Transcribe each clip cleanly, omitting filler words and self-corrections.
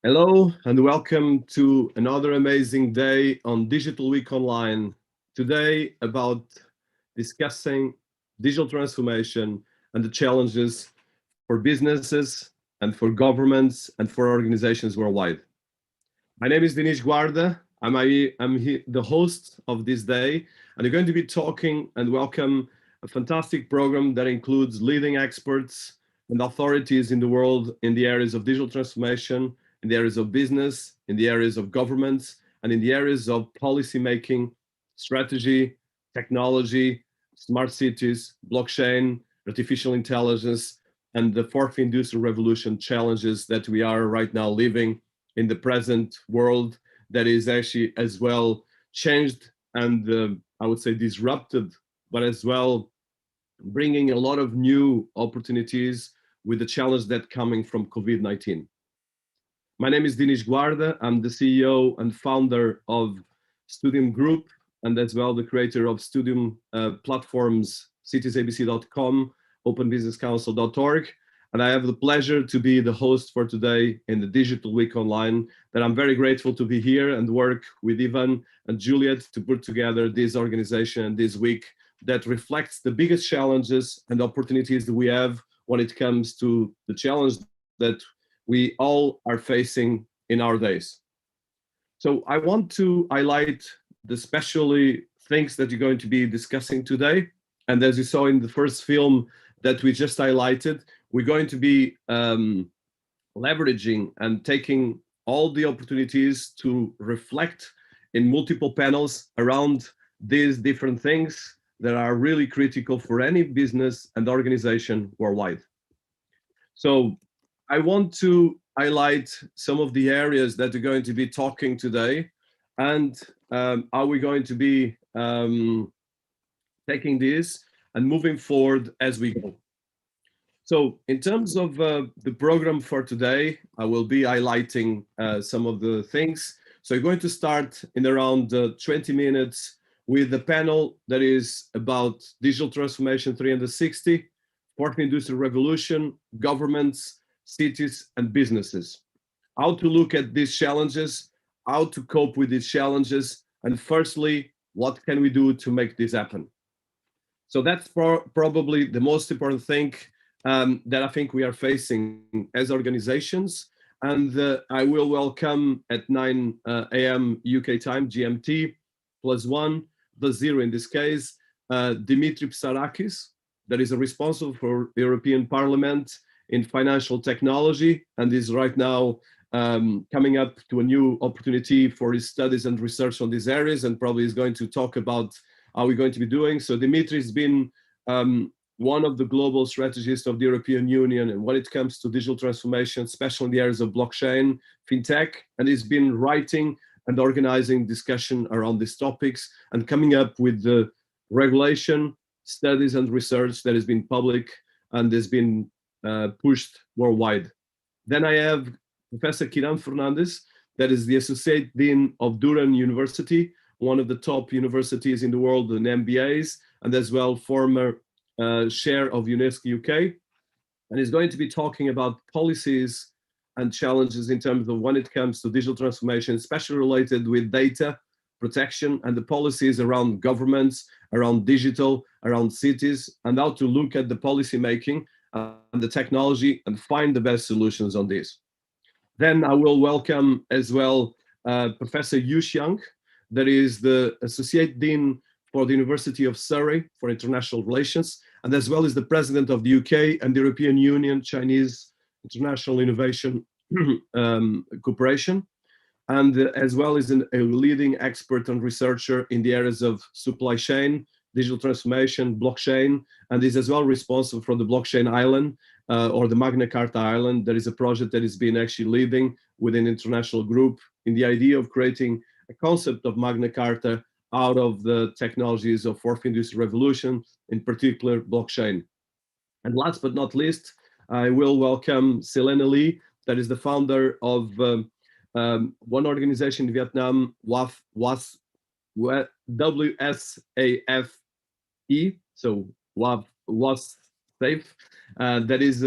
Hello and welcome to another amazing day on Digital Week Online. Today about discussing digital transformation and the challenges for businesses and for governments and for organizations worldwide. My name is Dinis Guarda. I'm the host of this day, and I'm going to be talking and welcome a fantastic program that includes leading experts and authorities in the world in the areas of digital transformation, in the areas of business, in the areas of governments, and in the areas of policy making, strategy, technology, smart cities, blockchain, artificial intelligence, and the fourth industrial revolution challenges that we are right now living in the present world that is actually as well changed and I would say disrupted, but as well bringing a lot of new opportunities with the challenge that coming from COVID-19. My name is Dinis Guarda. I'm the CEO and founder of Studium Group, and as well the creator of Studium platforms, citiesabc.com, openbusinesscouncil.org. And I have the pleasure to be the host for today in the Digital Week Online, that I'm very grateful to be here and work with Ivan and Juliet to put together this organization this week that reflects the biggest challenges and opportunities that we have when it comes to the challenge that we all are facing in our days. So I want to highlight the specially things that you're going to be discussing today. And as you saw in the first film that we just highlighted, we're going to be leveraging and taking all the opportunities to reflect in multiple panels around these different things that are really critical for any business and organization worldwide. So I want to highlight some of the areas that we're going to be talking today, and how we're going to be taking this and moving forward as we go. So in terms of the program for today, I will be highlighting some of the things. So you're going to start in around 20 minutes with the panel that is about digital transformation 360, fourth industrial revolution, governments, cities, and businesses. How to look at these challenges, how to cope with these challenges, and firstly, what can we do to make this happen? So that's probably the most important thing that I think we are facing as organizations And I will welcome at 9 a.m. UK time, GMT, +1, +0 in this case, Dimitri Psarakis, that is responsible for European Parliament in financial technology, and is right now coming up to a new opportunity for his studies and research on these areas, and probably is going to talk about how we're going to be doing. So Dimitri has been one of the global strategists of the European Union, and when it comes to digital transformation, especially in the areas of blockchain, fintech, and he's been writing and organizing discussion around these topics and coming up with the regulation, studies and research that has been public and has been pushed worldwide. Then I have Professor Kiran Fernandes, that is the Associate Dean of Durham University, one of the top universities in the world in MBAs, and as well former chair of UNESCO UK. And he's going to be talking about policies and challenges in terms of when it comes to digital transformation, especially related with data protection and the policies around governments, around digital, around cities, and how to look at the policy making and the technology and find the best solutions on this. Then I will welcome as well Professor Yu Xiang, that is the Associate Dean for the University of Surrey for International Relations, and as well as the President of the UK and the European Union Chinese International Innovation Cooperation, and as well as a leading expert and researcher in the areas of supply chain, digital transformation, blockchain, and is as well responsible for the Blockchain Island or the Magna Carta Island. That is a project that has been actually leading with an international group in the idea of creating a concept of Magna Carta out of the technologies of fourth industrial revolution, in particular blockchain. And last but not least, I will welcome Selena Lee, that is the founder of one organization in Vietnam, WSAFE, so WSAFE, that is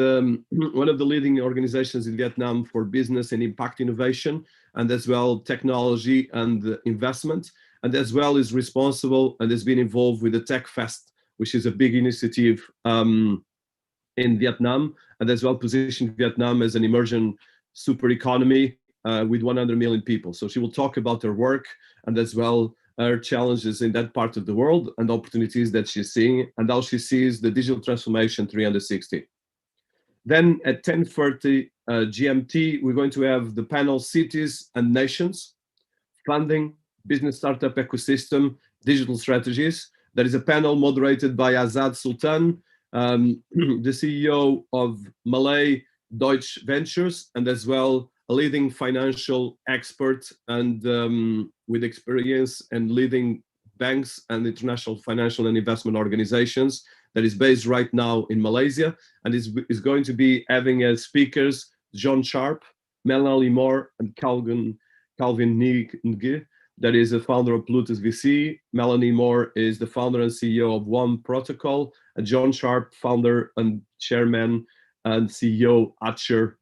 one of the leading organizations in Vietnam for business and impact innovation, and as well technology and investment, and as well is responsible and has been involved with the Tech Fest, which is a big initiative in Vietnam, and as well positioned Vietnam as an emerging super economy with 100 million people. So she will talk about her work and as well her challenges in that part of the world and opportunities that she's seeing and how she sees the digital transformation 360. Then at 10:30 GMT, we're going to have the panel Cities and Nations, Funding, Business Startup Ecosystem, Digital Strategies. That is a panel moderated by Azad Sultan, the CEO of Malay Deutsche Ventures, and as well a leading financial expert and with experience and leading banks and international financial and investment organizations, that is based right now in Malaysia, and is going to be having as speakers John Sharp, Melanie Moore, and Calvin Ng, that is the founder of Plutus VC. Melanie Moore is the founder and CEO of One Protocol, and John Sharp, founder and chairman and CEO Archer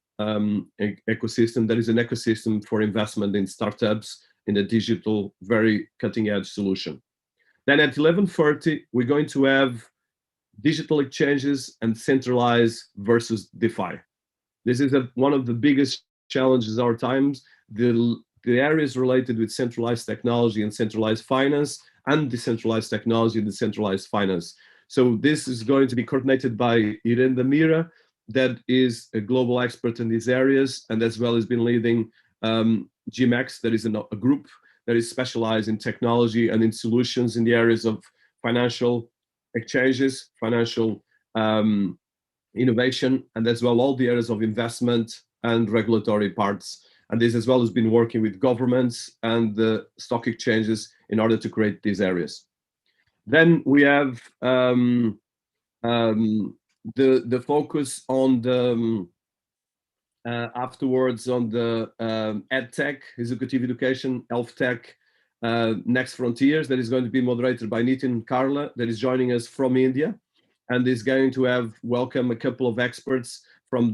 ecosystem. That is an ecosystem for investment in startups in a digital, very cutting edge solution. Then at 11:30, we're going to have digital exchanges and centralized versus DeFi. This is one of the biggest challenges of our times. The areas related with centralized technology and centralized finance, and decentralized technology and decentralized finance. So this is going to be coordinated by Irene Damira, that is a global expert in these areas, and as well as been leading GMX, that is a group that is specialized in technology and in solutions in the areas of financial exchanges, financial innovation, and as well all the areas of investment and regulatory parts. And this as well has been working with governments and the stock exchanges in order to create these areas. Then we have the focus on the afterwards on the EdTech, executive education, health tech, next frontiers, that is going to be moderated by Nitin Karla, that is joining us from India, and is going to have welcome a couple of experts from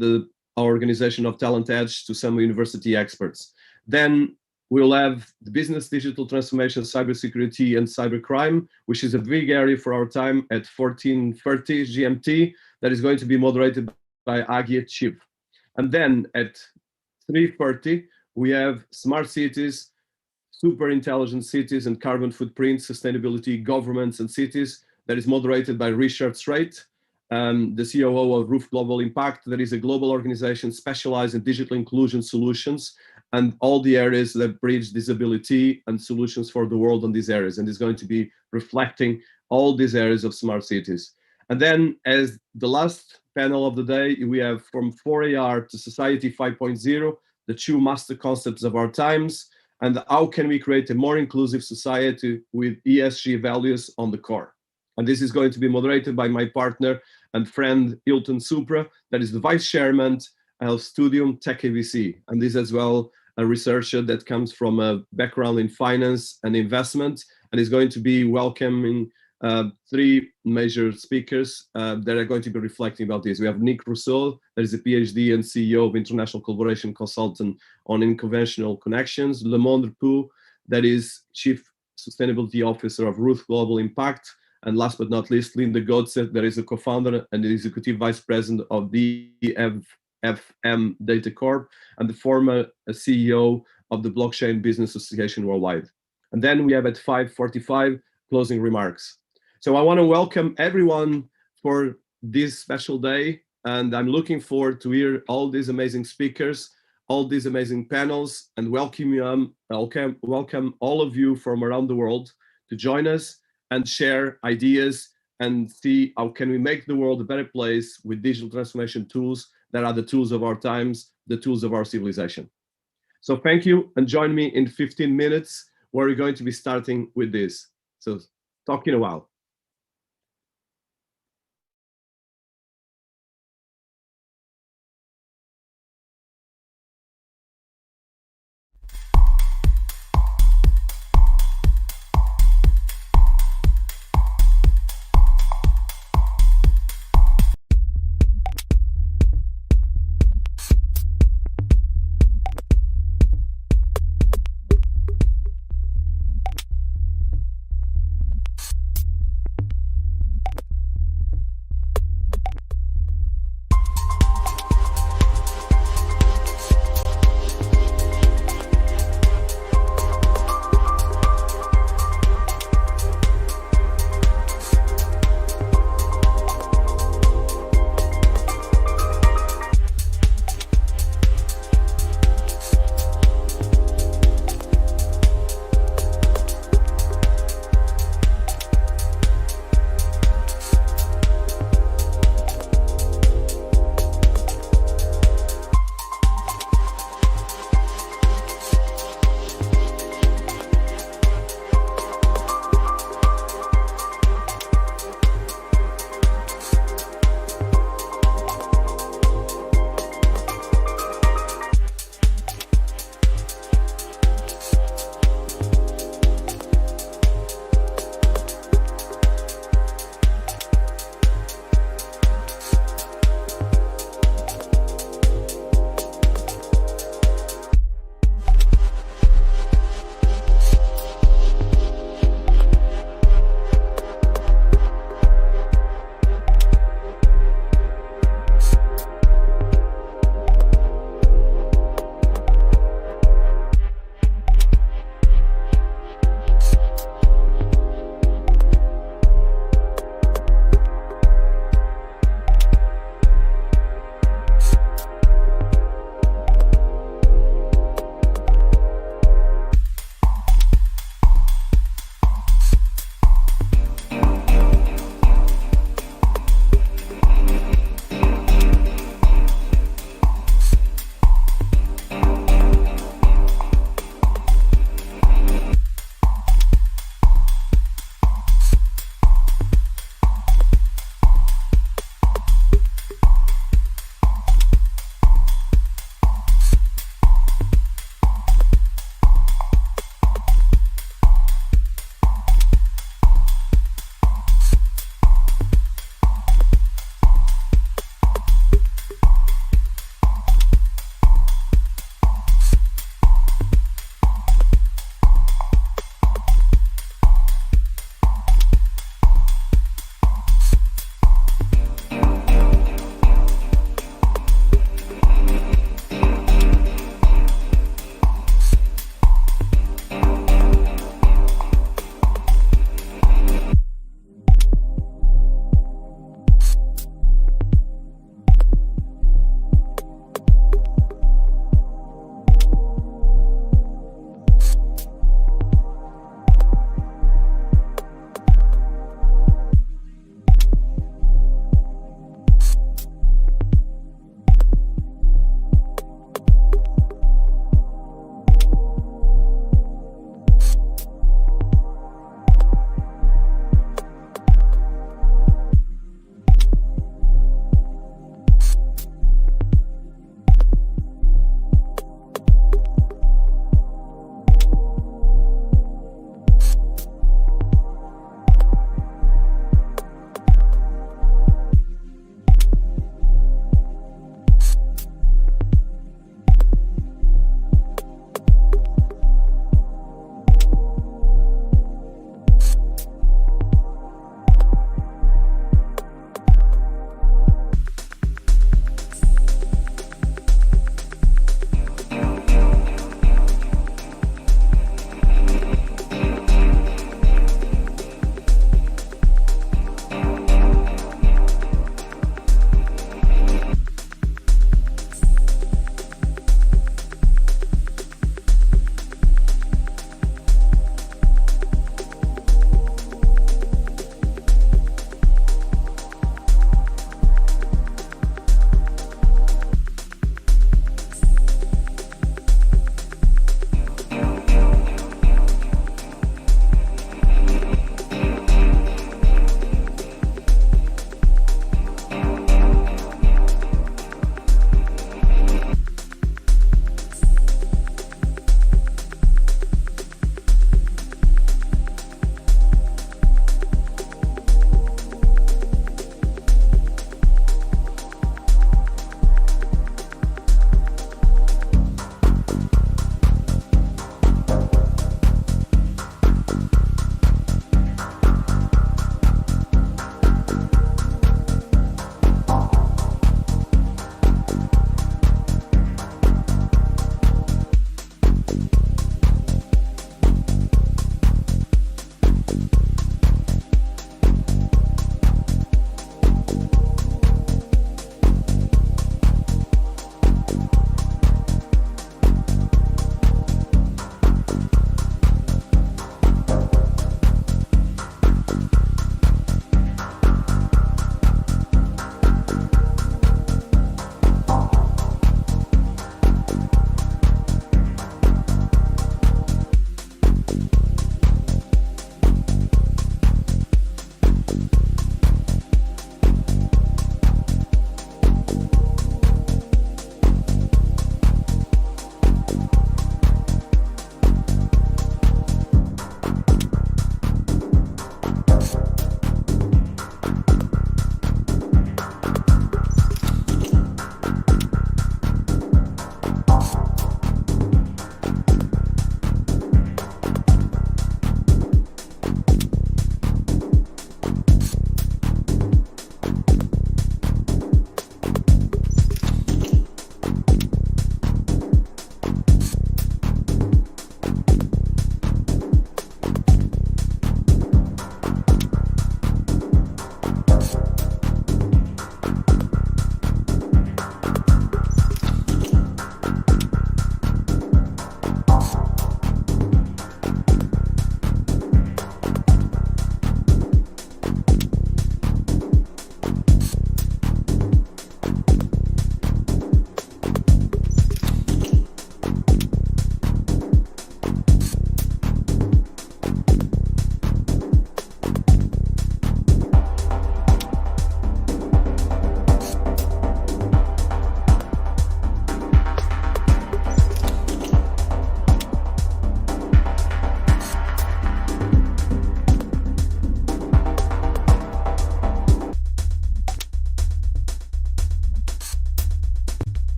our organization of Talent Edge to some university experts. Then we'll have the business digital transformation, cybersecurity, and cybercrime, which is a big area for our time at 14:30 GMT, that is going to be moderated by Agia Chiv. And then at 3:30, we have smart cities, super intelligent cities and carbon footprint, sustainability, governments and cities, that is moderated by Richard Strait, the COO of Roof Global Impact. That is a global organization specialized in digital inclusion solutions and all the areas that bridge disability and solutions for the world on these areas. And is going to be reflecting all these areas of smart cities. And then as the last panel of the day, we have from 4AR to Society 5.0, the two master concepts of our times, and how can we create a more inclusive society with ESG values on the core. And this is going to be moderated by my partner and friend Hilton Supra, that is the vice chairman of Studium Tech ABC. And this as well, a researcher that comes from a background in finance and investment, and is going to be welcoming three major speakers that are going to be reflecting about this. We have Nick Rousseau, that is a PhD and CEO of International Collaboration Consultant on Unconventional Connections. Lemondre Pou, that is Chief Sustainability Officer of Roof Global Impact. And last but not least, Linda Godset, that is a co-founder and the Executive Vice President of the FM Data Corp and the former CEO of the Blockchain Business Association Worldwide. And then we have at 5:45 closing remarks. So I want to welcome everyone for this special day, and I'm looking forward to hear all these amazing speakers, all these amazing panels, and welcome all of you from around the world to join us and share ideas and see how can we make the world a better place with digital transformation tools that are the tools of our times, the tools of our civilization. So thank you, and join me in 15 minutes where we're going to be starting with this. So talk in a while.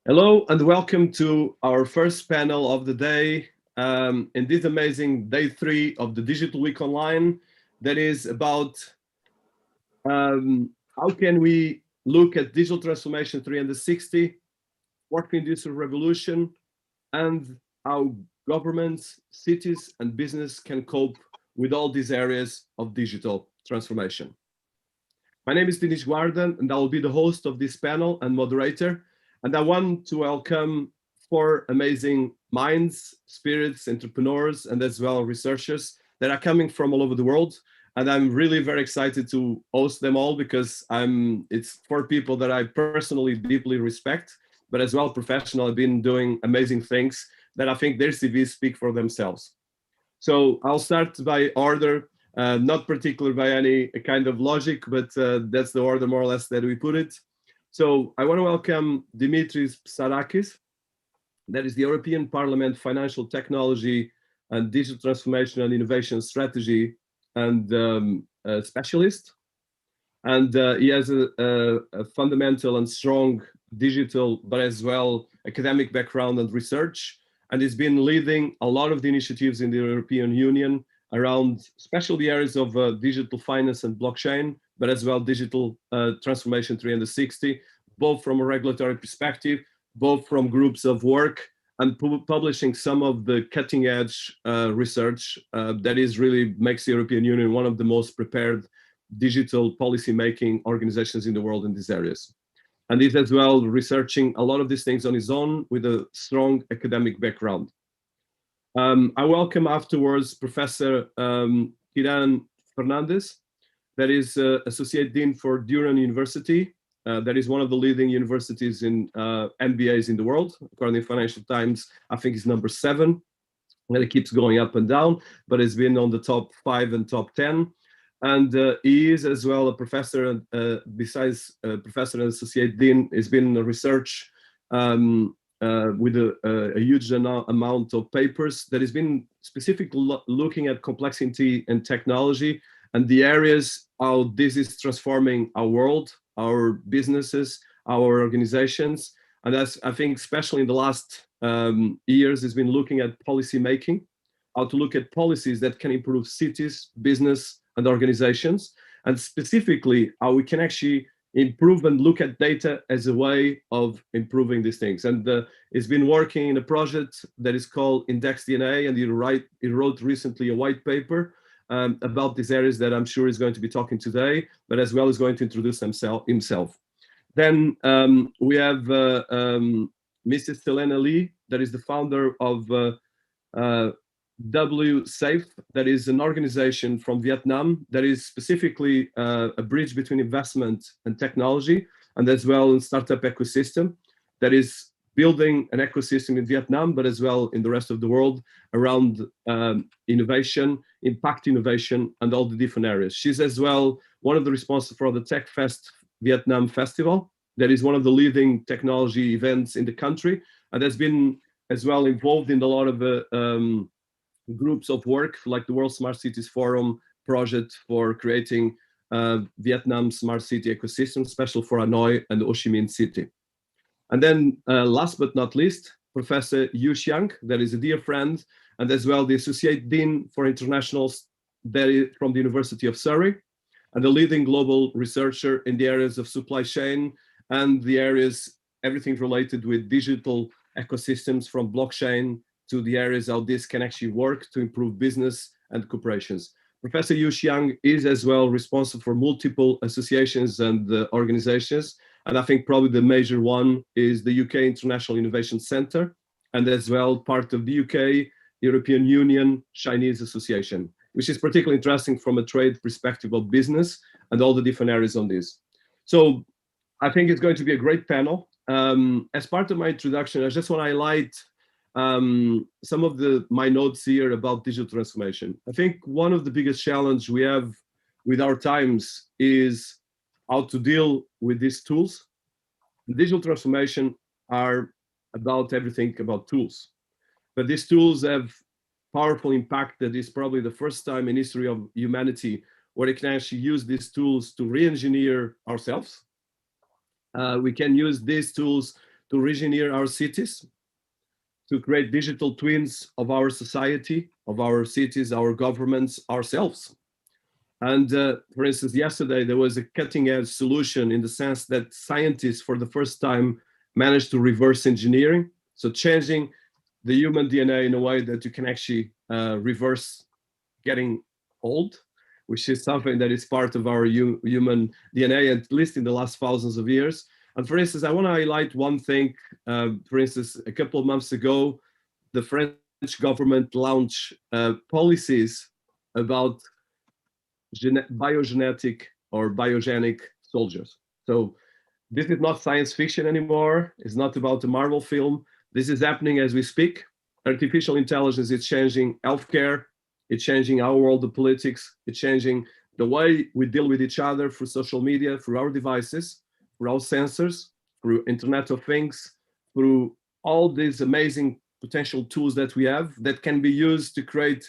Hello and welcome to our first panel of the day in this amazing day 3 of the Digital Week Online that is about how can we look at digital transformation 360, fourth industrial revolution, and how governments, cities, and business can cope with all these areas of digital transformation. My name is Dinis Guardan, and I will be the host of this panel and moderator. And I want to welcome 4 amazing minds, spirits, entrepreneurs, and as well researchers that are coming from all over the world. And I'm really very excited to host them all because it's 4 people that I personally deeply respect, but as well professional. I've been doing amazing things that I think their CVs speak for themselves. So I'll start by order, not particular by any kind of logic, but that's the order more or less that we put it. So I want to welcome Dimitris Psarakis, that is the European Parliament Financial Technology and Digital Transformation and Innovation Strategy and specialist. And he has a fundamental and strong digital, but as well academic background and research. And he's been leading a lot of the initiatives in the European Union around especially areas of digital finance and blockchain, but as well digital transformation 360, both from a regulatory perspective, both from groups of work, and publishing some of the cutting edge research that is really makes the European Union one of the most prepared digital policy making organizations in the world in these areas. And he's as well researching a lot of these things on his own with a strong academic background. I welcome afterwards Professor Kiran Fernandez, that is Associate Dean for Durham University. That is one of the leading universities in MBAs in the world. According to Financial Times, I think it's number 7. And it keeps going up and down, but it's been on the top 5 and top 10. And he is as well a professor, besides professor and associate dean, he's been in research with a huge amount of papers that has been specifically looking at complexity and technology and the areas how this is transforming our world, our businesses, our organizations. And that's, I think, especially in the last years, has been looking at policy making, how to look at policies that can improve cities, business, and organizations, and specifically how we can actually improve and look at data as a way of improving these things. And it's been working in a project that is called Index DNA, and he wrote recently a white paper about these areas that I'm sure he's going to be talking today, but as well as going to introduce himself. Then we have Mrs. Selena Lee, that is the founder of WSAFE, that is an organization from Vietnam that is specifically a bridge between investment and technology, and as well in startup ecosystem that is building an ecosystem in Vietnam, but as well in the rest of the world around innovation, impact innovation, and all the different areas. She's as well one of the responsible for the Tech Fest Vietnam Festival, that is one of the leading technology events in the country, and has been as well involved in a lot of groups of work like the World Smart Cities Forum project for creating Vietnam smart city ecosystem, special for Hanoi and Ho Chi Minh City. And then last but not least, Professor Yu Xiang, that is a dear friend, and as well the Associate Dean for Internationals from the University of Surrey, and a leading global researcher in the areas of supply chain and the areas, everything related with digital ecosystems from blockchain to the areas how this can actually work to improve business and corporations. Professor Yu Xiang is as well responsible for multiple associations and organizations. And I think probably the major one is the UK International Innovation Center, and as well part of the UK European Union Chinese Association, which is particularly interesting from a trade perspective of business and all the different areas on this. So I think it's going to be a great panel. As part of my introduction, I just want to highlight some of my notes here about digital transformation. I think one of the biggest challenge we have with our times is how to deal with these tools. Digital transformation are about everything about tools, but these tools have powerful impact that is probably the first time in history of humanity where we can actually use these tools to re-engineer ourselves. We can use these tools to re-engineer our cities, to create digital twins of our society, of our cities, our governments, ourselves. And for instance, yesterday there was a cutting edge solution in the sense that scientists for the first time managed to reverse engineering. So changing the human DNA in a way that you can actually reverse getting old, which is something that is part of our human DNA, at least in the last thousands of years. And for instance, I want to highlight one thing. For instance, a couple of months ago, the French government launched policies about biogenetic or biogenic soldiers. So this is not science fiction anymore. It's not about a Marvel film. This is happening as we speak. Artificial intelligence is changing healthcare. It's changing our world of politics. It's changing the way we deal with each other through social media, through our devices, through our sensors, through Internet of Things, through all these amazing potential tools that we have that can be used to create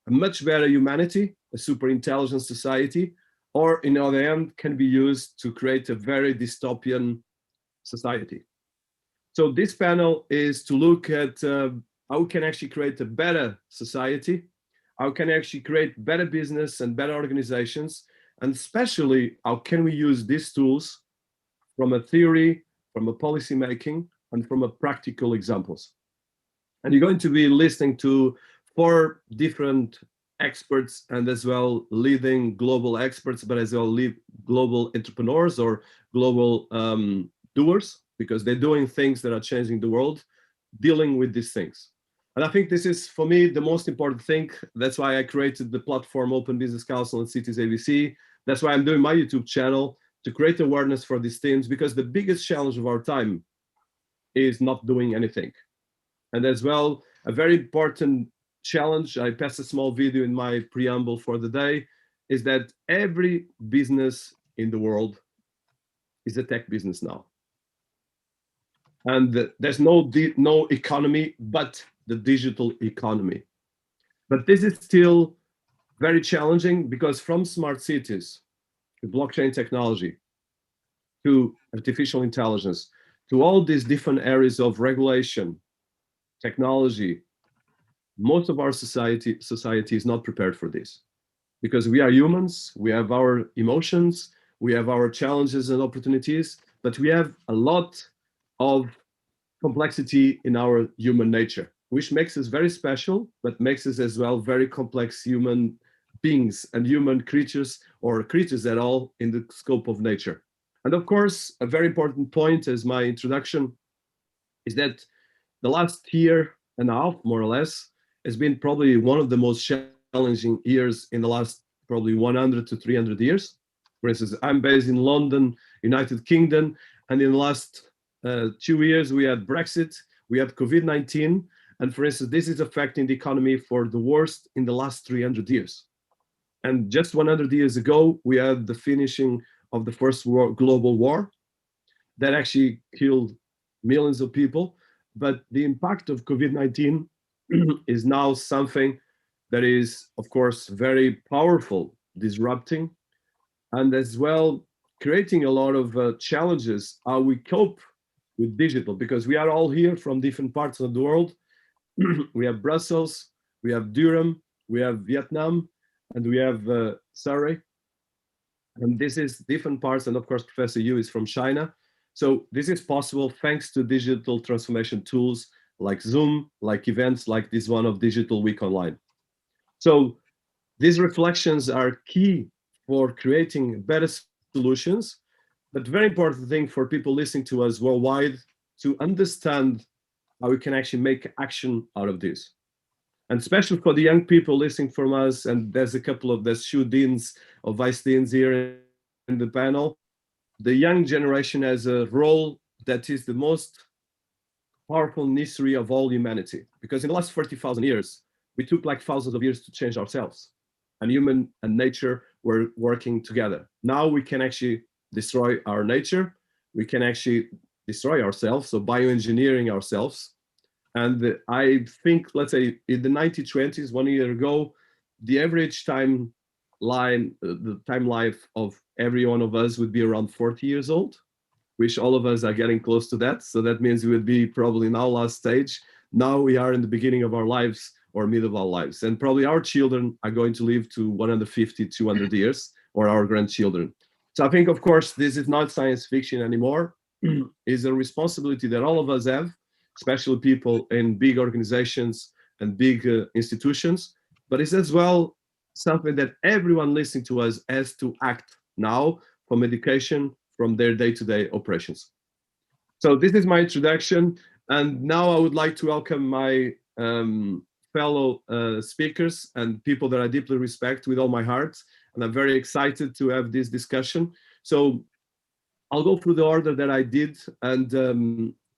a much better humanity, a super intelligent society, or in the other hand, can be used to create a very dystopian society. So this panel is to look at how we can actually create a better society, how can we actually create better business and better organizations, and especially how can we use these tools from a theory, from a policy making, and from a practical examples. And you're going to be listening to 4 different experts and as well leading global experts, but as well global entrepreneurs or global doers, because they're doing things that are changing the world, dealing with these things. And I think this is, for me, the most important thing. That's why I created the platform Open Business Council and Cities ABC. That's why I'm doing my YouTube channel, to create awareness for these themes, because the biggest challenge of our time is not doing anything. And as well, a very important challenge, I passed a small video in my preamble for the day, is that every business in the world is a tech business now. And there's no economy but the digital economy. But this is still very challenging, because from smart cities to blockchain technology to artificial intelligence to all these different areas of regulation, technology, most of our society is not prepared for this, because we are humans, we have our emotions, we have our challenges and opportunities, but we have a lot of complexity in our human nature, which makes us very special, but makes us as well very complex human beings and human creatures, or creatures at all, in the scope of nature. And of course, a very important point as my introduction is that the last year and a half, more or less, has been probably one of the most challenging years in the last probably 100 to 300 years. For instance, I'm based in London, United Kingdom, and in the last 2 years, we had Brexit, we had COVID-19, and for instance, this is affecting the economy for the worst in the last 300 years. And just 100 years ago, we had the finishing of the first global war that actually killed millions of people. But the impact of COVID-19 is now something that is, of course, very powerful, disrupting, and as well creating a lot of challenges how we cope with digital, because we are all here from different parts of the world. We have Brussels, we have Durham, we have Vietnam, and we have Surrey. And this is different parts, and of course, Professor Yu is from China. So this is possible thanks to digital transformation tools like Zoom, like events like this one of DigitalWeek.Online. So these reflections are key for creating better solutions, but very important thing for people listening to us worldwide to understand how we can actually make action out of this. And especially for the young people listening from us, and there's two deans or vice deans here in the panel. The young generation has a role that is the most powerful in history of all humanity, because in the last 30,000 years, we took like thousands of years to change ourselves, and human and nature were working together. Now we can actually destroy our nature, we can actually destroy ourselves, so bioengineering ourselves. And I think, let's say, in the 1920s, 1 year ago, the average the time life of every one of us would be around 40 years old. which all of us are getting close to that. So that means we would be probably now last stage. Now we are in the beginning of our lives or mid of our lives. And probably our children are going to live to 150, 200 years, or our grandchildren. So I think, of course, this is not science fiction anymore. It's a responsibility that all of us have, especially people in big organizations and big institutions. But it's as well something that everyone listening to us has to act now from education, from their day-to-day operations. So this is my introduction. And now I would like to welcome my fellow speakers and people that I deeply respect with all my heart. And I'm very excited to have this discussion. So I'll go through the order that I did. And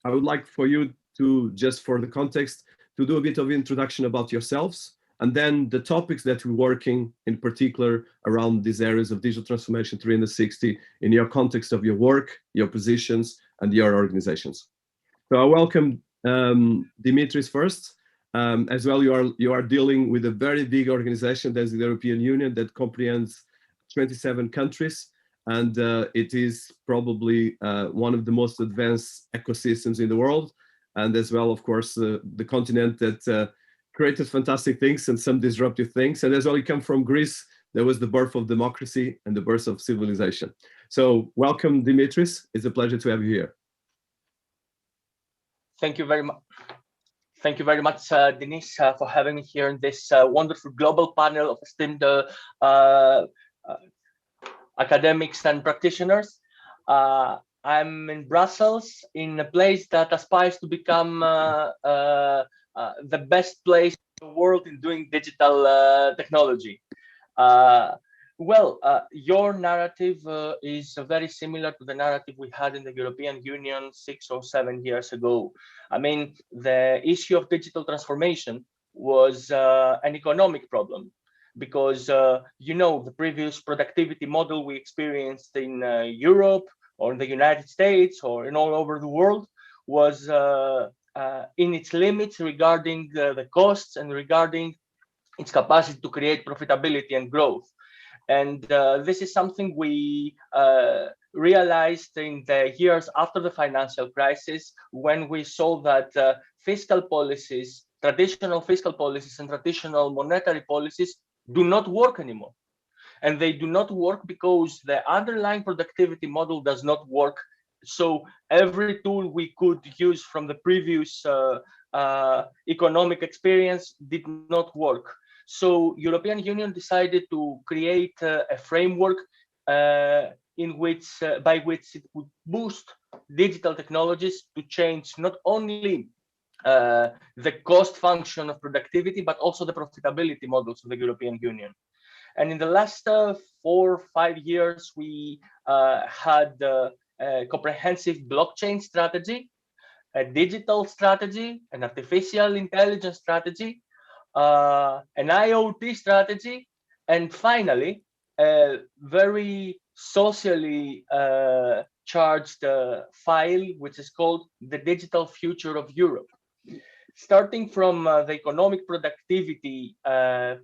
I would like for you to, just for the context, to do a bit of introduction about yourselves, and then the topics that we're working in particular around these areas of digital transformation 360 in your context of your work, your positions, and your organizations. So I welcome Dimitris first. As well, you are dealing with a very big organization, that's the European Union, that comprehends 27 countries, and it is probably one of the most advanced ecosystems in the world, and as well, of course, the continent that created fantastic things and some disruptive things. And as well, you come from Greece. There was the birth of democracy and the birth of civilization. So welcome, Dimitris. It's a pleasure to have you here. Thank you very much. Thank you very much, Denise, for having me here in this wonderful global panel of esteemed academics and practitioners. I'm in Brussels, in a place that aspires to become the best place in the world in doing digital technology. Your narrative is very similar to the narrative we had in the European Union 6 or 7 years ago. I mean, the issue of digital transformation was an economic problem, because the previous productivity model we experienced in Europe or in the United States or in all over the world was in its limits regarding the costs and regarding its capacity to create profitability and growth. And this is something we realized in the years after the financial crisis, when we saw that fiscal policies, traditional fiscal policies and traditional monetary policies do not work anymore. And they do not work because the underlying productivity model does not work. So every tool we could use from the previous economic experience did not work. So European Union decided to create a framework in which, by which it would boost digital technologies to change not only the cost function of productivity, but also the profitability models of the European Union. And in the last 4 or 5 years, we had a comprehensive blockchain strategy, a digital strategy, an artificial intelligence strategy, an IoT strategy, and finally, a very socially charged file, which is called the Digital Future of Europe. Starting from the economic productivity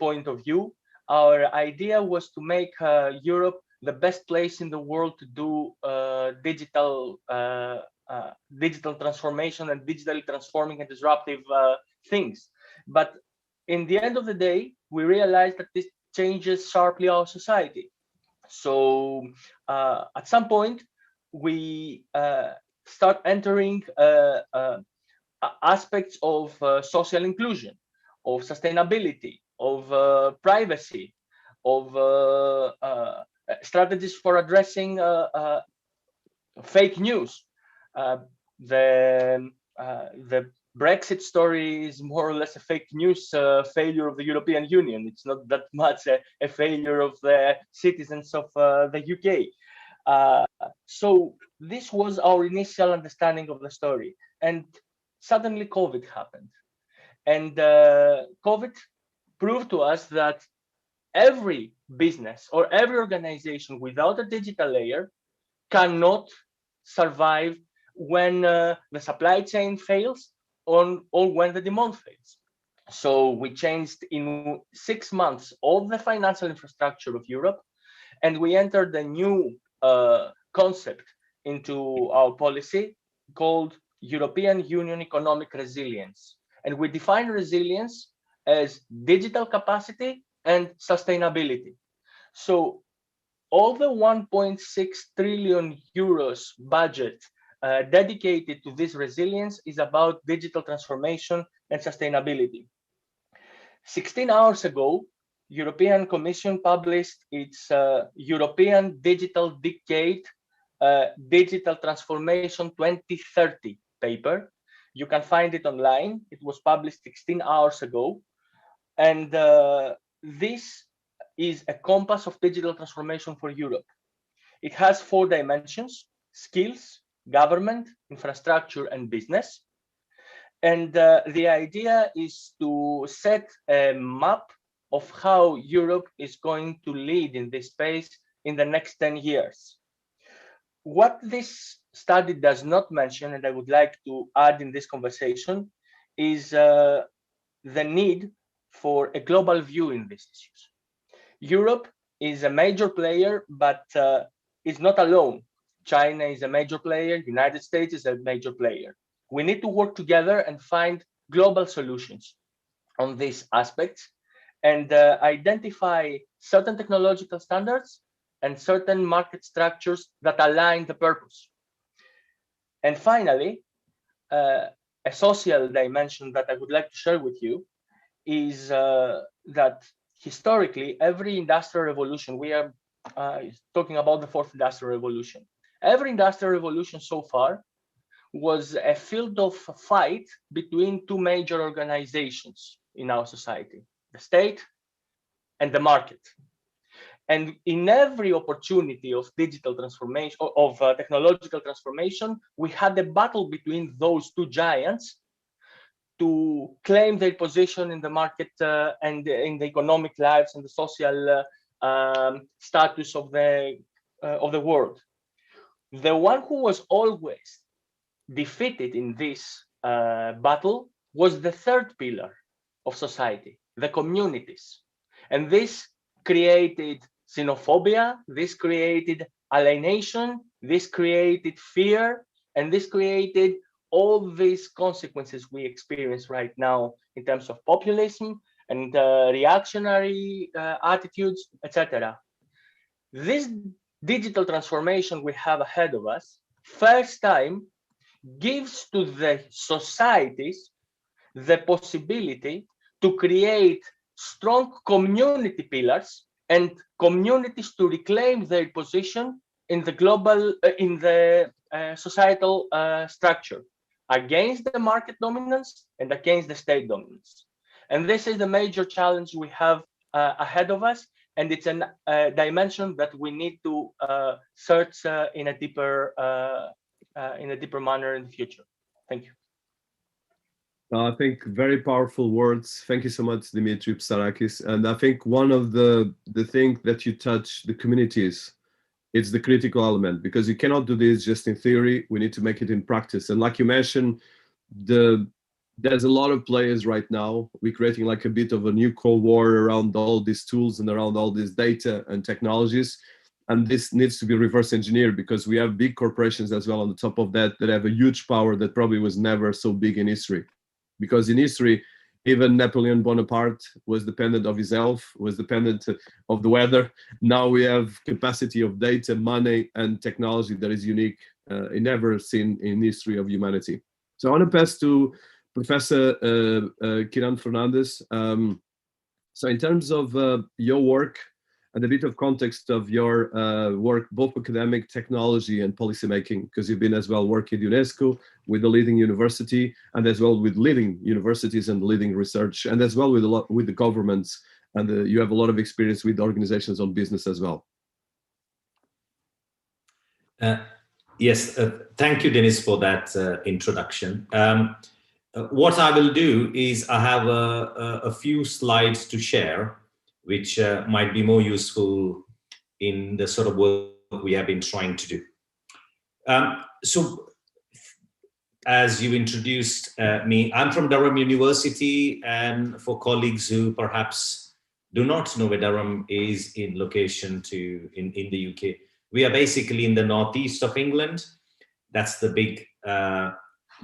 point of view, our idea was to make Europe the best place in the world to do digital transformation and digitally transforming and disruptive things. But in the end of the day, we realized that this changes sharply our society. So at some point, we start entering aspects of social inclusion, of sustainability, of privacy, of strategies for addressing fake news. The Brexit story is more or less a fake news failure of the European Union. It's not that much a failure of the citizens of the UK. So this was our initial understanding of the story. And suddenly COVID happened. And COVID proved to us that every business or every organization without a digital layer cannot survive when the supply chain fails or when the demand fails. So we changed in 6 months all the financial infrastructure of Europe, and we entered a new concept into our policy called European Union Economic Resilience. And we define resilience as digital capacity and sustainability. So all the 1.6 trillion euros budget dedicated to this resilience is about digital transformation and sustainability. 16 hours ago, European Commission published its European Digital Decade Digital Transformation 2030 paper. You can find it online. It was published 16 hours ago. And this is a compass of digital transformation for Europe. It has 4 dimensions: skills, government, infrastructure, and business. And the idea is to set a map of how Europe is going to lead in this space in the next 10 years. What this study does not mention, and I would like to add in this conversation, is the need for a global view in these issues. Europe is a major player, but is not alone. China is a major player, United States is a major player. We need to work together and find global solutions on these aspects and identify certain technological standards and certain market structures that align the purpose. And finally, a social dimension that I would like to share with you is that historically, every industrial revolution, we are talking about the 4th industrial revolution. Every industrial revolution so far was a field of fight between 2 major organizations in our society, the state and the market. And in every opportunity of digital transformation, of technological transformation, we had a battle between those 2 giants to claim their position in the market and in the economic lives and the social status of the world. The one who was always defeated in this battle was the 3rd pillar of society, the communities. And this created xenophobia, this created alienation, this created fear, and this created all these consequences we experience right now in terms of populism and reactionary attitudes, etc. This digital transformation we have ahead of us, first time, gives to the societies the possibility to create strong community pillars and communities to reclaim their position in the global, societal structure, against the market dominance and against the state dominance. And this is the major challenge we have ahead of us, and it's a dimension that we need to search in a deeper manner in the future. Thank you. I think very powerful words. Thank you so much, Dimitri Psarakis. And I think one of the thing that you touch, the communities, it's the critical element, because you cannot do this just in theory. We need to make it in practice. And like you mentioned, there's a lot of players right now. We're creating like a bit of a new Cold War around all these tools and around all this data and technologies. And this needs to be reverse engineered, because we have big corporations as well on the top of that have a huge power that probably was never so big in history. Because in history, even Napoleon Bonaparte was dependent of his health, was dependent of the weather. Now we have capacity of data, money, and technology that is unique and never seen in history of humanity. So I want to pass to Professor Kiran Fernandez. So in terms of your work and a bit of context of your work, both academic, technology, and policymaking, because you've been as well working at UNESCO with the leading university, and as well with leading universities and leading research, and as well with the governments, and you have a lot of experience with organizations on business as well. Yes, thank you, Dennis, for that introduction. What I will do is I have a few slides to share, which might be more useful in the sort of work we have been trying to do. So, as you introduced me, I'm from Durham University, and for colleagues who perhaps do not know where Durham is in location in the UK, We are basically in the northeast of England. That's the big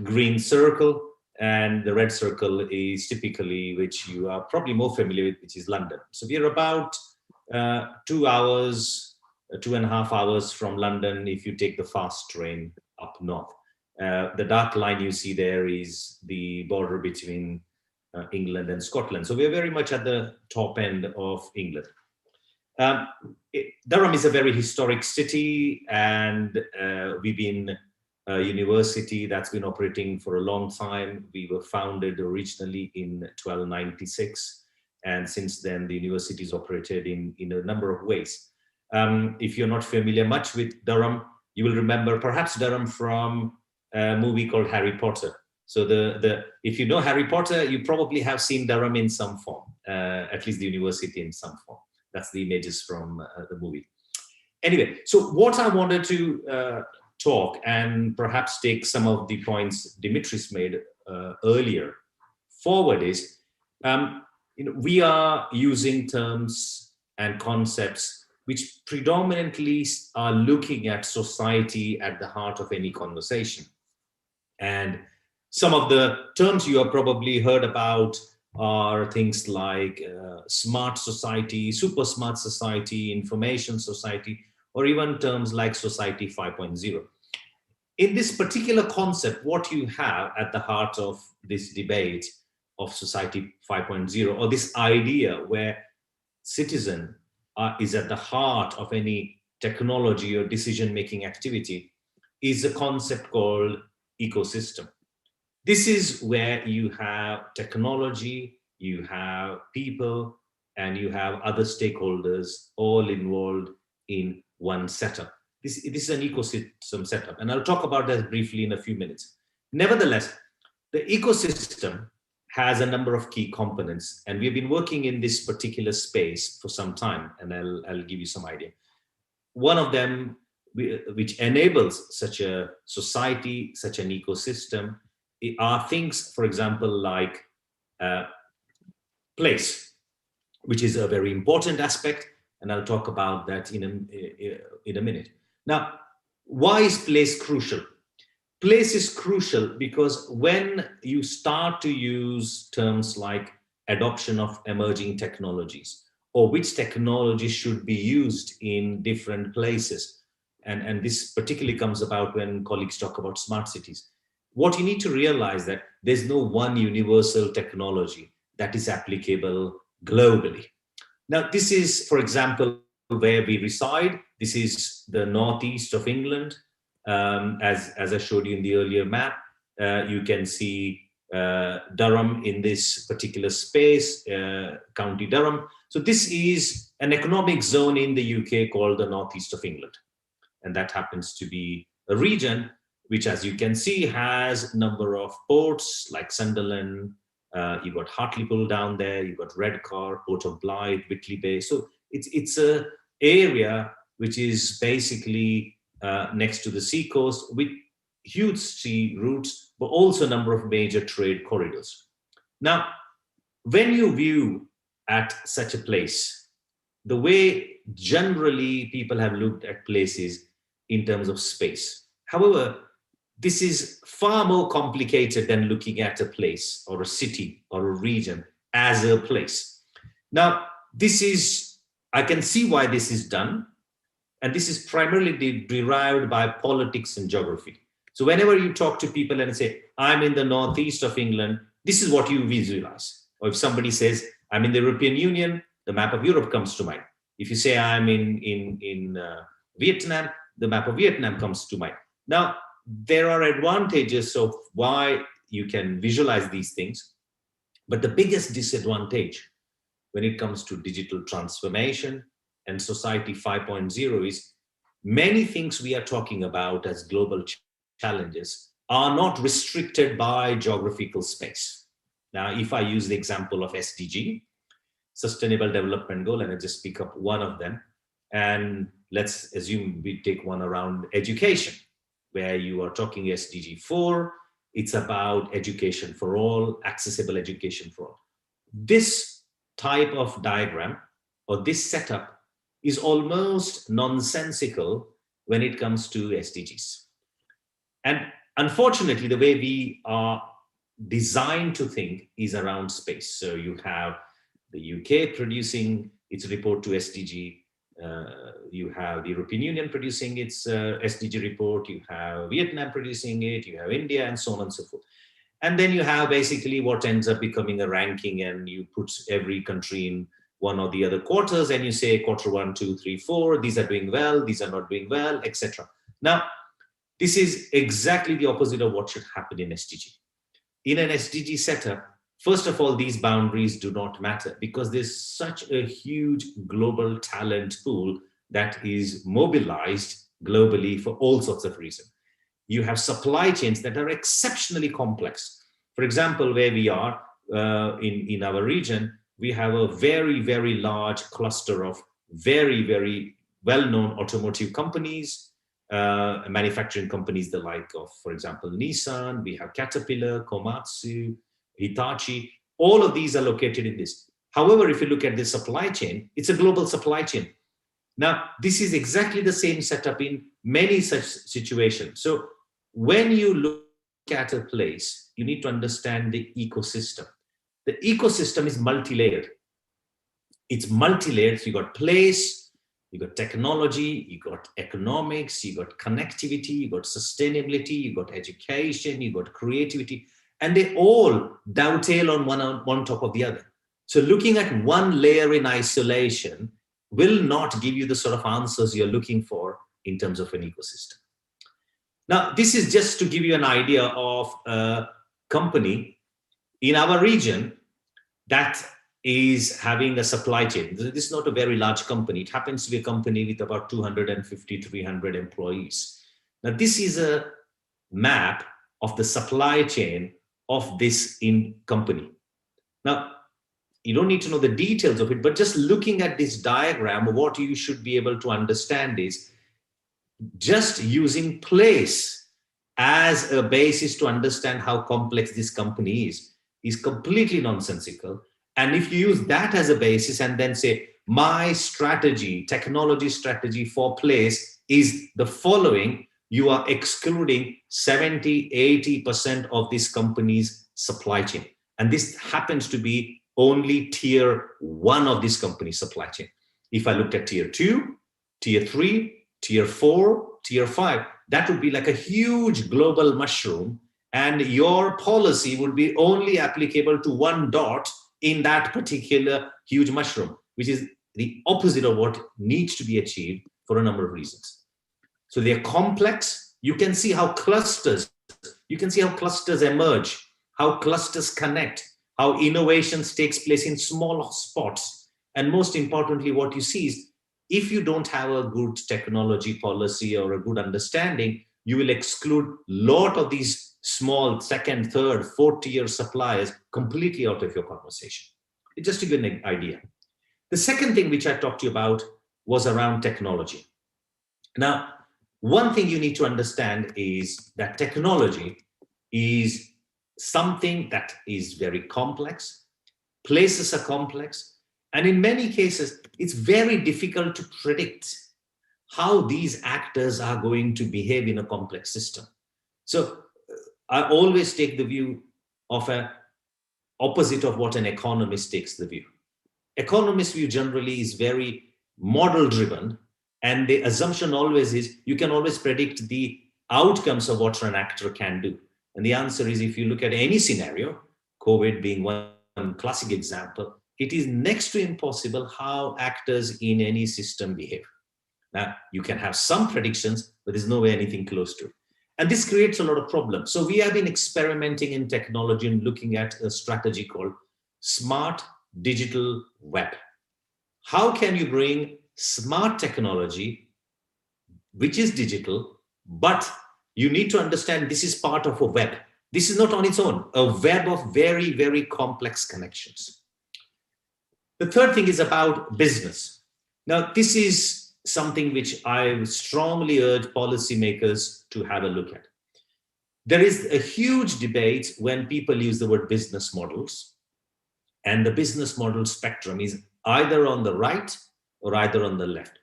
green circle. And the red circle is typically, which you are probably more familiar with, which is London. So we are about 2 hours, 2.5 hours from London if you take the fast train up north. The dark line you see there is the border between England and Scotland. So we're very much at the top end of England. Durham is a very historic city, and we've been a university that's been operating for a long time. We were founded originally in 1296, and since then the university is operated in a number of ways. If you're not familiar much with Durham, you will remember perhaps Durham from a movie called Harry Potter. So if you know Harry Potter, you probably have seen Durham in some form, at least the university in some form. That's the images from the movie. Anyway, so what I wanted to talk and perhaps take some of the points Dimitris made earlier forward is, we are using terms and concepts which predominantly are looking at society at the heart of any conversation. And some of the terms you have probably heard about are things like smart society, super smart society, information society, or even terms like society 5.0. In this particular concept, what you have at the heart of this debate of society 5.0, or this idea where citizen is at the heart of any technology or decision-making activity, is a concept called ecosystem. This is where you have technology, you have people, and you have other stakeholders all involved in one setup. This is an ecosystem setup, and I'll talk about that briefly in a few minutes. Nevertheless, the ecosystem has a number of key components, and we've been working in this particular space for some time, and I'll give you some idea. One of them, which enables such a society, such an ecosystem, are things, for example, like place, which is a very important aspect, and I'll talk about that in a minute. Now, why is place crucial? Place is crucial because when you start to use terms like adoption of emerging technologies, or which technology should be used in different places, and this particularly comes about when colleagues talk about smart cities, what you need to realize that there's no one universal technology that is applicable globally. Now, this is, for example, where we reside. This is the northeast of England. As I showed you in the earlier map, you can see Durham in this particular space, County Durham. So this is an economic zone in the UK called the northeast of England. And that happens to be a region which, as you can see, has a number of ports like Sunderland. You've got Hartlepool down there, you've got Redcar, Port of Blythe, Whitley Bay. So it's an area which is basically next to the seacoast with huge sea routes, but also a number of major trade corridors. Now, when you view at such a place, the way generally people have looked at places in terms of space. However, this is far more complicated than looking at a place or a city or a region as a place. Now, I can see why this is done. And this is primarily derived by politics and geography. So whenever you talk to people and say, I'm in the northeast of England, this is what you visualize. Or if somebody says, I'm in the European Union, the map of Europe comes to mind. If you say I'm in Vietnam, the map of Vietnam comes to mind. Now, there are advantages of why you can visualize these things, but the biggest disadvantage when it comes to digital transformation and society 5.0 is many things we are talking about as global challenges are not restricted by geographical space. Now, if I use the example of SDG, Sustainable Development Goal, and I just pick up one of them, and let's assume we take one around education, where you are talking SDG 4, it's about education for all, accessible education for all. This type of diagram or this setup is almost nonsensical when it comes to SDGs. And unfortunately, the way we are designed to think is around space. So you have the UK producing its report to SDG, you have the European Union producing its SDG report, you have Vietnam producing it, you have India, and so on and so forth. And then you have basically what ends up becoming a ranking, and you put every country in one or the other quarters, and you say quarter 1, 2, 3, 4, these are doing well, these are not doing well, etc. Now, this is exactly the opposite of what should happen in SDG. In an SDG setup, first of all, these boundaries do not matter because there's such a huge global talent pool that is mobilized globally for all sorts of reasons. You have supply chains that are exceptionally complex. For example, where we are in our region, we have a very, very large cluster of very, very well-known automotive companies, manufacturing companies, the like of, for example, Nissan, we have Caterpillar, Komatsu, Hitachi, all of these are located in this. However, if you look at the supply chain, it's a global supply chain. Now, this is exactly the same setup in many such situations. So when you look at a place, you need to understand the ecosystem. The ecosystem is multi-layered. It's multi-layered. So you got place, you got technology, you got economics, you got connectivity, you got sustainability, you got education, you got creativity, and they all dovetail on one top of the other. So looking at one layer in isolation will not give you the sort of answers you're looking for in terms of an ecosystem. Now, this is just to give you an idea of a company in our region that is having a supply chain. This is not a very large company. It happens to be a company with about 250, 300 employees. Now, this is a map of the supply chain of this company. Now, you don't need to know the details of it, but just looking at this diagram, what you should be able to understand is just using place as a basis to understand how complex this company is completely nonsensical. And if you use that as a basis and then say, my strategy, technology strategy for place is the following, you are excluding 70, 80% of this company's supply chain. And this happens to be only tier 1 of this company's supply chain. If I looked at tier 2, tier 3, tier 4, tier 5, that would be like a huge global mushroom, and your policy would be only applicable to one dot in that particular huge mushroom, which is the opposite of what needs to be achieved for a number of reasons. So they're complex. You can see how clusters emerge, how clusters connect, how innovations takes place in small spots. And most importantly, what you see is if you don't have a good technology policy or a good understanding, you will exclude a lot of these small second, third, fourth tier suppliers completely out of your conversation. Just to give you an idea. The second thing which I talked to you about was around technology. Now, one thing you need to understand is that technology is something that is very complex. Places are complex. And in many cases, it's very difficult to predict how these actors are going to behave in a complex system. So I always take the view of an opposite of what an economist takes the view. Economist view generally is very model driven, and the assumption always is you can always predict the outcomes of what an actor can do. And the answer is, if you look at any scenario, COVID being one classic example, it is next to impossible how actors in any system behave. Now, you can have some predictions, but there's no way anything close to it. And this creates a lot of problems. So we have been experimenting in technology and looking at a strategy called Smart Digital Web. How can you bring smart technology, which is digital, but you need to understand this is part of a web. This is not on its own, a web of very, very complex connections. The third thing is about business. Now, this is something which I strongly urge policymakers to have a look at. There is a huge debate when people use the word business models, and the business model spectrum is either on the right or either on the left.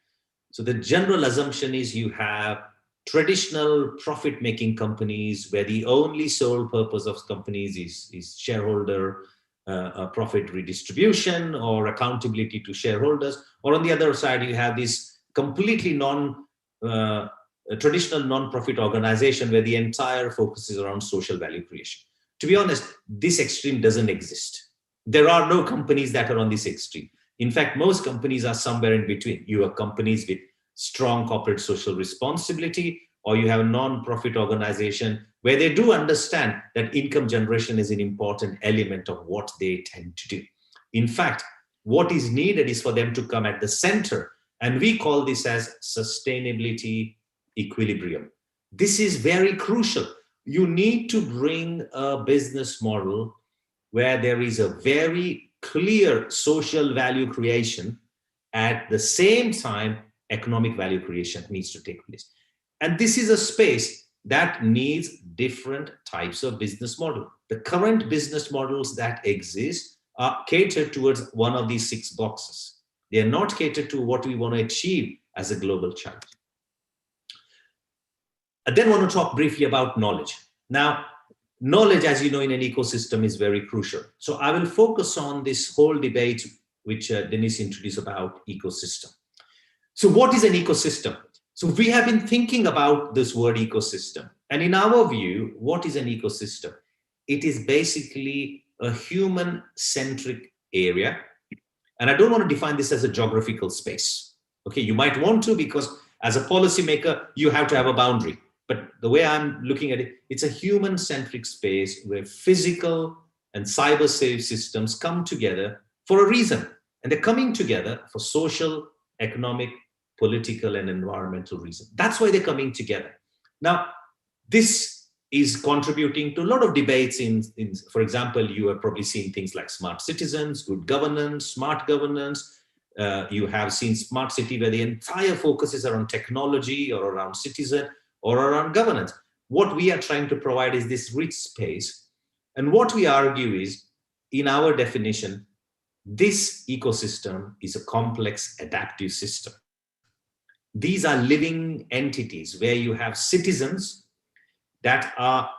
So the general assumption is you have traditional profit-making companies where the only sole purpose of companies is shareholder profit redistribution or accountability to shareholders. Or on the other side, you have this completely traditional non-profit organization where the entire focus is around social value creation. To be honest, this extreme doesn't exist. There are no companies that are on this extreme. In fact, most companies are somewhere in between. You have companies with strong corporate social responsibility, or you have a non-profit organization where they do understand that income generation is an important element of what they tend to do. In fact, what is needed is for them to come at the center, and we call this as sustainability equilibrium. This is very crucial. You need to bring a business model where there is a very clear social value creation. At the same time, economic value creation needs to take place. And this is a space that needs different types of business model. The current business models that exist are catered towards one of these 6 boxes. They are not catered to what we want to achieve as a global challenge. I then want to talk briefly about knowledge. Now, knowledge, as you know, in an ecosystem is very crucial. So I will focus on this whole debate which Denise introduced about ecosystem. So what is an ecosystem? So we have been thinking about this word ecosystem. And in our view, what is an ecosystem? It is basically a human-centric area. And I don't want to define this as a geographical space. Okay, you might want to, because as a policymaker, you have to have a boundary. But the way I'm looking at it, it's a human-centric space where physical and cyber-safe systems come together for a reason. And they're coming together for social, economic, political, and environmental reasons. That's why they're coming together. Now, this is contributing to a lot of debates for example, you have probably seen things like smart citizens, good governance, smart governance. You have seen smart city where the entire focus is around technology or around citizen or around governance. What we are trying to provide is this rich space. And what we argue is, in our definition, this ecosystem is a complex adaptive system. These are living entities where you have citizens that are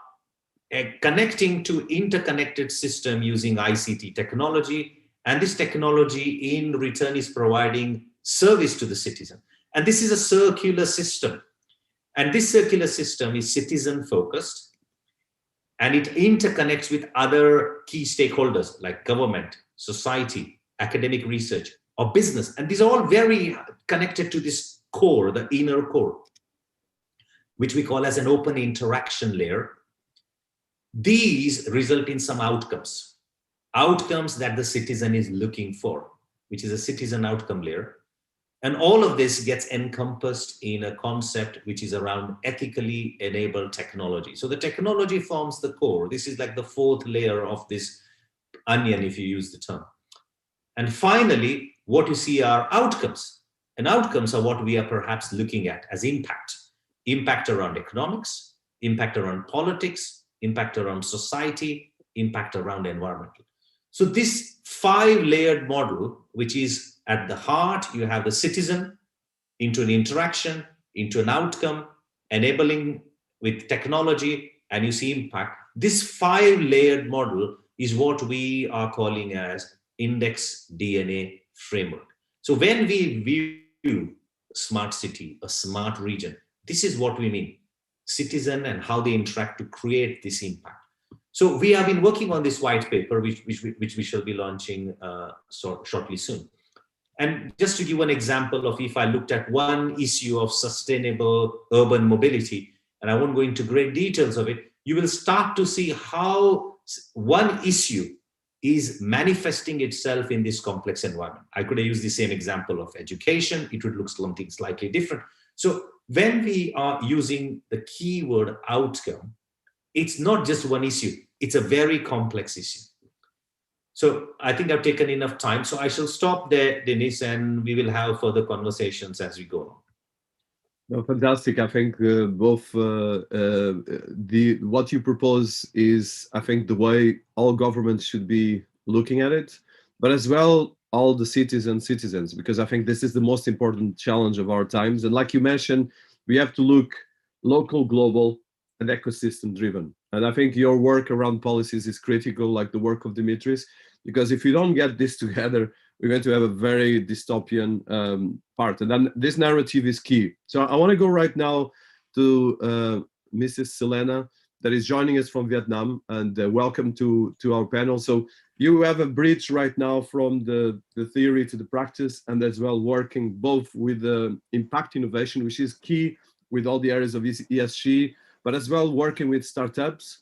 connecting to interconnected system using ICT technology. And this technology in return is providing service to the citizen. And this is a circular system. And this circular system is citizen focused, and it interconnects with other key stakeholders like government, society, academic research, or business. And these are all very connected to this core, the inner core, which we call as an open interaction layer. These result in some outcomes that the citizen is looking for, which is a citizen outcome layer. And all of this gets encompassed in a concept which is around ethically enabled technology. So the technology forms the core. This is like the 4th layer of this onion, if you use the term. And finally, what you see are outcomes. And outcomes are what we are perhaps looking at as impact. Impact around economics, impact around politics, impact around society, impact around environmental. So this 5-layered model, which is at the heart, you have the citizen into an interaction, into an outcome, enabling with technology, and you see impact. This 5-layered model is what we are calling as index DNA framework. So when we view smart city, a smart region, this is what we mean, citizen and how they interact to create this impact. So we have been working on this white paper, which we shall be launching shortly soon. And just to give an example of, if I looked at one issue of sustainable urban mobility, and I won't go into great details of it, you will start to see how one issue is manifesting itself in this complex environment. I could have used the same example of education. It would look something slightly different. So when we are using the keyword outcome, it's not just one issue. It's a very complex issue. So I think I've taken enough time. So I shall stop there, Denise, and we will have further conversations as we go along. No, fantastic. I think both what you propose is, I think, the way all governments should be looking at it, but as well all the cities and citizens, because I think this is the most important challenge of our times. And like you mentioned, we have to look local, global, and ecosystem driven. And I think your work around policies is critical, like the work of Dimitris, because if you don't get this together, we're going to have a very dystopian part. And then this narrative is key. So I want to go right now to Mrs. Selena, that is joining us from Vietnam, and welcome to our panel. So you have a bridge right now from the theory to the practice, and as well working both with the impact innovation, which is key with all the areas of ESG, but as well working with startups,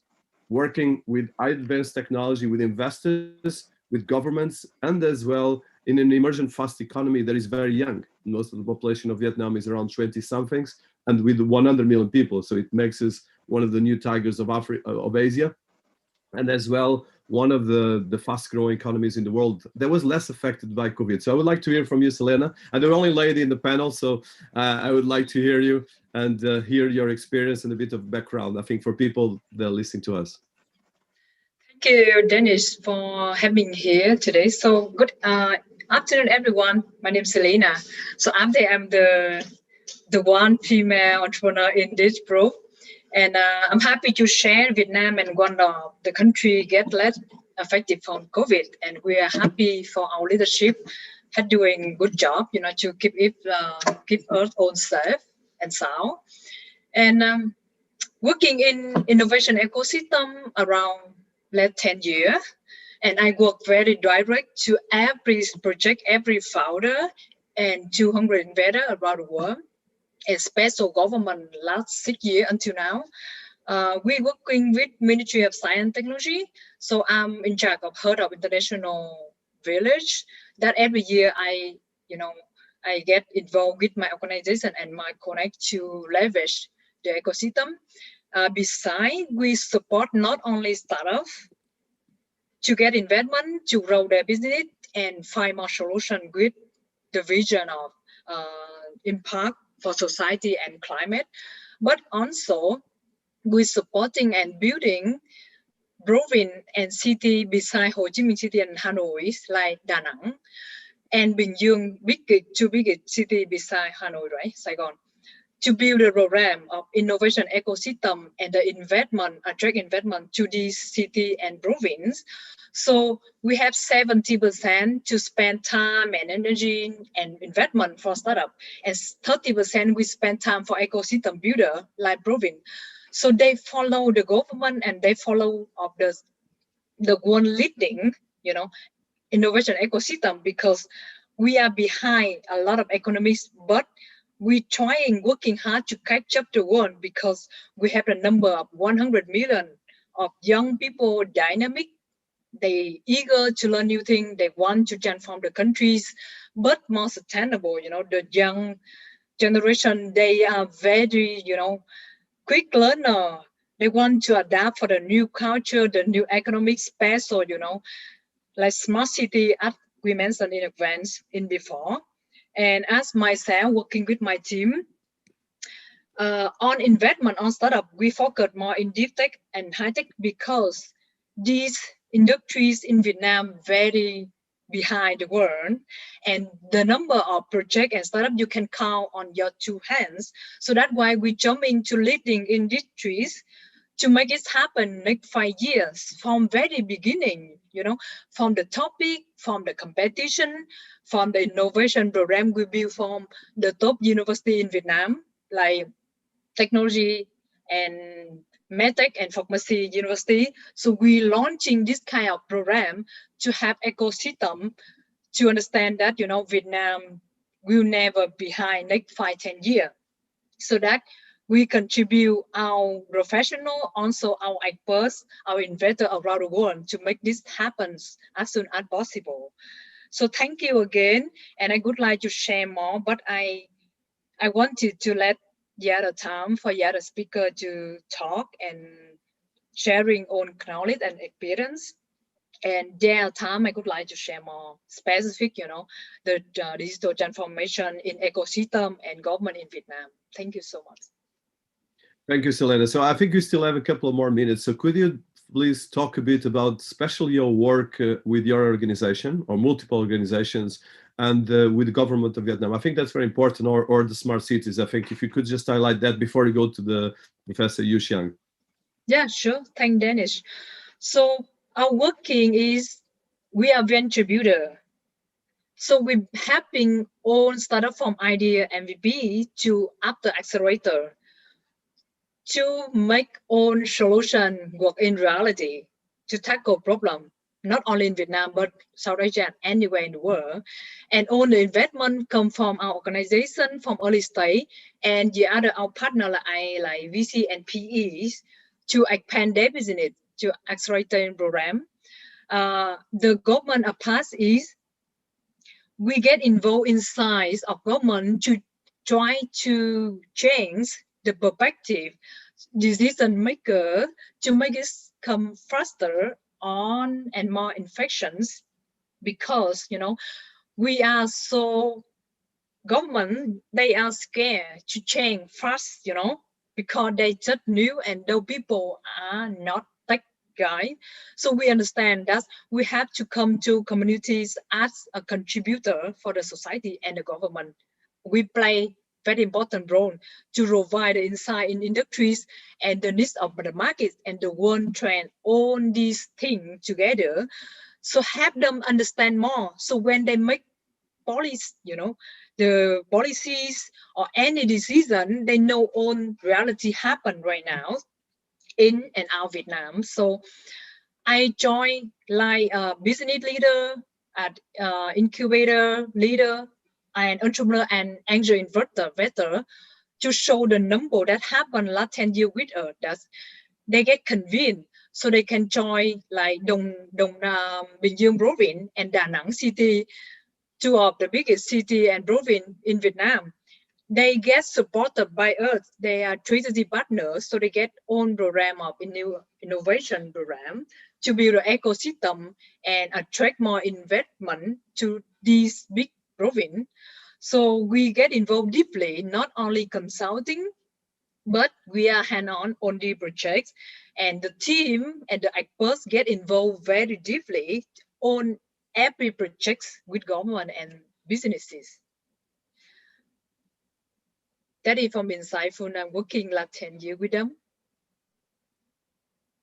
working with advanced technology, with investors, with governments, and as well in an emerging fast economy that is very young. Most of the population of Vietnam is around 20-somethings, and with 100 million people. So it makes us one of the new tigers of Asia, and as well one of the fast-growing economies in the world that was less affected by COVID. So I would like to hear from you, Selena. And the only lady in the panel, so I would like to hear you and hear your experience and a bit of background, I think, for people that are listening to us. Thank you, Dennis, for having me here today. So good afternoon, everyone. My name is Selena. So I'm the one female entrepreneur in this group. And I'm happy to share Vietnam and one of the country get less affected from COVID. And we are happy for our leadership had doing good job, to keep us all safe and sound. And working in innovation ecosystem around last 10 years. And I work very direct to every project, every founder, and 200 investors around the world. And special government last 6 years until now. We're working with Ministry of Science and Technology. So I'm in charge of Head of International Village. That every year I get involved with my organization and my connect to leverage the ecosystem. Besides, we support not only startups to get investment, to grow their business and find more solutions with the vision of impact for society and climate, but also we're supporting and building province and city beside Ho Chi Minh City and Hanoi, like Da Nang, and Bình Dương, two big city beside Hanoi, right, Saigon, to build a program of innovation ecosystem and the investment, attract investment to these city and province. So we have 70% to spend time and energy and investment for startup, and 30% we spend time for ecosystem builder like province. So they follow the government and they follow of the one leading, innovation ecosystem, because we are behind a lot of economies, but we're working hard to catch up the world, because we have a number of 100 million of young people, dynamic. They eager to learn new things. They want to transform the countries, but more sustainable. The young generation, they are very, quick learner. They want to adapt for the new culture, the new economic space. So, like smart city, as we mentioned in advance in before. And as myself working with my team on investment on startup, we focus more in deep tech and high tech, because these industries in Vietnam very behind the world, and the number of projects and startups you can count on your two hands. So that's why we jump into leading industries to make it happen next 5 years from very beginning, from the topic, from the competition, from the innovation program we build from the top university in Vietnam, like technology and medtech and pharmacy university. So we launching this kind of program to have ecosystem to understand that, Vietnam will never behind next 5-10 years. So that we contribute our professional, also our experts, our investors around the world to make this happen as soon as possible. So thank you again. And I would like to share more, but I wanted to let the other time for the other speaker to talk and sharing own knowledge and experience. And their time, I would like to share more specific, the digital transformation in ecosystem and government in Vietnam. Thank you so much. Thank you, Selena. So I think you still have a couple of more minutes. So could you please talk a bit about especially your work with your organization or multiple organizations and with the government of Vietnam. I think that's very important, or the smart cities. I think if you could just highlight that before you go to the Professor Yu Xiang. Yeah, sure. Thank Danish. So our working is we are venture builder. So we're helping all startup from idea MVP to up the accelerator to make own solution work in reality to tackle problem not only in Vietnam but South Asia and anywhere in the world. And all the investment come from our organization from early stage, and the other our partner like VC and PEs to expand their business to accelerator program. The government apart is we get involved in size of government to try to change the perspective decision maker to make it come faster on and more infections, because we are so government, they are scared to change fast, because they just new and those people are not tech guy. So we understand that we have to come to communities as a contributor for the society and the government. We play very important role to provide the insight in industries and the needs of the market and the world trend, all these things together. So help them understand more. So when they make policy, the policies or any decision, they know on reality happen right now in and out Vietnam. So I joined like a business leader, at incubator leader, and entrepreneur and angel investor to show the number that happened last 10 years with us. That they get convinced, so they can join like Dong Bình Dương province and Da Nang city, two of the biggest city and province in Vietnam. They get supported by us. They are strategic partners, so they get own program of innovation program to build an ecosystem and attract more investment to these big province. So we get involved deeply, not only consulting, but we are hand-on the projects, and the team and the experts get involved very deeply on every project with government and businesses. That is from insightful. I'm working like 10 years with them.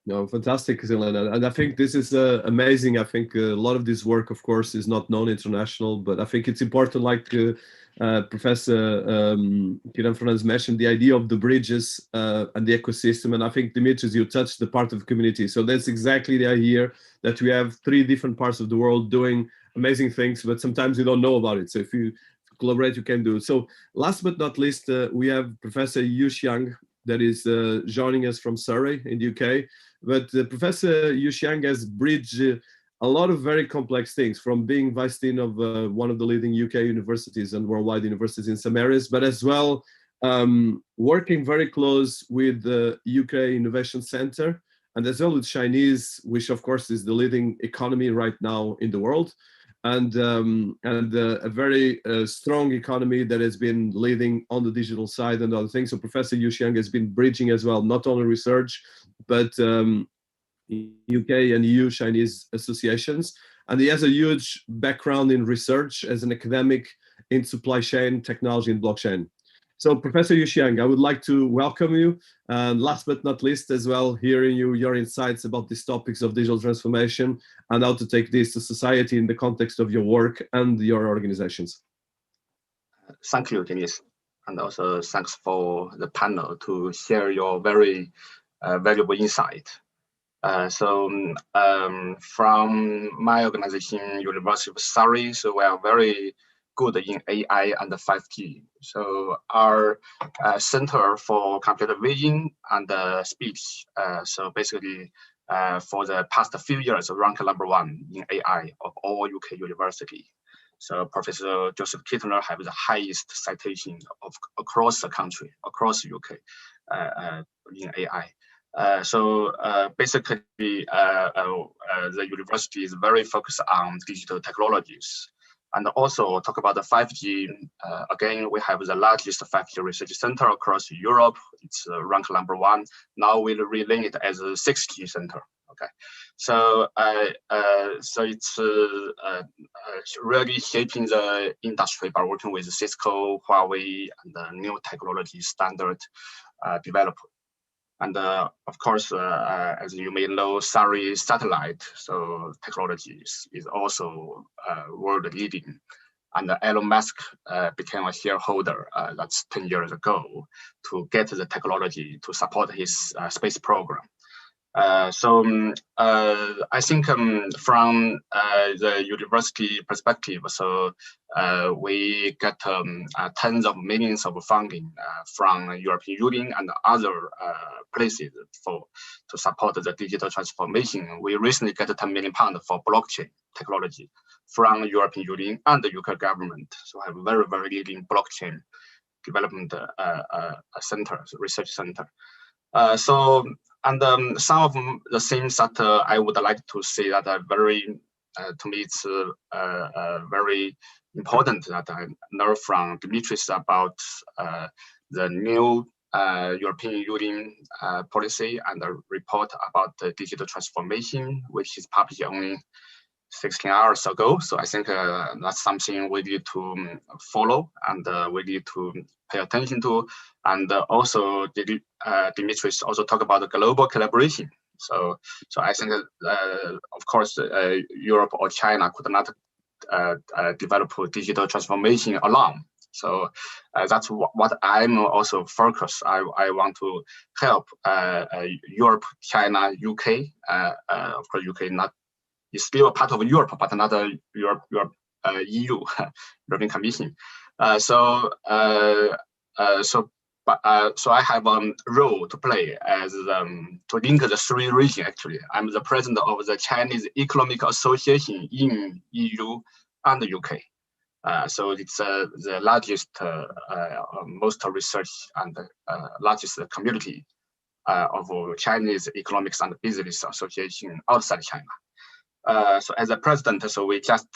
No, fantastic, Selena. And I think this is amazing. I think a lot of this work, of course, is not known international, but I think it's important, like Professor Kiran Fernandez mentioned, the idea of the bridges and the ecosystem. And I think, Dimitris, you touched the part of the community. So that's exactly the idea, that we have 3 different parts of the world doing amazing things, but sometimes you don't know about it. So if you collaborate, you can do it. So last but not least, we have Professor Yu Xiang that is joining us from Surrey in the UK. But Professor Yu Xiang has bridged a lot of very complex things, from being vice dean of one of the leading UK universities and worldwide universities in some areas, but as well working very close with the UK Innovation Centre, and as well with Chinese, which of course is the leading economy right now in the world, and a very strong economy that has been leading on the digital side and other things. So Professor Yu Xiang has been bridging as well, not only research, but UK and EU Chinese associations. And he has a huge background in research as an academic in supply chain, technology, and blockchain. So Professor Yu Xiang, I would like to welcome you. And last but not least as well, hearing your insights about these topics of digital transformation and how to take this to society in the context of your work and your organizations. Thank you, Dennis. And also thanks for the panel to share your very valuable insight. From my organization, University of Surrey, so we are very good in AI and 5G. So our Center for Computer Vision and Speech, so basically for the past few years, ranked #1 in AI of all UK university. So Professor Joseph Kittner has the highest citation of across the country, across UK in AI. Basically, the university is very focused on digital technologies. And also talk about the 5G. Again, we have the largest 5G research center across Europe. It's ranked #1. Now we'll rename it as a 6G center. Okay, so so it's really shaping the industry by working with Cisco, Huawei, and the new technology standard developer. And of course, as you may know, SARI satellite, so technology is also world leading. And Elon Musk became a shareholder, that's 10 years ago, to get the technology to support his space program. So I think from the university perspective, so we get tens of millions of funding from European Union and other places to support the digital transformation. We recently got £10 million for blockchain technology from European Union and the UK government. So I have a very, very leading blockchain development center, research center. And some of the things that I would like to say that are very, to me, it's very important that I learned from Dimitris about the new European Union policy and the report about the digital transformation, which is published only 16 hours ago. So I think that's something we need to follow and we need to pay attention to. And also Dimitris also talked about the global collaboration. So I think of course Europe or China could not develop digital transformation alone. So that's what I'm also focused. I want to help Europe, China, UK. Of course, UK is still a part of Europe, but not Europe, EU, European Commission. So I have a role to play as to link the three regions. Actually, I'm the president of the Chinese Economic Association in EU and the UK. So it's the largest, most research and largest community of Chinese economics and business association outside China. So as a president, so we just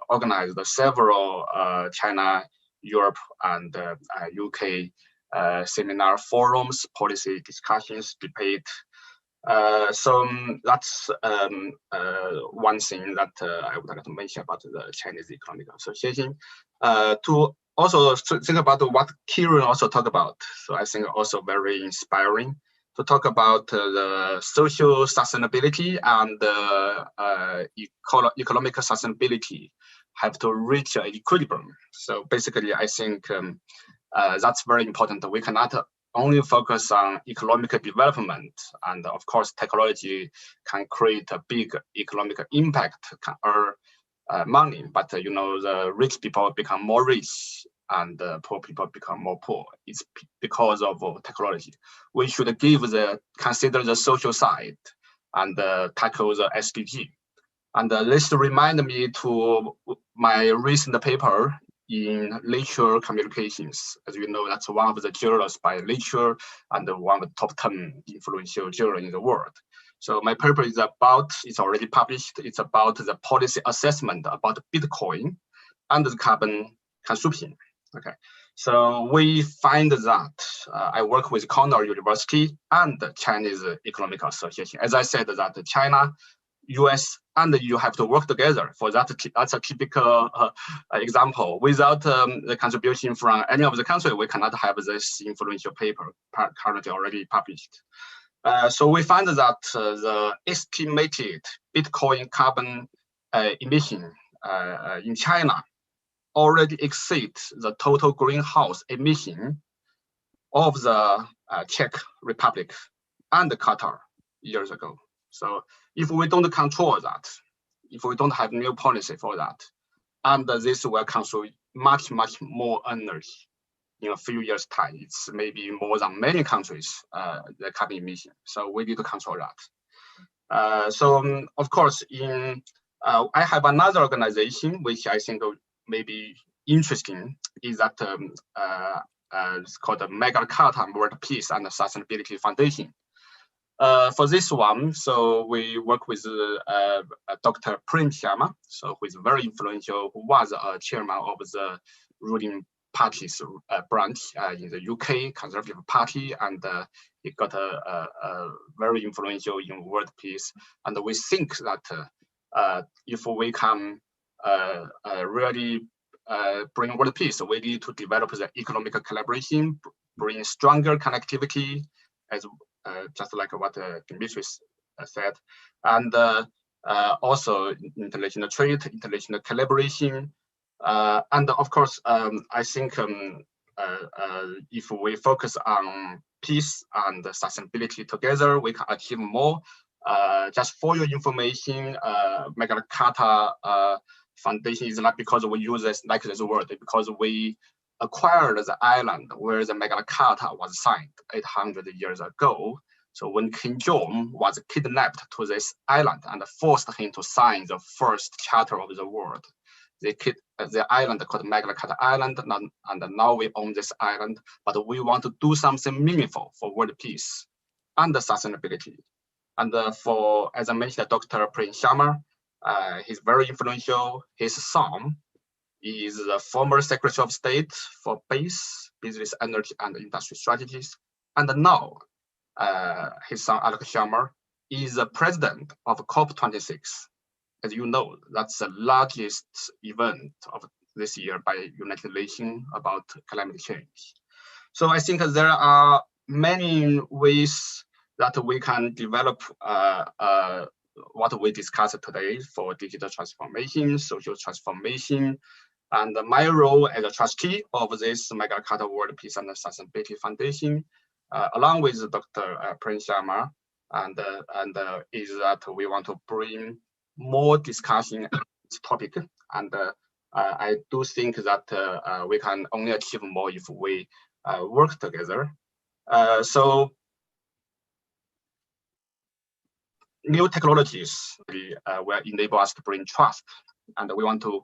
organized several China, Europe, and UK seminar forums, policy discussions, debate. So that's one thing that I would like to mention about the Chinese Economic Association. To also think about what Kieran also talked about. So I think also very inspiring to talk about the social sustainability and economic sustainability have to reach an equilibrium. So basically, I think that's very important. We cannot only focus on economic development, and of course, technology can create a big economic impact, can earn money, but the rich people become more rich and poor people become more poor. It's because of technology. We should consider the social side and tackle the SDG. And this reminded me to my recent paper in Nature Communications. As you know, that's one of the journals by Nature and one of the top 10 influential journals in the world. So my paper is about, it's already published, it's about the policy assessment about Bitcoin and the carbon consumption. Okay, so we find that I work with Cornell University and the Chinese Economic Association. As I said, that China, US, and the EU have to work together. For that, that's a typical example. Without the contribution from any of the countries, we cannot have this influential paper currently already published. So we find that the estimated Bitcoin carbon emission in China already exceeds the total greenhouse emission of the Czech Republic and Qatar years ago. So if we don't control that, if we don't have new policy for that, and this will consume much, much more energy in a few years' time. It's maybe more than many countries, the carbon emission. So we need to control that. So of course, I have another organization which I think may be interesting, is that it's called the Megacarta World Peace and Sustainability Foundation. For this one, so we work with Dr. Prem Sharma, so who is very influential, who was a chairman of the ruling party's branch in the UK, Conservative Party, and he got a very influential in world peace. And we think that if we can really bring world peace, we need to develop the economic collaboration, bring stronger connectivity, as just like what Dimitris said, and also international trade, international collaboration, and of course, I think if we focus on peace and sustainability together, we can achieve more. Just for your information, Magna Carta Foundation is not because we use this like this word, because we acquired the island where the Magna Carta was signed 800 years ago. So when King John was kidnapped to this island and forced him to sign the first charter of the world, the island called Magna Carta Island, and now we own this island, but we want to do something meaningful for world peace and sustainability. And as I mentioned, Dr. Prince Sharma, he's very influential. His son is the former Secretary of State for Base, Business, Energy, and Industry Strategies. And now his son, Alex Sharma, is the president of COP26. As you know, that's the largest event of this year by United Nations about climate change. So I think there are many ways that we can develop what we discussed today for digital transformation, social transformation. And my role as a trustee of this Magna Carta World Peace and Sustainability Foundation, along with Dr. Prince Sharma, and is that we want to bring more discussion on this topic. And I do think that we can only achieve more if we work together. So new technologies will enable us to bring trust, and we want to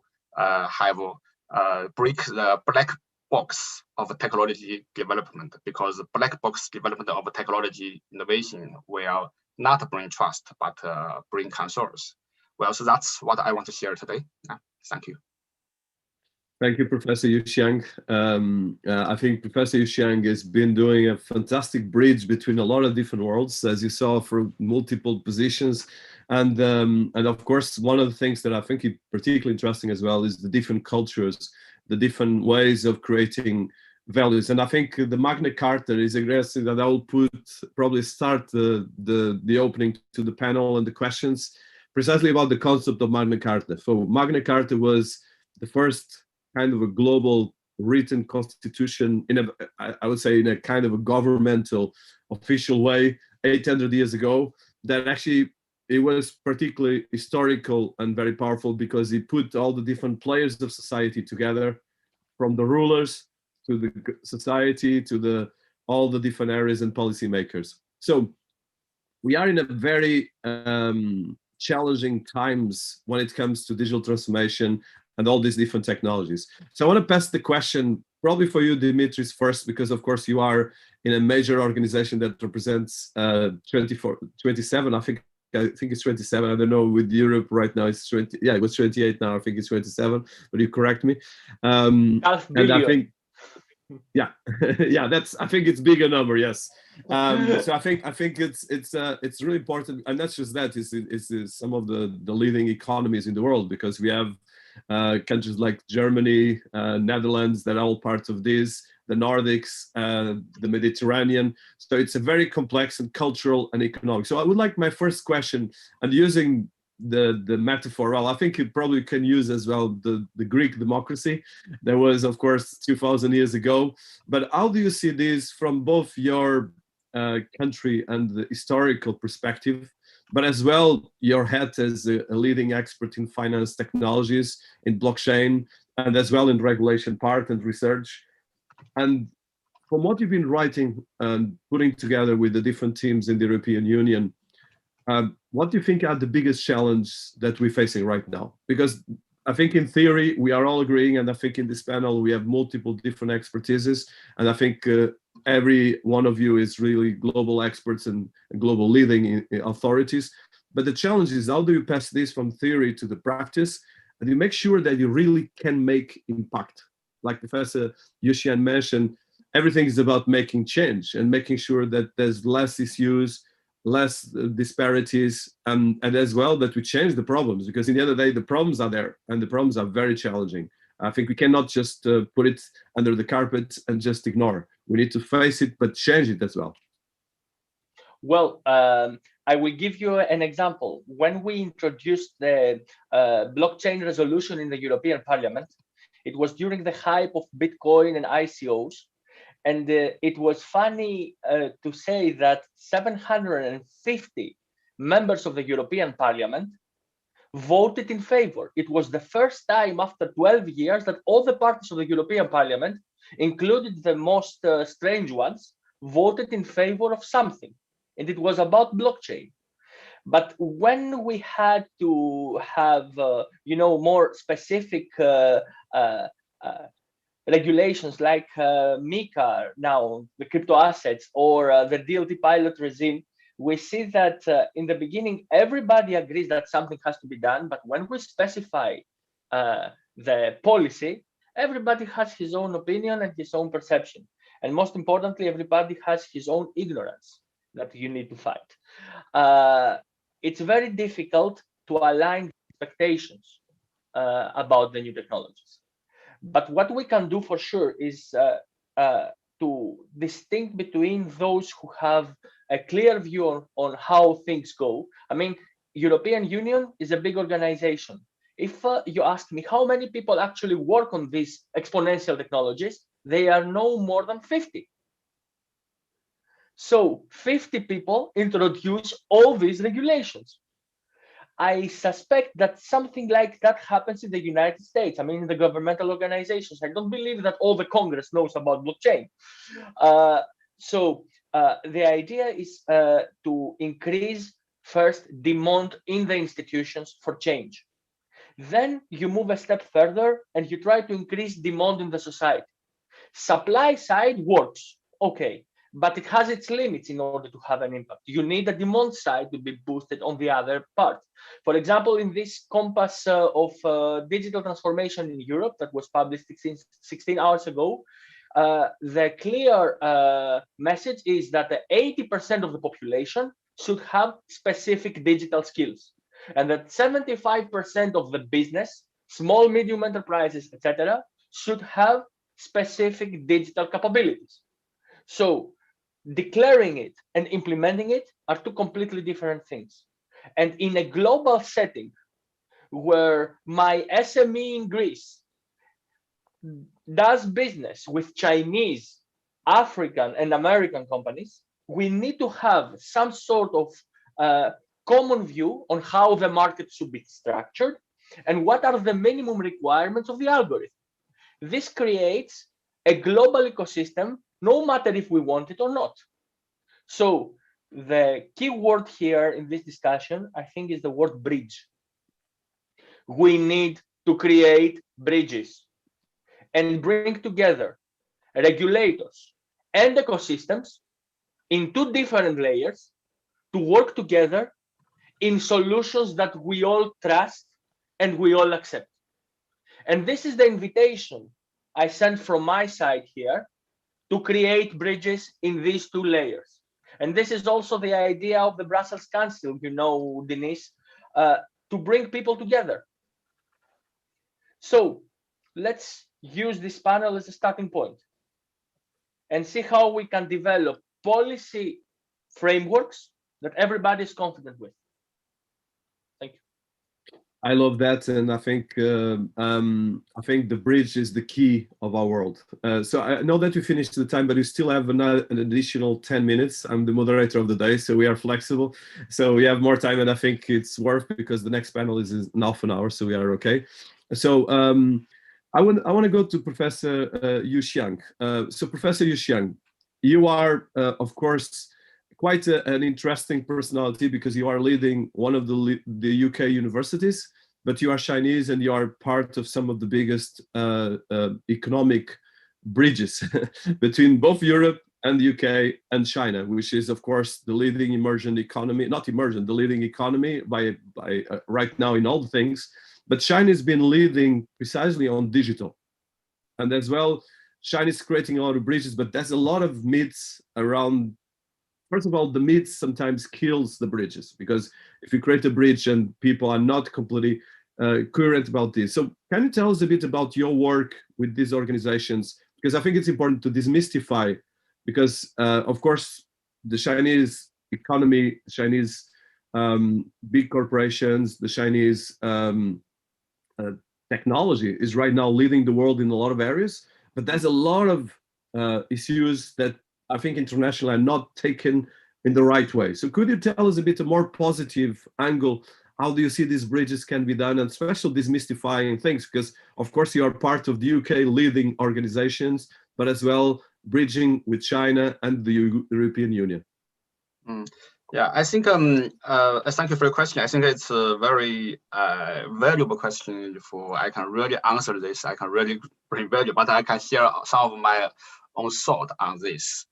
break the black box of technology development, because the black box development of technology innovation will not bring trust, but bring concerns. Well, so that's what I want to share today. Thank you. Thank you, Professor Yuxiang. I think Professor Yuxiang has been doing a fantastic bridge between a lot of different worlds, as you saw, for multiple positions. And of course, one of the things that I think is particularly interesting as well is the different cultures, the different ways of creating values. And I think the Magna Carta is aggressive that I will probably start the opening to the panel and the questions precisely about the concept of Magna Carta. So Magna Carta was the first kind of a global written constitution I would say in a kind of a governmental official way 800 years ago, that actually it was particularly historical and very powerful because it put all the different players of society together, from the rulers to the society to all the different areas and policymakers. So we are in a very challenging times when it comes to digital transformation and all these different technologies. So I want to pass the question probably for you, Dimitris, first, because of course you are in a major organization that represents 27, I think it's 27. I don't know, with Europe right now it's 20. Yeah, it was 28 now. I think it's 27. But you correct me. And I think, yeah, yeah, I think it's bigger number. Yes. So I think it's really important, and not just that. It's some of the leading economies in the world, because we have countries like Germany, Netherlands that are all parts of this, the Nordics, the Mediterranean. So it's a very complex and cultural and economic. So I would like my first question, and using the metaphor, well, I think you probably can use as well the Greek democracy. There was, of course, 2000 years ago. But how do you see this from both your country and the historical perspective, but as well your hat as a leading expert in finance technologies, in blockchain, and as well in regulation part and research? And from what you've been writing and putting together with the different teams in the European Union, what do you think are the biggest challenges that we're facing right now? Because I think in theory, we are all agreeing, and I think in this panel, we have multiple different expertises. And I think every one of you is really global experts and global leading authorities. But the challenge is, how do you pass this from theory to the practice? And you make sure that you really can make impact? like Professor Yuxian mentioned, everything is about making change and making sure that there's less issues, less disparities, and as well that we change the problems, because in the end of the day, the problems are there and the problems are very challenging. I think we cannot just put it under the carpet and just ignore. We need to face it, but change it as well. Well, I will give you an example. When we introduced the blockchain resolution in the European Parliament, it was during the hype of Bitcoin and ICOs. And it was funny to say that 750 members of the European Parliament voted in favor. It was the first time after 12 years that all the parties of the European Parliament, including the most strange ones, voted in favor of something. And it was about blockchain. But when we had to have, more specific regulations like MiCA now, the crypto assets, or the DLT pilot regime, we see that in the beginning, everybody agrees that something has to be done. But when we specify the policy, everybody has his own opinion and his own perception. And most importantly, everybody has his own ignorance that you need to fight. It's very difficult to align expectations about the new technologies. But what we can do for sure is to distinguish between those who have a clear view on how things go. I mean, European Union is a big organization. If you ask me how many people actually work on these exponential technologies, they are no more than 50. So 50 people introduce all these regulations. I suspect that something like that happens in the United States. I mean, in the governmental organizations. I don't believe that all the Congress knows about blockchain. So the idea is to increase first demand in the institutions for change. Then you move a step further and you try to increase demand in the society. Supply side works, okay, but it has its limits in order to have an impact. You need the demand side to be boosted on the other part. For example, in this compass of digital transformation in Europe that was published 16 hours ago, the clear message is that 80% of the population should have specific digital skills, and that 75% of the business, small, medium enterprises, etc., should have specific digital capabilities. So declaring it and implementing it are two completely different things. And in a global setting where my SME in Greece does business with Chinese, African, and American companies, we need to have some sort of common view on how the market should be structured and what are the minimum requirements of the algorithm. This creates a global ecosystem, no matter if we want it or not. So the key word here in this discussion, I think, is the word bridge. We need to create bridges and bring together regulators and ecosystems in two different layers to work together in solutions that we all trust and we all accept. And this is the invitation I sent from my side here to create bridges in these two layers. And this is also the idea of the Brussels Council, you know, Denise, to bring people together. So let's use this panel as a starting point and see how we can develop policy frameworks that everybody is confident with. Thank you. I love that, and I think the bridge is the key of our world. So I know that we finished the time, but we still have an additional 10 minutes. I'm the moderator of the day, so we are flexible. So we have more time, and I think it's worth, because the next panel is in half an hour, so we are okay. So I want to go to Professor Yuxiang. So Professor Yuxiang, you are, of course, quite an interesting personality, because you are leading one of the UK universities, but you are Chinese and you are part of some of the biggest economic bridges between both Europe and the UK and China, which is, of course, the leading emergent economy, not emergent, the leading economy by right now in all things. But China has been leading precisely on digital. and as well, China is creating a lot of bridges, but there's a lot of myths around. First of all, the myths sometimes kills the bridges, because if you create a bridge and people are not completely current about this. So can you tell us a bit about your work with these organizations? Because I think it's important to demystify, because of course, the Chinese economy, Chinese big corporations, the Chinese technology is right now leading the world in a lot of areas, but there's a lot of issues that I think internationally are not taken in the right way. So could you tell us a bit more positive angle? How do you see these bridges can be done, and especially demystifying things? Because of course you are part of the UK leading organizations, but as well bridging with China and the European Union. Yeah, I think thank you for your question. I think it's a very valuable question. I can really answer this. I can really bring value, but I can share some of my own thought on this.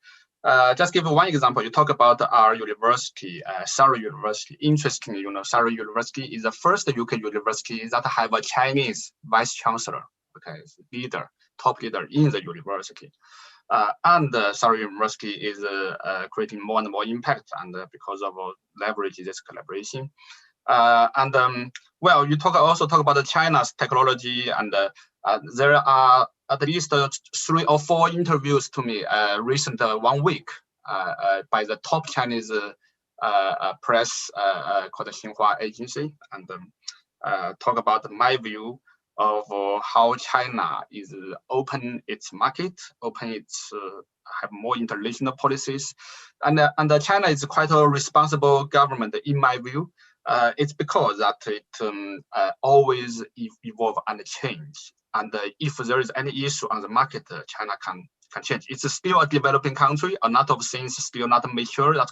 Just give one example. You talk about our university, Surrey University. Interestingly, Surrey University is the first UK university that have a Chinese vice chancellor. Okay, top leader in the university. And Surrey University is creating more and more impact, and because of leverage this collaboration. Well, you also talk about China's technology, and there are at least 3 or 4 interviews to me recent 1 week by the top Chinese press called the Xinhua agency, and talk about my view of how China is open its market, have more international policies, and China is quite a responsible government in my view. It's because that it always evolve and change, and if there is any issue on the market, China can change. It's still a developing country. A lot of things still not mature. That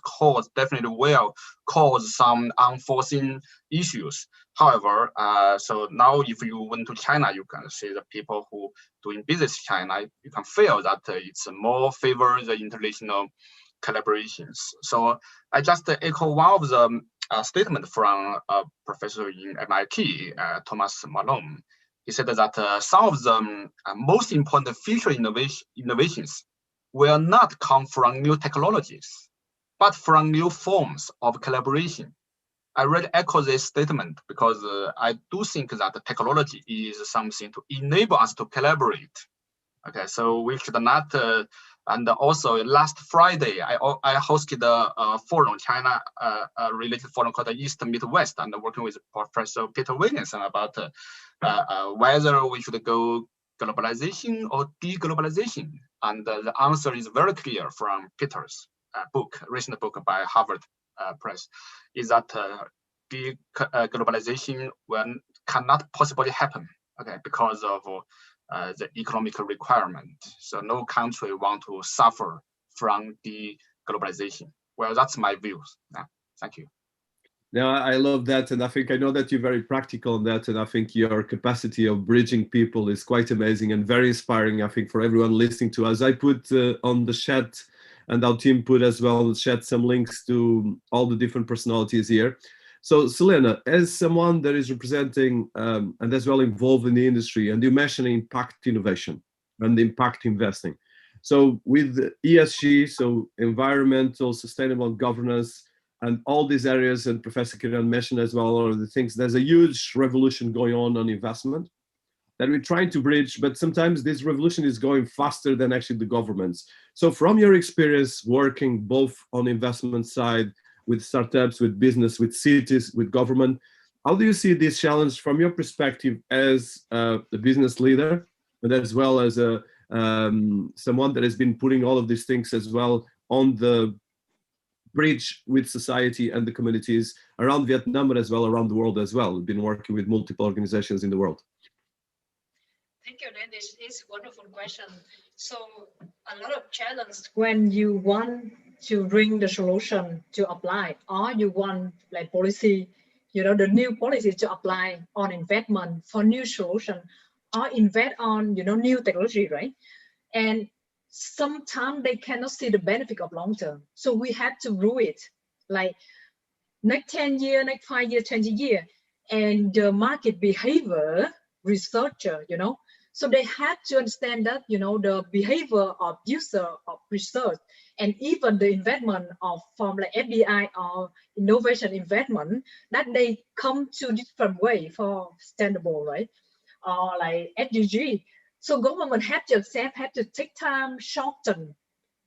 definitely will cause some unforeseen issues. However, so now if you went to China, you can see the people who doing business in China, you can feel that it's more favor the international collaborations. So I just echo one of the statement from a professor in MIT, Thomas Malone. He said that some of the most important future innovations will not come from new technologies, but from new forms of collaboration. I really echo this statement because I do think that the technology is something to enable us to collaborate. Okay, so we should not. And also last Friday, I hosted a forum, China related forum called the East Midwest, and working with Professor Peter Williamson about whether we should go globalization or deglobalization. And the answer is very clear from Peter's recent book by Harvard Press, is that deglobalization cannot possibly happen, okay, because of the economic requirement. So no country want to suffer from deglobalization. Well, that's my views. Yeah, thank you. Now, I love that, and I know that you're very practical on that, and I think your capacity of bridging people is quite amazing and very inspiring, I think, for everyone listening to us. I put on the chat, and our team put as well in the chat some links to all the different personalities here. So, Selena, as someone that is representing and as well involved in the industry, and you mentioned impact innovation and impact investing. So with ESG, so environmental, sustainable governance, and all these areas, and Professor Kiran mentioned as well all of the things, there's a huge revolution going on investment that we're trying to bridge, but sometimes this revolution is going faster than actually the governments. So from your experience working both on investment side, with startups, with business, with cities, with government, how do you see this challenge from your perspective as a business leader, but as well as someone that has been putting all of these things as well on the bridge with society and the communities around Vietnam, but as well around the world as well? We've been working with multiple organizations in the world. Thank you, Dennis. It's a wonderful question. So a lot of challenge when you want to bring the solution to apply, or you want like policy, the new policy to apply on investment for new solution, or invest on, new technology, right? And sometimes they cannot see the benefit of long term. So we have to rule it like next 10 years, next 5 years, 20 years, and the market behavior researcher, So they had to understand that, the behavior of user of research and even the investment of from like FDI or innovation investment, that they come to different way for sustainable, right? Or like SDG. So government have to accept, have to take time, shorten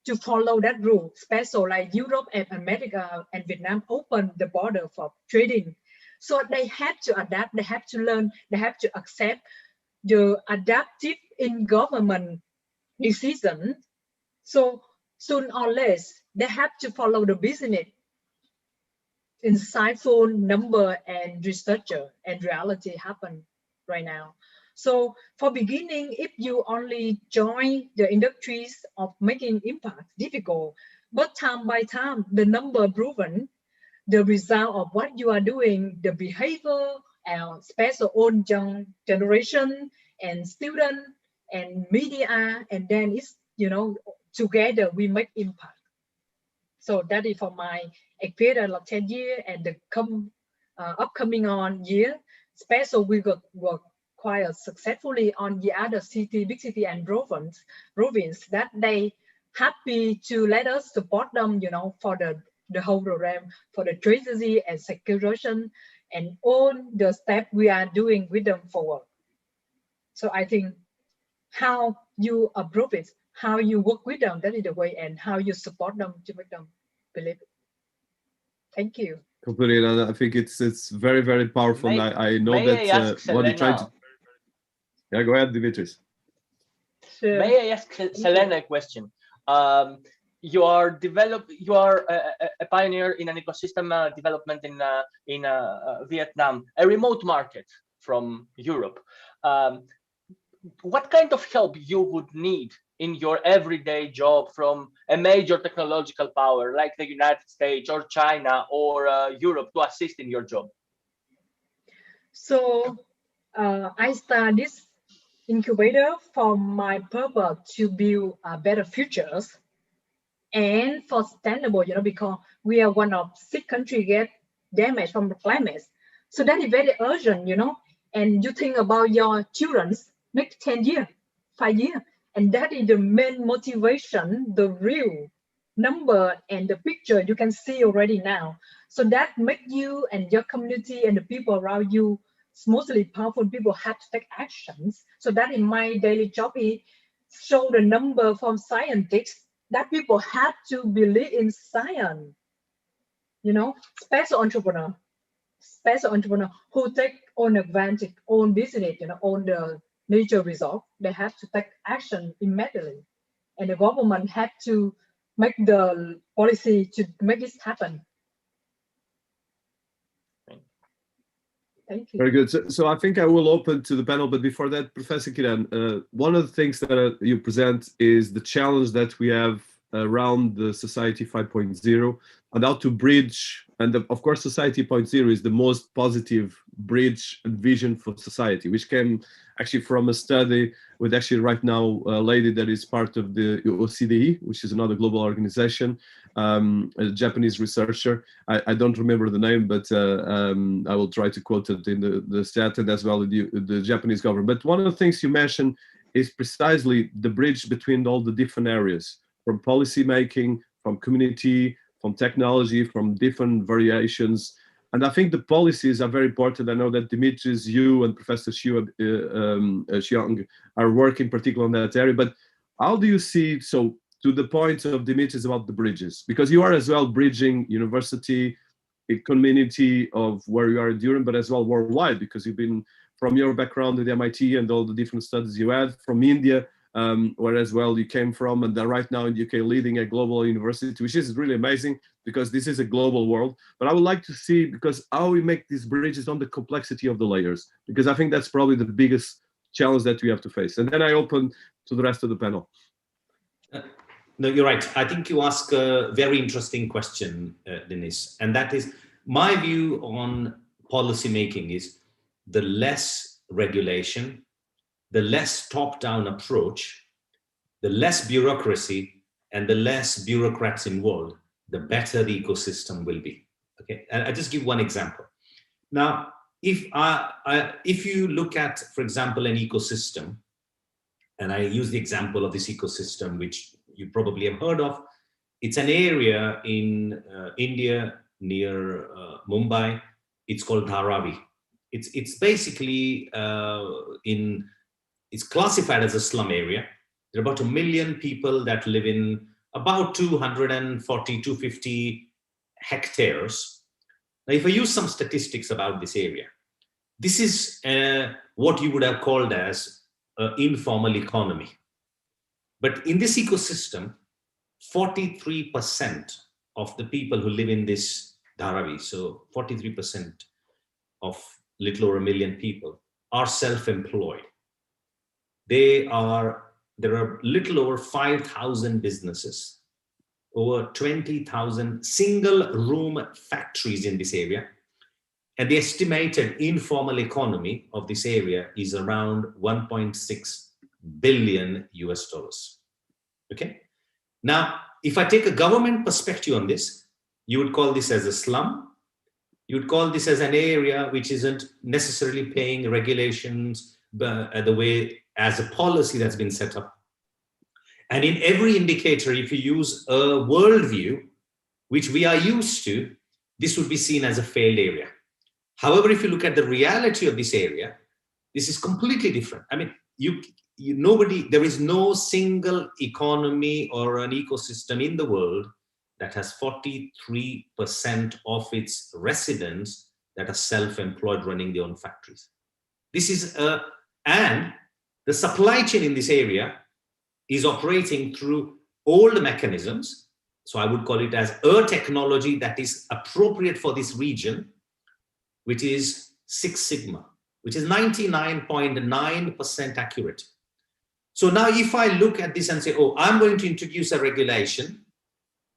to follow that rule. Special like Europe and America and Vietnam open the border for trading. So they have to adapt, they have to learn, they have to accept the adaptive in government decision. So soon or less, they have to follow the business insightful number and researcher and reality happen right now. So for beginning, if you only join the industries of making impact, difficult, but time by time, the number proven, the result of what you are doing, the behavior, and special own young generation and student and media, and then it's, together we make impact. So that is for my experience of 10 years and the upcoming on year. Special we work quite successfully on the other city, big city and province that they happy to let us support them, for the whole program, for the treasury and securitization and all the steps we are doing with them forward. So I think how you approve it, how you work with them, that is the way, and how you support them to make them believe it. Thank you. Completely, and I think it's very, very powerful. I know that what you're trying to. Yeah, go ahead, Dimitris. Sure. May I ask Selena a question? You are a pioneer in an ecosystem development in Vietnam, a remote market from Europe. What kind of help you would need in your everyday job from a major technological power like the United States or China or Europe to assist in your job? So I started this incubator for my purpose to build better futures and for sustainable, because we are one of 6 countries get damage from the climate. So that is very urgent, and you think about your children's next 10 years, 5 years, and that is the main motivation, the real number and the picture you can see already now. So that make you and your community and the people around you, mostly powerful people, have to take actions. So that in my daily job is show the number from scientists that people have to believe in science. Special entrepreneur who take own advantage, own business, own the nature resource, they have to take action immediately. And the government have to make the policy to make this happen. Thank you. Very good. So I think I will open to the panel, but before that, Professor Kiran, one of the things that you present is the challenge that we have around the Society 5.0 and how to bridge, and of course Society 0.0 is the most positive bridge and vision for society, which came actually from a study with actually right now a lady that is part of the OCDE, which is another global organization, a Japanese researcher. I don't remember the name, but I will try to quote it in the chat, and as well the Japanese government. But one of the things you mentioned is precisely the bridge between all the different areas, from policy making, from community, from technology, from different variations. And I think the policies are very important. I know that Dimitris, you and Professor Xiong are working particularly on that area, but how do you see, so to the point of Dimitris about the bridges, because you are as well bridging university, a community of where you are in Durham, but as well worldwide, because you've been from your background at MIT and all the different studies you had, from India, where as well you came from, and right now in the UK leading a global university, which is really amazing because this is a global world. But I would like to see, because how we make these bridges on the complexity of the layers, because I think that's probably the biggest challenge that we have to face. And then I open to the rest of the panel. No, you're right. I think you ask a very interesting question, Dennis, and that is my view on policy making is the less regulation, the less top-down approach, the less bureaucracy, and the less bureaucrats involved, the better the ecosystem will be. Okay, and I'll just give one example. Now, if you look at, for example, an ecosystem, And I use the example of this ecosystem, which you probably have heard of. It's an area in India near Mumbai. It's called Dharavi. It's basically it's classified as a slum area. There are about 1 million people that live in about 250 hectares. Now, if I use some statistics about this area, this is what you would have called as an informal economy. But in this ecosystem, 43% of the people who live in this Dharavi, so 43% of little over 1 million people, are self-employed. There are little over 5,000 businesses, over 20,000 single room factories in this area. And the estimated informal economy of this area is around 1.6 billion US dollars. Okay. Now, if I take a government perspective on this, you would call this as a slum. You would call this as an area which isn't necessarily paying regulations the way as a policy that's been set up. And in every indicator, if you use a worldview, which we are used to, this would be seen as a failed area. However, if you look at the reality of this area, this is completely different. I mean, there is no single economy or an ecosystem in the world that has 43% of its residents that are self-employed running their own factories. This is and the supply chain in this area is operating through old mechanisms. So I would call it as a technology that is appropriate for this region, which is Six Sigma, which is 99.9% accurate. So now if I look at this and say, oh, I'm going to introduce a regulation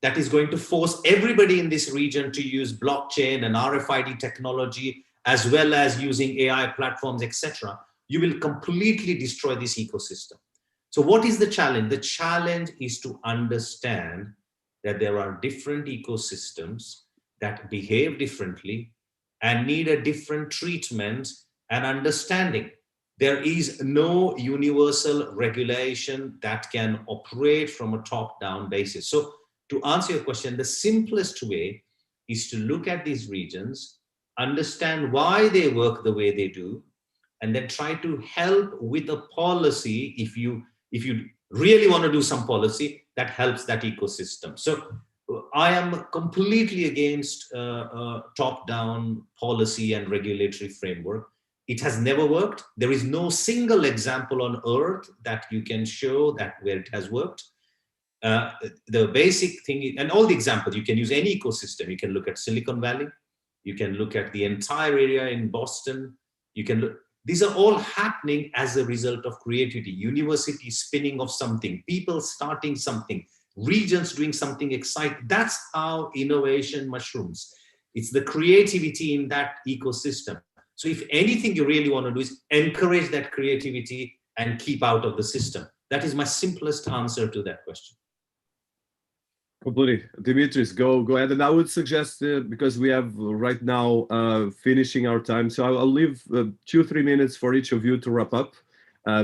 that is going to force everybody in this region to use blockchain and RFID technology, as well as using AI platforms, etc., you will completely destroy this ecosystem. So what is the challenge? The challenge is to understand that there are different ecosystems that behave differently and need a different treatment and understanding. There is no universal regulation that can operate from a top-down basis. So to answer your question, the simplest way is to look at these regions, understand why they work the way they do, and then try to help with a policy if you really want to do some policy that helps that ecosystem. So I am completely against top-down policy and regulatory framework. It has never worked. There is no single example on earth that you can show that where it has worked. The basic thing is, and all the examples, you can use any ecosystem. You can look at Silicon Valley. You can look at the entire area in Boston. You can look. These are all happening as a result of creativity. Universities spinning off something, people starting something, regions doing something exciting. That's how innovation mushrooms. It's the creativity in that ecosystem. So if anything you really want to do is encourage that creativity and keep out of the system. That is my simplest answer to that question. Completely. Dimitris, go ahead. And I would suggest, because we have right now finishing our time, so I'll leave 2-3 minutes for each of you to wrap up,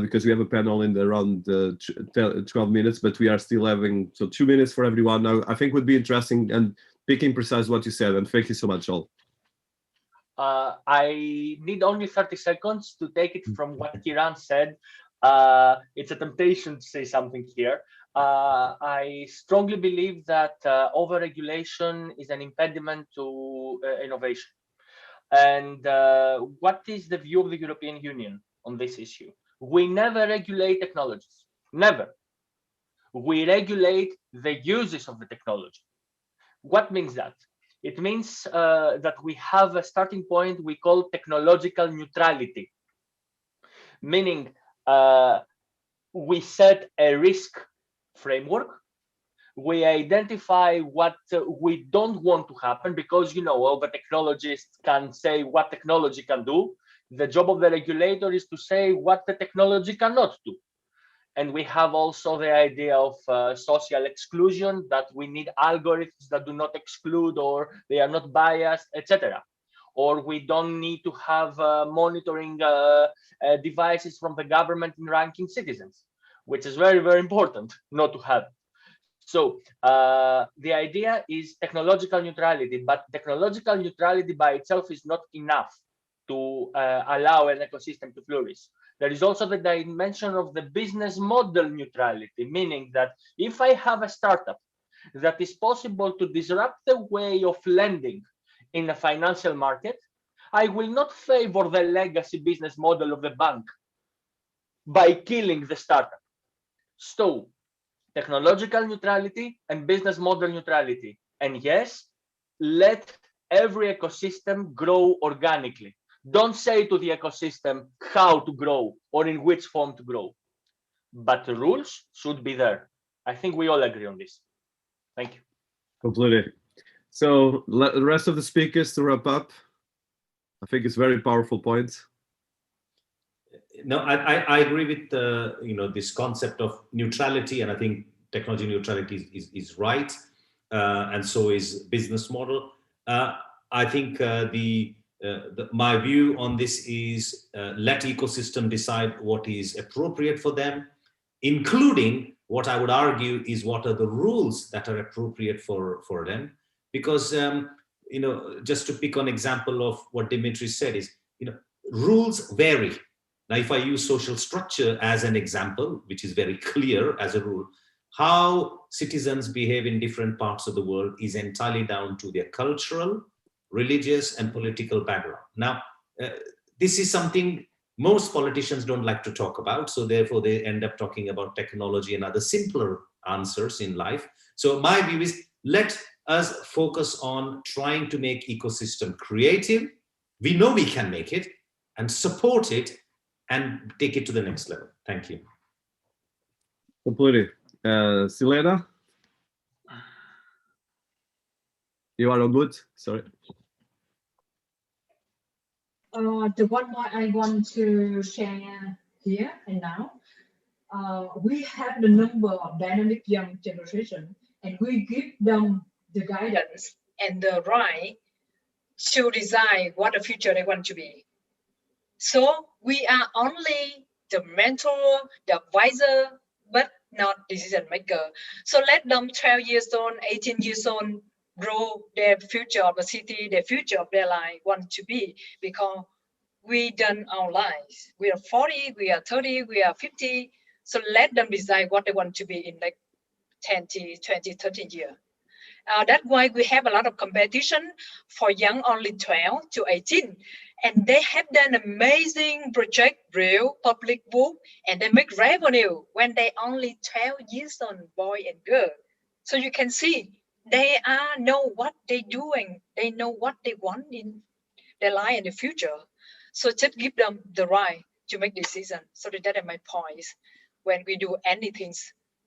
because we have a panel in around 12 minutes, but we are still having, so 2 minutes for everyone. Now, I think would be interesting and picking precise what you said, and thank you so much, all. I need only 30 seconds to take it from what Kiran said. It's a temptation to say something here. I strongly believe that over-regulation is an impediment to innovation. And what is the view of the European Union on this issue? We never regulate technologies, never. We regulate the uses of the technology. What means that? It means that we have a starting point we call technological neutrality, meaning we set a risk framework. We identify what we don't want to happen, because, you know, all the technologists can say what technology can do. The job of the regulator is to say what the technology cannot do. And we have also the idea of social exclusion, that we need algorithms that do not exclude, or they are not biased, etc. Or we don't need to have monitoring devices from the government in ranking citizens. which is very, very important not to have. So the idea is technological neutrality, but technological neutrality by itself is not enough to allow an ecosystem to flourish. There is also the dimension of the business model neutrality, meaning that if I have a startup that is possible to disrupt the way of lending in a financial market, I will not favor the legacy business model of the bank by killing the startup. So, technological neutrality and business model neutrality. And yes, let every ecosystem grow organically. Don't say to the ecosystem how to grow or in which form to grow, but the rules should be there. I think we all agree on this. Thank you. Completely. So the rest of the speakers to wrap up. I think it's very powerful points. No, I agree with this concept of neutrality, and I think technology neutrality is right, and so is business model. I think my view on this is let ecosystem decide what is appropriate for them, including what I would argue is what are the rules that are appropriate for them, because just to pick an example of what Dimitri said is rules vary. Now, if I use social structure as an example, which is very clear as a rule, how citizens behave in different parts of the world is entirely down to their cultural, religious, and political background. Now, this is something most politicians don't like to talk about, so therefore they end up talking about technology and other simpler answers in life. So my view is let us focus on trying to make ecosystem creative. We know we can make it, and support it and take it to the next level. Thank you. Completely. Selena? You are on mute, sorry. The one more I want to share here and now, we have the number of dynamic young generation, and we give them the guidance and the right to decide what the future they want to be. So we are only the mentor, the advisor, but not decision maker. So let them 12 years old, 18 years old, grow their future of the city, their future of their life want to be, because we done our lives. We are 40, we are 30, we are 50. So let them decide what they want to be in like 20, 30 years. That's why we have a lot of competition for young only 12 to 18. And they have done amazing project, real public book, and they make revenue when they only 12 years old, boy and girl. So you can see they know what they're doing. They know what they want in their life in the future. So just give them the right to make decisions. So that is my point. When we do anything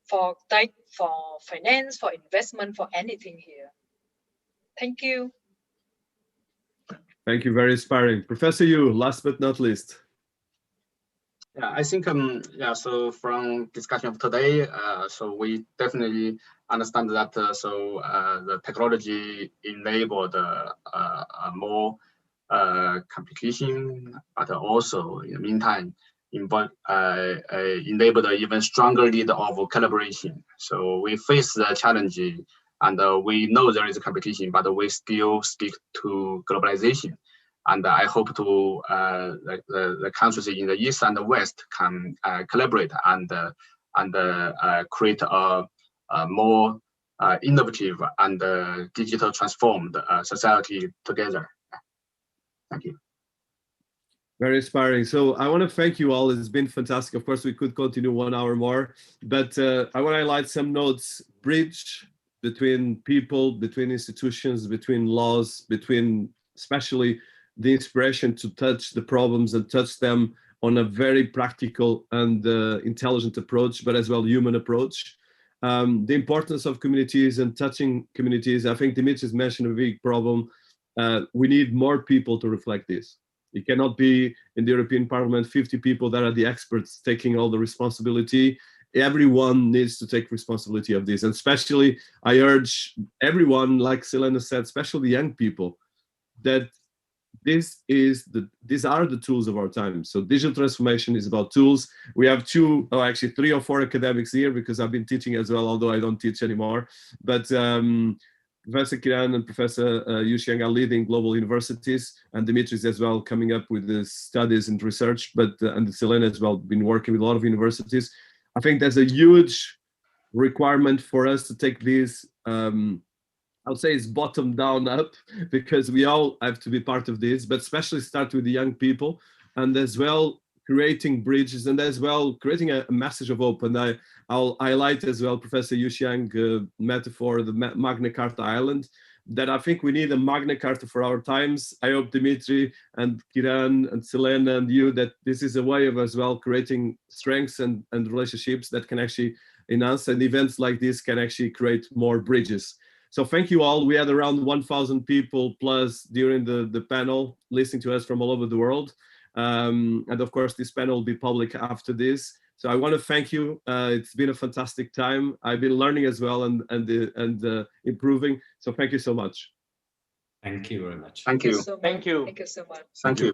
for tech, for finance, for investment, for anything here. Thank you. Thank you, very inspiring. Professor Yu, last but not least. Yeah, I think so from discussion of today, so we definitely understand that the technology enabled more competition, but also in the meantime enabled an even stronger need of collaboration. So we face the challenge, and we know there is a competition, but we still stick to globalization. And I hope to the countries in the East and the West can collaborate and create a more innovative and digital transformed society together. Thank you. Very inspiring. So I want to thank you all. It's been fantastic. Of course, we could continue 1 hour more, but I want to highlight some notes. Bridge between people, between institutions, between laws, between especially the inspiration to touch the problems and touch them on a very practical and intelligent approach, but as well human approach. The importance of communities and touching communities. I think Dimitris mentioned a big problem. We need more people to reflect this. It cannot be in the European Parliament 50 people that are the experts taking all the responsibility. Everyone needs to take responsibility of this. And especially, I urge everyone, like Selena said, especially young people, that these are the tools of our time. So digital transformation is about tools. We have actually 3 or 4 academics here, because I've been teaching as well, although I don't teach anymore. But Professor Kiran and Professor Yuxiang are leading global universities, and Dimitris as well, coming up with the studies and research, and Selena as well, been working with a lot of universities. I think there's a huge requirement for us to take these, I would say it's bottom down up, because we all have to be part of this, but especially start with the young people, and as well creating bridges, and as well creating a message of hope. And I'll highlight as well Professor Yuxiang metaphor, the Magna Carta Island, that I think we need a Magna Carta for our times. I hope Dimitri and Kiran and Selena and you, that this is a way of as well creating strengths and relationships that can actually enhance, and events like this can actually create more bridges. So thank you all. We had around 1,000 people plus during the panel listening to us from all over the world. And of course, this panel will be public after this. So I want to thank you. It's been a fantastic time. I've been learning as well and improving. So thank you so much. Thank you very much. Thank you. Thank you. Thank you so much. Thank you.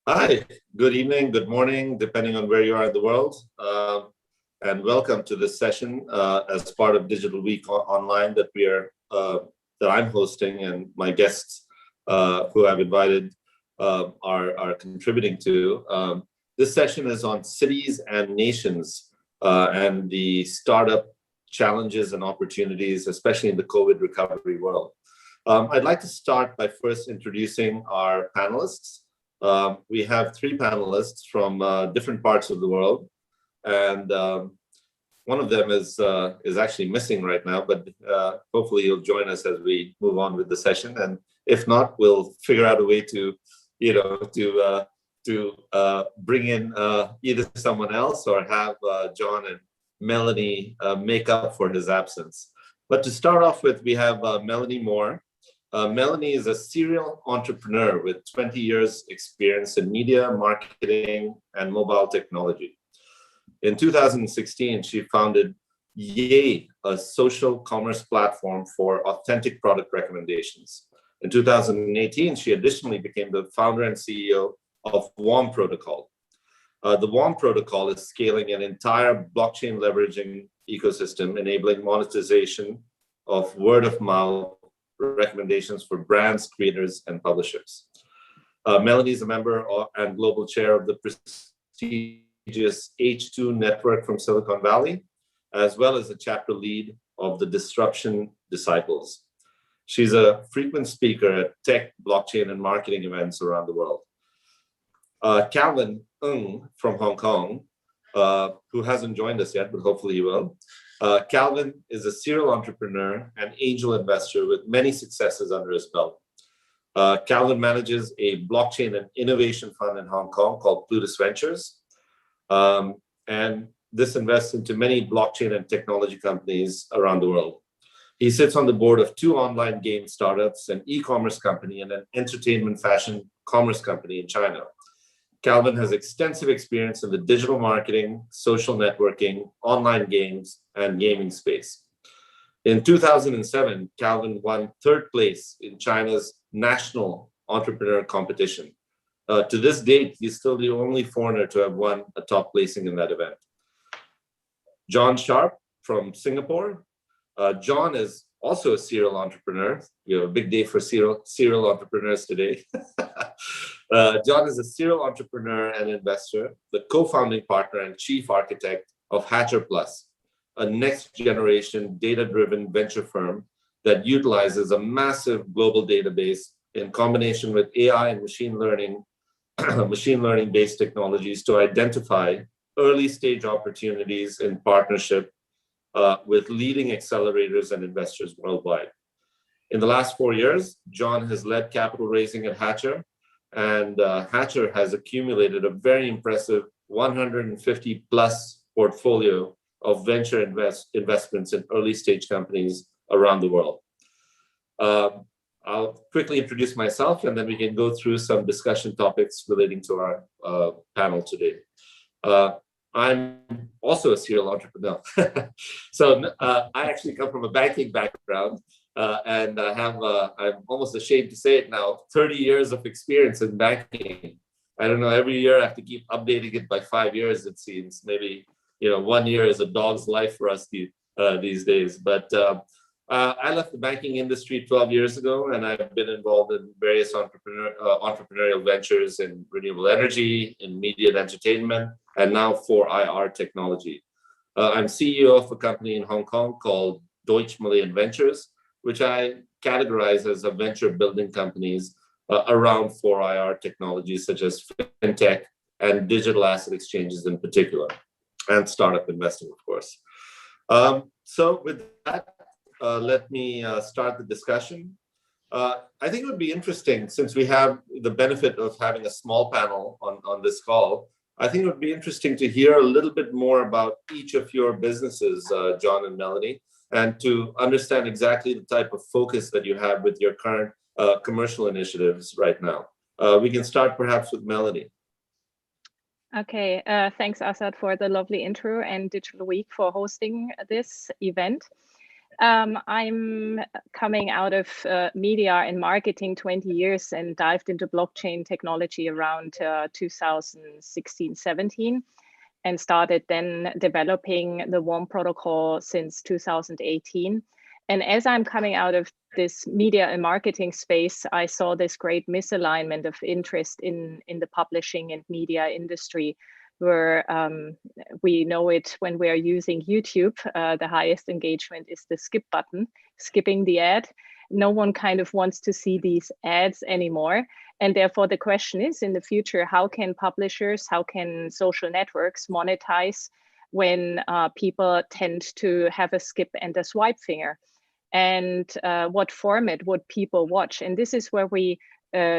Hi, good evening, good morning, depending on where you are in the world. And welcome to this session as part of Digital Week Online that that I'm hosting, and my guests who I've invited are contributing to. This session is on cities and nations and the startup challenges and opportunities, especially in the COVID recovery world. I'd like to start by first introducing our panelists. We have three panelists from different parts of the world, and one of them is actually missing right now, but hopefully he'll join us as we move on with the session. And if not, we'll figure out a way to, bring in either someone else or have John and Melanie make up for his absence. But to start off with, we have Melanie Moore. Melanie is a serial entrepreneur with 20 years experience in media, marketing, and mobile technology. In 2016, she founded Yay, a social commerce platform for authentic product recommendations. In 2018, she additionally became the founder and CEO of WOM Protocol. The WOM Protocol is scaling an entire blockchain leveraging ecosystem, enabling monetization of word of mouth recommendations for brands, creators, and publishers. Melanie is a member and global chair of the prestigious H2 network from Silicon Valley, as well as a chapter lead of the Disruption Disciples. She's a frequent speaker at tech, blockchain, and marketing events around the world. Calvin Ng from Hong Kong, who hasn't joined us yet, but hopefully he will. Calvin is a serial entrepreneur and angel investor with many successes under his belt. Calvin manages a blockchain and innovation fund in Hong Kong called Plutus Ventures. And this invests into many blockchain and technology companies around the world. He sits on the board of 2 online game startups, an e-commerce company, and an entertainment fashion commerce company in China. Calvin has extensive experience in the digital marketing, social networking, online games, and gaming space. In 2007, Calvin won 3rd place in China's national entrepreneur competition. To this date, he's still the only foreigner to have won a top placing in that event. John Sharp from Singapore. John is also a serial entrepreneur. We have a big day for serial entrepreneurs today. John is a serial entrepreneur and investor, the co-founding partner and chief architect of Hatcher Plus, a next-generation data-driven venture firm that utilizes a massive global database in combination with AI and machine learning-based technologies to identify early-stage opportunities in partnership with leading accelerators and investors worldwide. In the last 4 years, John has led capital raising at Hatcher, and Hatcher has accumulated a very impressive 150 plus portfolio of venture investments in early stage companies around the world. I'll quickly introduce myself, and then we can go through some discussion topics relating to our panel today. I'm also a serial entrepreneur. So I actually come from a banking background, and I'm almost ashamed to say it now, 30 years of experience in banking. I don't know, every year I have to keep updating it by 5 years, it seems. Maybe, 1 year is a dog's life for us these days. But I left the banking industry 12 years ago, and I've been involved in various entrepreneurial ventures in renewable energy, in media and entertainment, and now for IR technology. I'm CEO of a company in Hong Kong called Deutsche Million Ventures, which I categorize as a venture building companies around 4IR technologies such as fintech and digital asset exchanges in particular, and startup investing, of course. So with that, let me start the discussion. I think it would be interesting, since we have the benefit of having a small panel on this call, I think it would be interesting to hear a little bit more about each of your businesses, John and Melanie, and to understand exactly the type of focus that you have with your current commercial initiatives right now. We can start perhaps with Melanie. Okay, thanks Asad for the lovely intro, and Digital Week for hosting this event. I'm coming out of media and marketing 20 years and dived into blockchain technology around 2016, 17, and started then developing the WOM protocol since 2018. And as I'm coming out of this media and marketing space, I saw this great misalignment of interest in the publishing and media industry, where we know it when we are using YouTube, the highest engagement is the skip button, skipping the ad. No one kind of wants to see these ads anymore. And therefore the question is, in the future, how can publishers, how can social networks monetize when people tend to have a skip and a swipe finger? And what format would people watch? And this is where we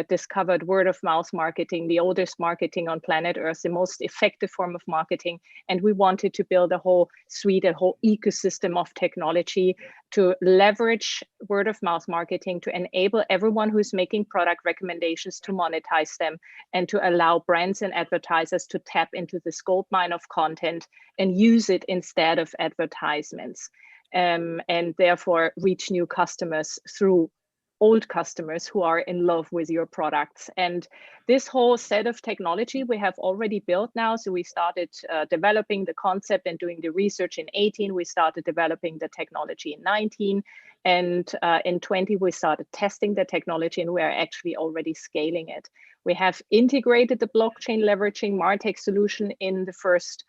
discovered word of mouth marketing, the oldest marketing on planet Earth, the most effective form of marketing. And we wanted to build a whole suite, a whole ecosystem of technology to leverage word of mouth marketing to enable everyone who's making product recommendations to monetize them, and to allow brands and advertisers to tap into this gold mine of content and use it instead of advertisements. And therefore reach new customers through old customers who are in love with your products. And this whole set of technology we have already built now. So we started developing the concept and doing the research in 18. We started developing the technology in 19. And in 20, we started testing the technology, and we are actually already scaling it. We have integrated the blockchain leveraging MarTech solution in the first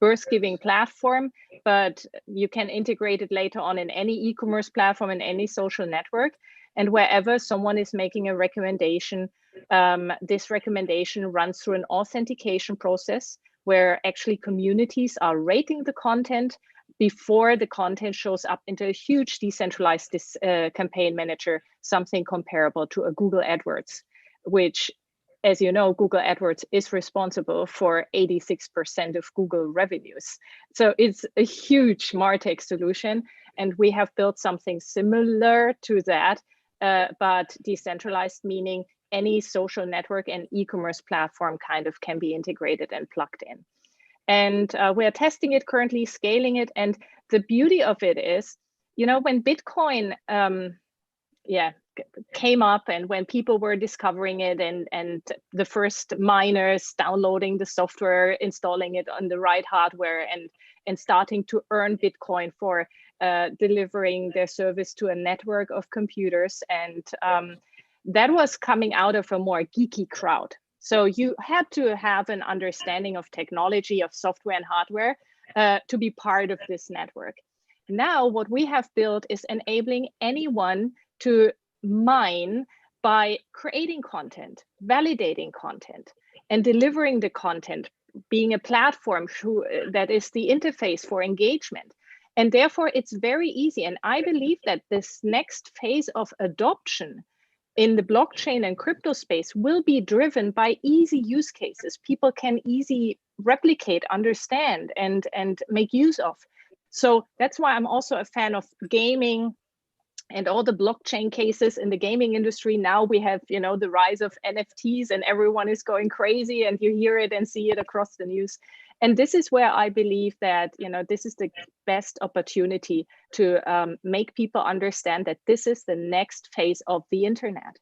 birth-giving platform, but you can integrate it later on in any e-commerce platform, in any social network. And wherever someone is making a recommendation, this recommendation runs through an authentication process where actually communities are rating the content before the content shows up into a huge decentralized campaign manager, something comparable to a Google AdWords, which, as you know, Google AdWords is responsible for 86% of Google revenues. So it's a huge MarTech solution. And we have built something similar to that, but decentralized, meaning any social network and e-commerce platform kind of can be integrated and plugged in. And we're testing it currently, scaling it. And the beauty of it is, you know, when Bitcoin came up, and when people were discovering it, and the first miners downloading the software, installing it on the right hardware, and starting to earn Bitcoin for delivering their service to a network of computers. And that was coming out of a more geeky crowd. So you had to have an understanding of technology, of software and hardware to be part of this network. Now, what we have built is enabling anyone to mine by creating content, validating content, and delivering the content, being a platform that is the interface for engagement. And therefore, it's very easy. And I believe that this next phase of adoption in the blockchain and crypto space will be driven by easy use cases people can easily replicate, understand, and make use of. So that's why I'm also a fan of gaming and all the blockchain cases in the gaming industry. Now we have, you know, the rise of NFTs, and everyone is going crazy, and you hear it and see it across the news. And this is where I believe that, you know, this is the best opportunity to make people understand that this is the next phase of the internet,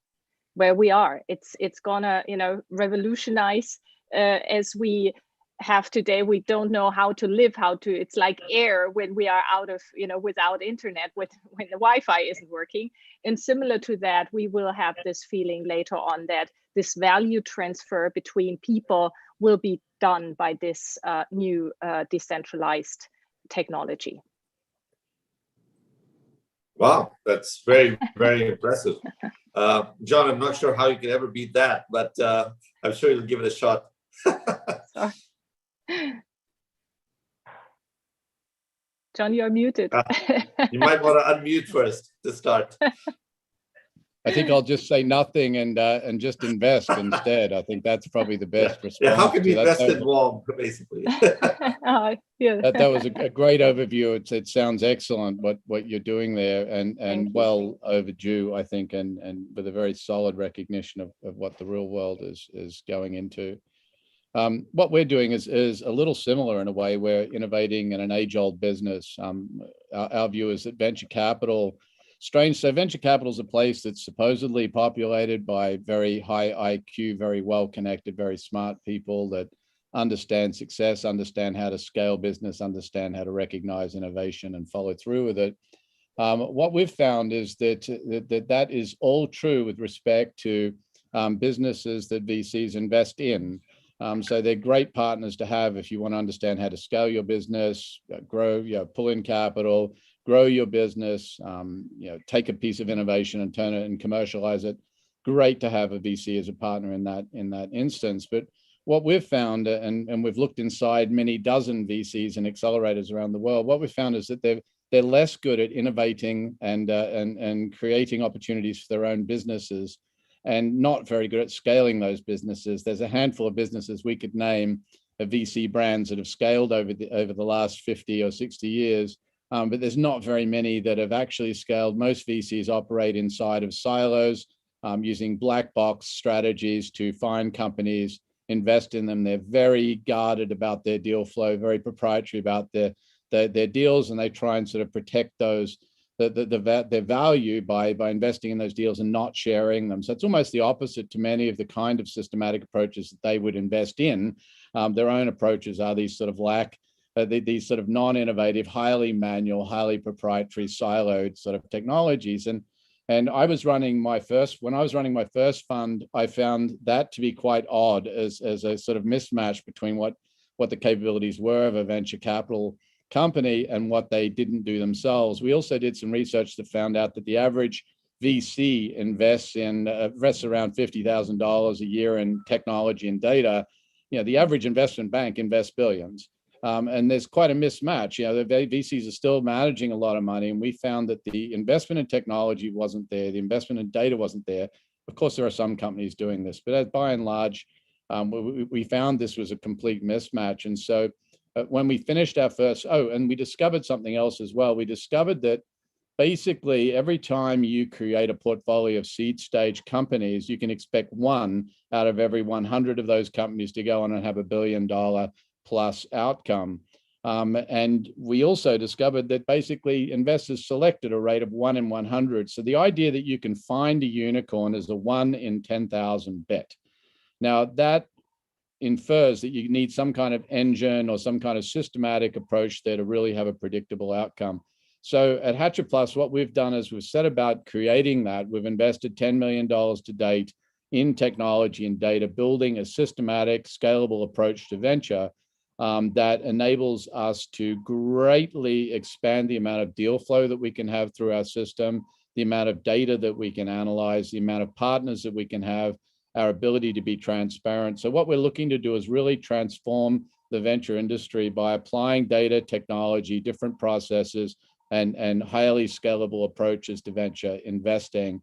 where we are. It's gonna, you know, revolutionize as we have today. We don't know how to live, it's like air when we are out of, you know, without internet, when the Wi-Fi isn't working. And similar to that, we will have this feeling later on that this value transfer between people will be done by this new decentralized technology. Wow, that's very, very impressive. John, I'm not sure how you can ever beat that, but I'm sure you'll give it a shot. John, you're muted. You might want to unmute first to start. I think I'll just say nothing and just invest instead. I think that's probably the best response. Yeah, how can we invest in WOM, basically? Yeah. That was a great overview. It sounds excellent what you're doing there, and well overdue, I think, and with a very solid recognition of what the real world is going into. What we're doing is a little similar in a way. We're innovating in an age-old business. Our view is that venture capital, strange. So venture capital is a place that's supposedly populated by very high IQ, very well-connected, very smart people that understand success, understand how to scale business, understand how to recognize innovation and follow through with it. What we've found is that is all true with respect to businesses that VCs invest in. So they're great partners to have if you want to understand how to scale your business, grow, pull in capital, grow your business, take a piece of innovation and turn it and commercialize it. Great to have a VC as a partner in that instance. But what we've found, and we've looked inside many dozen VCs and accelerators around the world, what we've found is that they're less good at innovating and creating opportunities for their own businesses, and not very good at scaling those businesses. There's a handful of businesses we could name of VC brands that have scaled over the last 50 or 60 years, but there's not very many that have actually scaled. Most VCs operate inside of silos, using black box strategies to find companies, invest in them. They're very guarded about their deal flow, very proprietary about their deals, and they try and sort of protect those their value by investing in those deals and not sharing them. So it's almost the opposite to many of the kind of systematic approaches that they would invest in. Their own approaches are these sort of these sort of non-innovative, highly manual, highly proprietary, siloed sort of technologies. And when I was running my first fund, I found that to be quite odd as a sort of mismatch between what the capabilities were of a venture capital company and what they didn't do themselves. We also did some research that found out that the average VC invests around $50,000 a year in technology and data. The average investment bank invests billions. And there's quite a mismatch. The VCs are still managing a lot of money, and we found that the investment in technology wasn't there. The investment in data wasn't there. Of course, there are some companies doing this, but by and large, we found this was a complete mismatch. And so when we finished our first, and we discovered something else as well. We discovered that basically every time you create a portfolio of seed stage companies, you can expect one out of every 100 of those companies to go on and have $1 billion plus outcome. And we also discovered that basically investors select at a rate of 1 in 100. So the idea that you can find a unicorn is a 1 in 10,000 bet. Now that infers that you need some kind of engine or some kind of systematic approach there to really have a predictable outcome. So at Hatcher Plus, what we've done is we've set about creating that. We've invested $10 million to date in technology and data, building a systematic, scalable approach to venture that enables us to greatly expand the amount of deal flow that we can have through our system, the amount of data that we can analyze, the amount of partners that we can have, our ability to be transparent. So what we're looking to do is really transform the venture industry by applying data, technology, different processes, and highly scalable approaches to venture investing,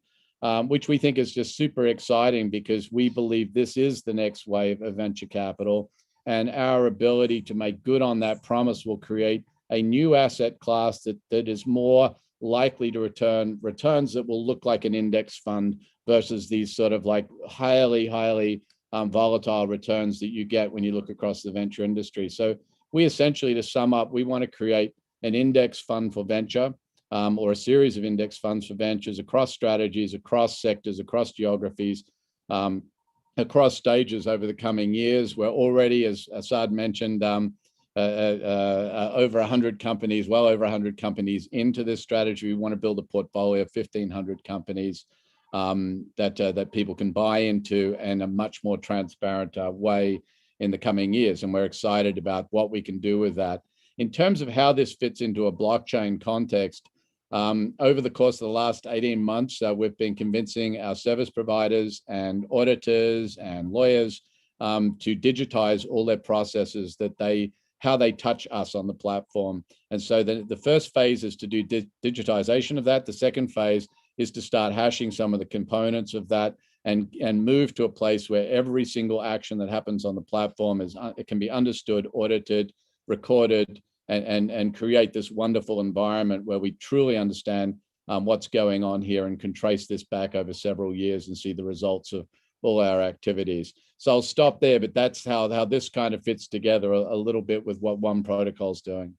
which we think is just super exciting because we believe this is the next wave of venture capital. And our ability to make good on that promise will create a new asset class that is more likely to return returns that will look like an index fund versus these sort of like highly volatile returns that you get when you look across the venture industry. So we essentially, to sum up, we want to create an index fund for venture, or a series of index funds for ventures across strategies, across sectors, across geographies, across stages over the coming years. We're already, as Assad mentioned, over 100 companies, well over 100 companies into this strategy. We want to build a portfolio of 1,500 companies that people can buy into in a much more transparent way in the coming years. And we're excited about what we can do with that. In terms of how this fits into a blockchain context, over the course of the last 18 months, we've been convincing our service providers and auditors and lawyers to digitize all their processes, how they touch us on the platform. And so the first phase is to do digitization of that. The second phase is to start hashing some of the components of that and move to a place where every single action that happens on the platform it can be understood, audited, recorded, and create this wonderful environment where we truly understand what's going on here and can trace this back over several years and see the results of all our activities. So I'll stop there, but that's how this kind of fits together a little bit with what One Protocol's doing.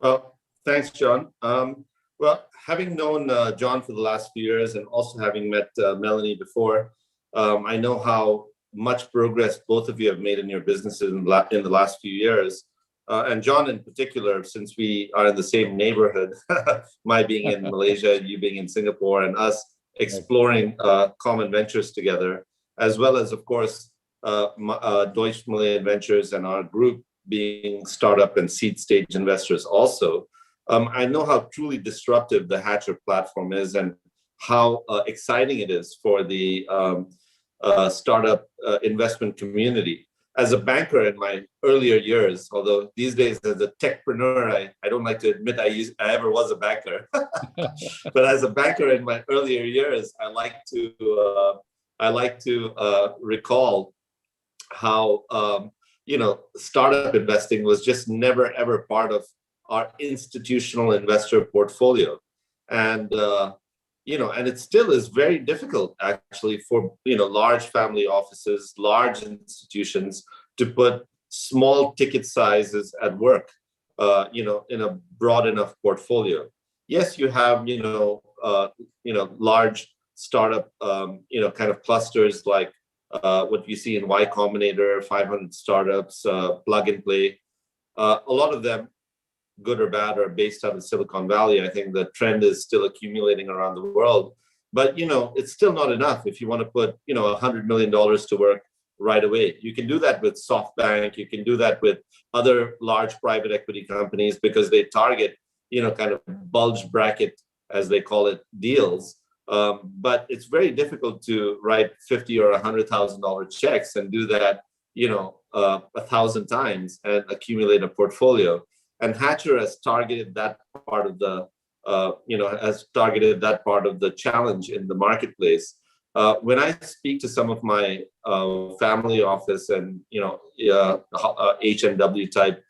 Well, thanks, John. Well, having known John for the last few years and also having met Melanie before, I know how much progress both of you have made in your businesses in the last few years. And John in particular, since we are in the same neighborhood, my being in Malaysia, you being in Singapore, and us exploring common ventures together, as well as, of course, Deutsche Malayan Ventures and our group being startup and seed stage investors also. I know how truly disruptive the Hatcher platform is and how exciting it is for the startup investment community. As a banker in my earlier years, although these days as a techpreneur, I don't like to admit I ever was a banker, but as a banker in my earlier years, I like to recall how startup investing was just never ever part of our institutional investor portfolio, and and it still is very difficult actually for large family offices, large institutions to put small ticket sizes at work, in a broad enough portfolio. Yes, you have large startup kind of clusters like what you see in Y Combinator, 500 startups, plug and play. A lot of them, good or bad, are based out of Silicon Valley. I think the trend is still accumulating around the world, but it's still not enough if you want to put $100 million to work right away. You can do that with SoftBank. You can do that with other large private equity companies because they target kind of bulge bracket, as they call it, deals. But it's very difficult to write $50,000 or $100,000 checks and do that 1,000 times and accumulate a portfolio. And Hatcher has targeted that part of the challenge in the marketplace. When I speak to some of my family office and H&W type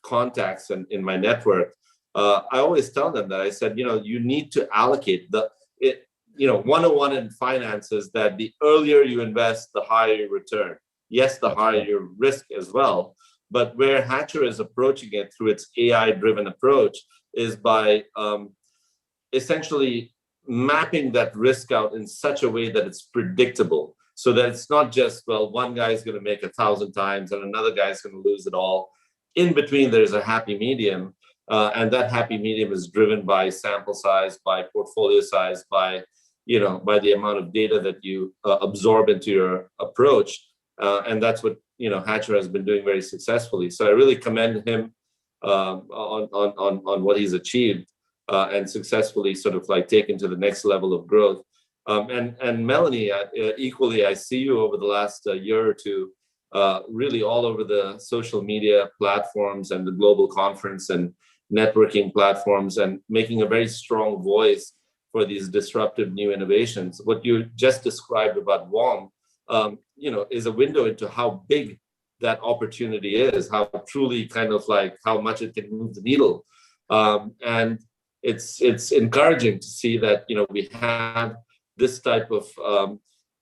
contacts in my network, I always tell them that I said, you need to allocate 101 in finance is that the earlier you invest, the higher your return. Yes, the higher your risk as well. But where Hatcher is approaching it through its AI-driven approach is by essentially mapping that risk out in such a way that it's predictable, so that it's not just, well, one guy is going to make 1,000 times and another guy is going to lose it all. In between, there's a happy medium, and that happy medium is driven by sample size, by portfolio size, by the amount of data that you absorb into your approach, and that's what Hatcher has been doing very successfully. So I really commend him on what he's achieved and successfully sort of like taken to the next level of growth. And Melanie, equally, I see you over the last year or two, really all over the social media platforms and the global conference and networking platforms, and making a very strong voice for these disruptive new innovations. What you just described about WOM, is a window into how big that opportunity is, how truly kind of like how much it can move the needle. And it's encouraging to see that, we have this type of,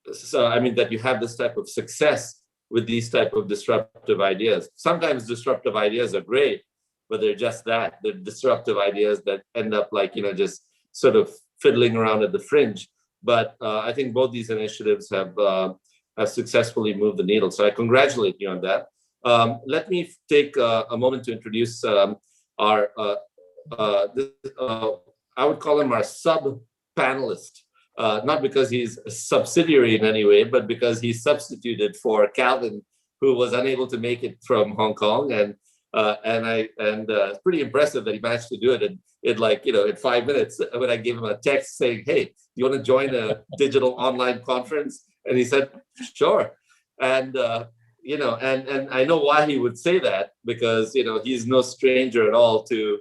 that you have this type of success with these type of disruptive ideas. Sometimes disruptive ideas are great, but they're just that. They're disruptive ideas that end up like, just sort of fiddling around at the fringe. But I think both these initiatives have successfully moved the needle. So I congratulate you on that. Let me take a moment to introduce our, I would call him our sub-panelist, not because he's a subsidiary in any way, but because he substituted for Calvin, who was unable to make it from Hong Kong. And it's pretty impressive that he managed to do it in 5 minutes when I gave him a text saying, hey, do you want to join a digital online conference? And he said, sure. And I know why he would say that, because he's no stranger at all to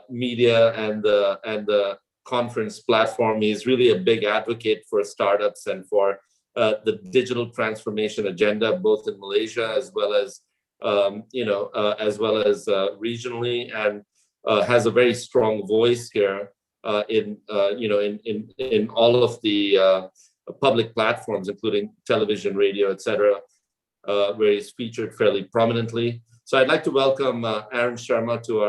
media and the conference platform. He's really a big advocate for startups and for the digital transformation agenda, both in Malaysia as well as regionally, and has a very strong voice here in all of the public platforms, including television, radio, etc., where he's featured fairly prominently. So I'd like to welcome Aaron Sharma to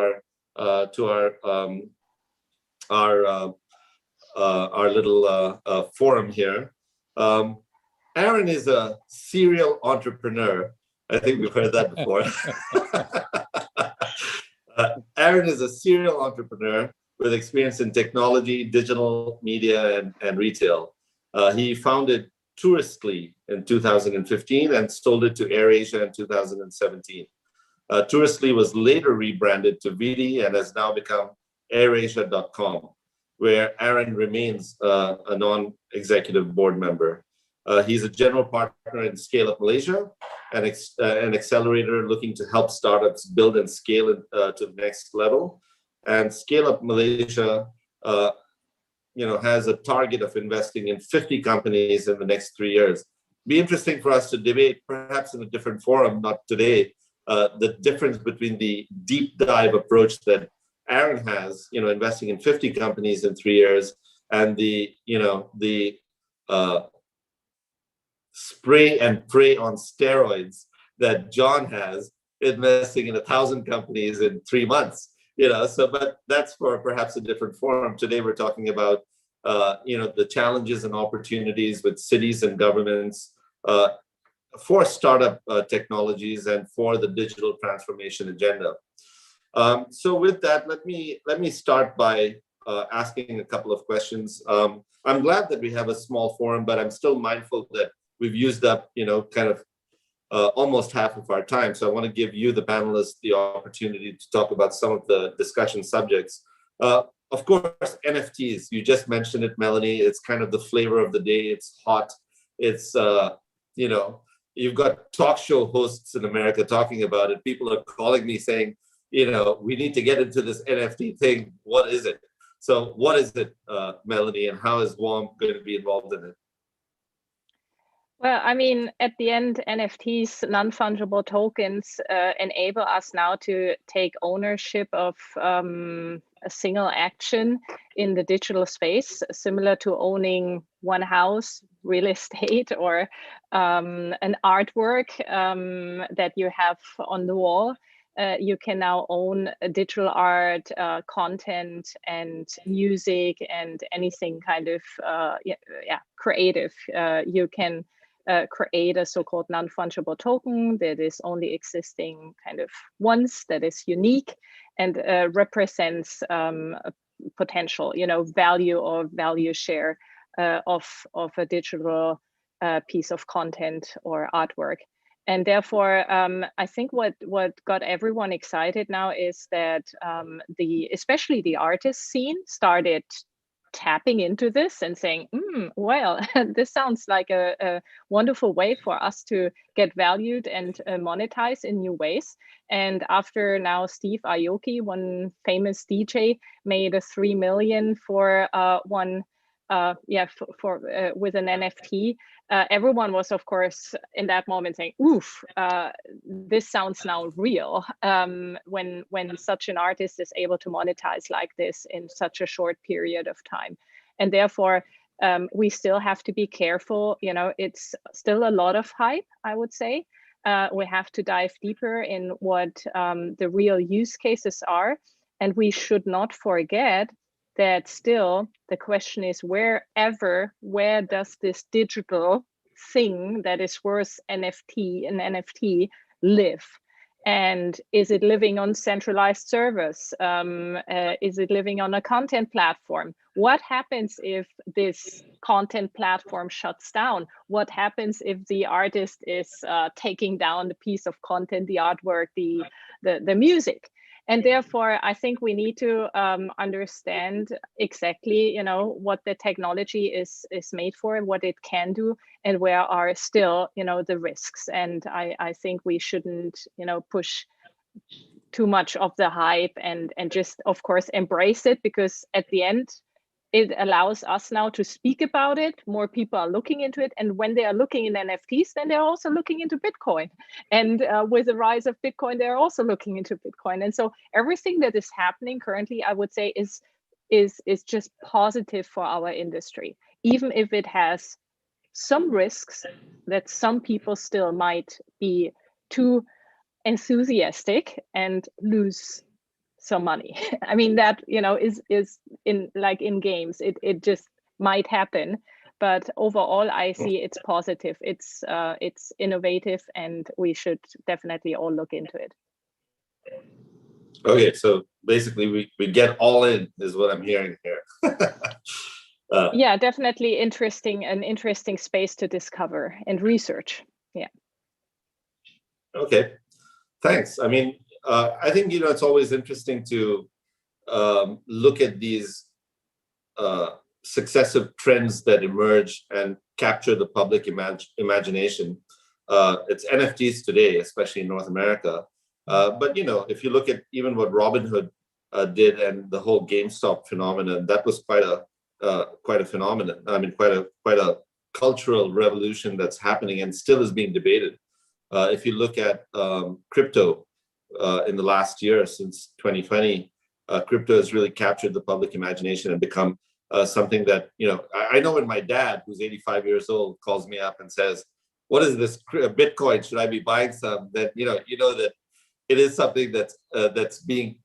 our little forum here. Aaron is a serial entrepreneur. I think we've heard that before. Aaron is a serial entrepreneur with experience in technology, digital media, and retail. He founded Touristly in 2015 and sold it to AirAsia in 2017. Touristly was later rebranded to Vidi and has now become AirAsia.com, where Aaron remains a non-executive board member. He's a general partner in Scale Up Malaysia, an accelerator looking to help startups build and scale it to the next level. And Scale Up Malaysia has a target of investing in 50 companies in the next 3 years. Be interesting for us to debate, perhaps in a different forum, not today, the difference between the deep dive approach that Aaron has, investing in 50 companies in 3 years, and the spray and pray on steroids that John has, investing in 1,000 companies in 3 months. But that's for perhaps a different forum. Today we're talking about the challenges and opportunities with cities and governments for startup technologies and for the digital transformation agenda. So with that, let me start by asking a couple of questions. I'm glad that we have a small forum, but I'm still mindful that we've used up, almost half of our time. So I want to give you, the panelists, the opportunity to talk about some of the discussion subjects. Of course, NFTs, you just mentioned it, Melanie. It's kind of the flavor of the day. It's hot. It's, you've got talk show hosts in America talking about it. People are calling me saying, we need to get into this NFT thing. What is it? So what is it, Melanie, and how is WOM going to be involved in it? Well, I mean, at the end, NFTs, non-fungible tokens, enable us now to take ownership of a single action in the digital space, similar to owning one house, real estate, or an artwork that you have on the wall. You can now own digital art, content, and music, and anything kind of creative. You can create a so-called non-fungible token that is only existing kind of once, that is unique, and represents a potential, value or value share of a digital piece of content or artwork. And therefore, I think what got everyone excited now is that especially the artist scene started tapping into this and saying, well, this sounds like a wonderful way for us to get valued and monetize in new ways. And after now Steve Aoki, one famous DJ, made a 3 million for with an NFT, everyone was, of course, in that moment saying, oof, this sounds now real, when such an artist is able to monetize like this in such a short period of time. And therefore, we still have to be careful. It's still a lot of hype, I would say. We have to dive deeper in what the real use cases are. And we should not forget that still the question is, where does this digital thing that is worth an NFT live? And is it living on centralized servers? Is it living on a content platform? What happens if this content platform shuts down? What happens if the artist is taking down the piece of content, the artwork, the music? And therefore, I think we need to understand exactly, what the technology is made for and what it can do, and where are still, the risks. And I think we shouldn't, push too much of the hype and just, of course, embrace it, because at the end, it allows us now to speak about it. More people are looking into it. And when they are looking in NFTs, then they're also looking into Bitcoin. And with the rise of Bitcoin, they're also looking into Bitcoin. And so everything that is happening currently, I would say, is is just positive for our industry, even if it has some risks that some people still might be too enthusiastic and lose some money. I mean, that, you know, is in games, it just might happen. But overall, I see it's positive. It's innovative, and we should definitely all look into it. Okay, so basically we get all in is what I'm hearing here. Yeah, definitely an interesting space to discover and research. Yeah. Okay, thanks. I mean, I think, you know, it's always interesting to look at these successive trends that emerge and capture the public imagination. It's NFTs today, especially in North America. But, you know, if you look at even what Robinhood did and the whole GameStop phenomenon, that was quite a phenomenon. I mean, quite a cultural revolution that's happening and still is being debated. If you look at crypto in the last year, since 2020, crypto has really captured the public imagination and become something that, you know, I know when my dad, who's 85 years old, calls me up and says, "What is this Bitcoin? Should I be buying some?" That you know that it is something that's being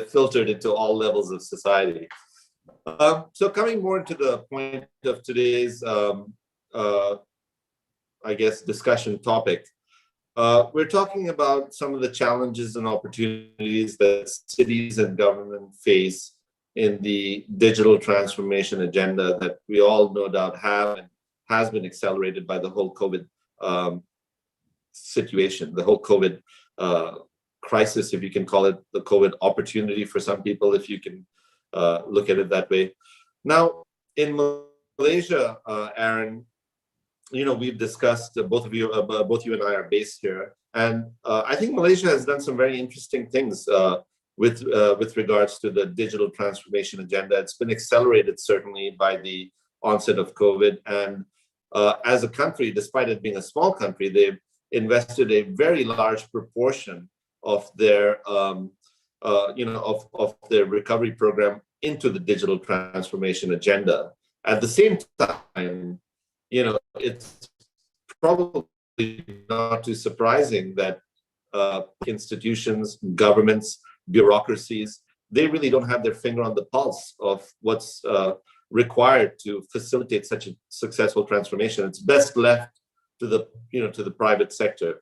filtered into all levels of society. So coming more to the point of today's, I guess, discussion topic, we're talking about some of the challenges and opportunities that cities and government face in the digital transformation agenda that we all no doubt have and has been accelerated by the whole COVID situation, the whole COVID crisis, if you can call it, the COVID opportunity for some people, if you can look at it that way. Now, in Malaysia, Aaron, you know, we've discussed, both you and I are based here, and I think Malaysia has done some very interesting things with regards to the digital transformation agenda. It's been accelerated certainly by the onset of COVID, and as a country, despite it being a small country, they've invested a very large proportion of their of their recovery program into the digital transformation agenda. At the same time, you know, it's probably not too surprising that institutions, governments, bureaucracies, they really don't have their finger on the pulse of what's required to facilitate such a successful transformation. It's best left to the private sector.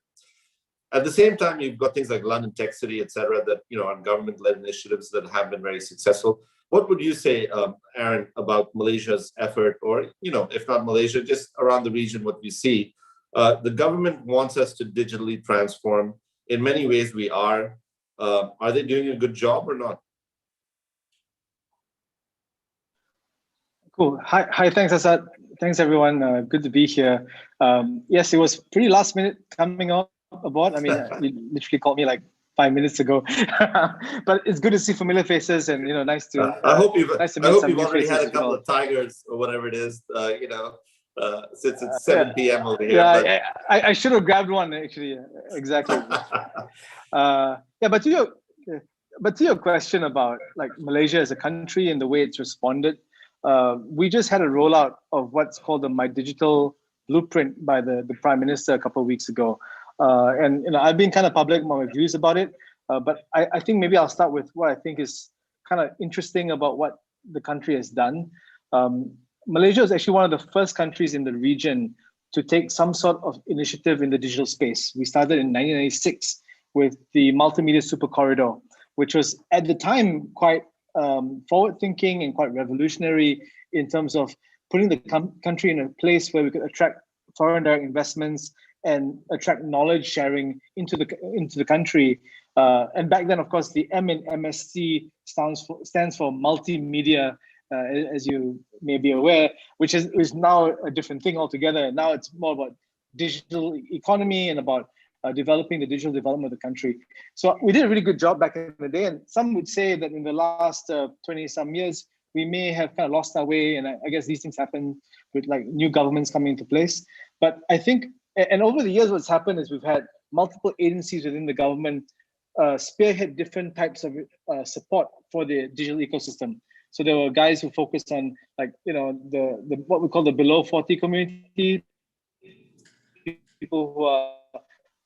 At the same time, you've got things like London Tech City, et cetera, that, you know, are government-led initiatives that have been very successful. What would you say, Aaron, about Malaysia's effort, or, you know, if not Malaysia, just around the region, what we see? The government wants us to digitally transform. In many ways, we are. Are they doing a good job or not? Cool. Hi. Thanks, Asad. Thanks, everyone. Good to be here. Yes, it was pretty last minute coming aboard. I mean, you literally called me like 5 minutes ago, but it's good to see familiar faces, and, you know, nice to. I hope you've already had a couple of tigers or whatever it is. You know, since it's 7 p.m. over here. Yeah, I should have grabbed one actually. Exactly. Yeah, but to your question about like Malaysia as a country and the way it's responded, we just had a rollout of what's called the My Digital Blueprint by the Prime Minister a couple of weeks ago. And, you know, I've been kind of public about my views about it, but I think maybe I'll start with what I think is kind of interesting about what the country has done. Malaysia is actually one of the first countries in the region to take some sort of initiative in the digital space. We started in 1996 with the Multimedia Super Corridor, which was at the time quite forward-thinking and quite revolutionary in terms of putting the country in a place where we could attract foreign direct investments and attract knowledge sharing into the country. And back then, of course, the M in MSC stands for multimedia, as you may be aware, which is now a different thing altogether. Now it's more about digital economy and about developing the digital development of the country. So we did a really good job back in the day, and some would say that in the last 20-some years, we may have kind of lost our way, and I guess these things happen with like new governments coming into place. But I think, and over the years, what's happened is we've had multiple agencies within the government spearhead different types of support for the digital ecosystem. So there were guys who focused on like, the what we call the below 40 community, people who are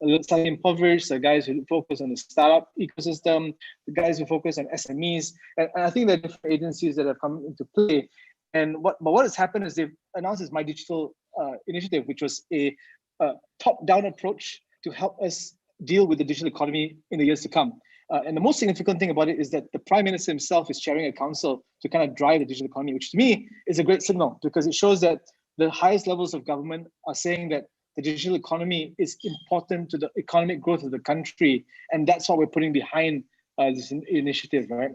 a little slightly impoverished, the guys who focus on the startup ecosystem, the guys who focus on SMEs. And I think there are different agencies that have come into play. And what has happened is they've announced this My Digital initiative, which was a top-down approach to help us deal with the digital economy in the years to come. And the most significant thing about it is that the Prime Minister himself is chairing a council to kind of drive the digital economy, which to me is a great signal, because it shows that the highest levels of government are saying that the digital economy is important to the economic growth of the country. And that's what we're putting behind this initiative, right?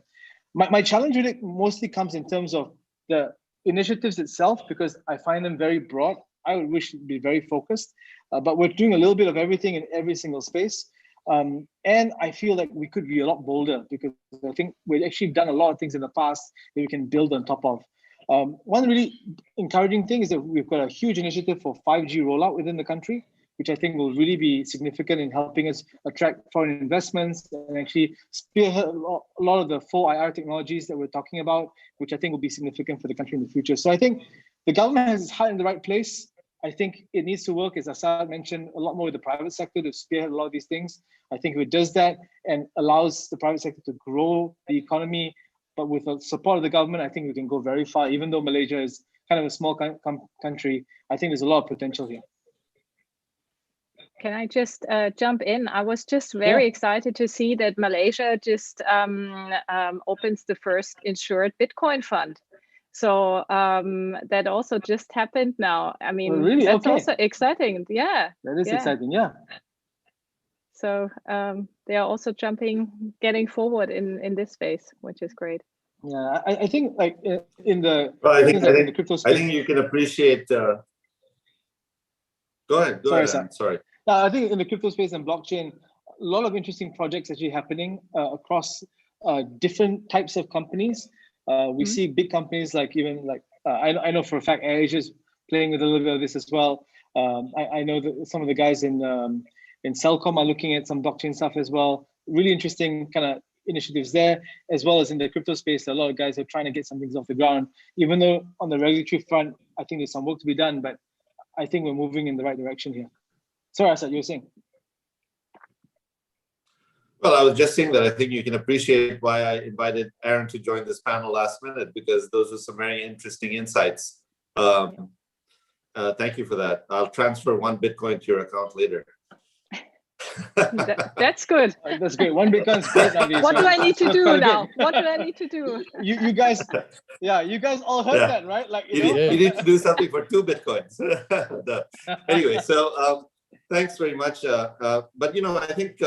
My challenge with it mostly comes in terms of the initiatives itself, because I find them very broad. I would wish to be very focused, but we're doing a little bit of everything in every single space. And I feel like we could be a lot bolder, because I think we've actually done a lot of things in the past that we can build on top of. One really encouraging thing is that we've got a huge initiative for 5G rollout within the country, which I think will really be significant in helping us attract foreign investments and actually spearhead a lot of the 4IR technologies that we're talking about, which I think will be significant for the country in the future. So I think the government has its heart in the right place. I think it needs to work, as Asad mentioned, a lot more with the private sector to spearhead a lot of these things. I think if it does that and allows the private sector to grow the economy, but with the support of the government, I think we can go very far. Even though Malaysia is kind of a small country, I think there's a lot of potential here. Can I just jump in? I was just very excited to see that Malaysia just opens the first insured Bitcoin fund. So that also just happened now. I mean, really? that's also exciting. Yeah. That is exciting, yeah. So they are also getting forward in this space, which is great. Yeah, I think like in the, in the crypto space. I think you can appreciate. Go ahead. Sorry. No, I think in the crypto space and blockchain, a lot of interesting projects actually happening across different types of companies. We see big companies like I know for a fact AirAsia is playing with a little bit of this as well. I know that some of the guys in Celcom are looking at some blockchain stuff as well. Really interesting kind of initiatives there, as well as in the crypto space. A lot of guys are trying to get some things off the ground, even though on the regulatory front, I think there's some work to be done, but I think we're moving in the right direction here. Sorry, Asad, you were saying? Well, I was just saying that I think you can appreciate why I invited Aaron to join this panel last minute, because those are some very interesting insights. Thank you for that. I'll transfer 1 Bitcoin to your account later. That's good. That's great. 1 Bitcoin's great. What do I need to do now? What do I need to do? You guys, you guys all heard that, right? Like you need to do something for 2 Bitcoins. Anyway, so thanks very much. But I think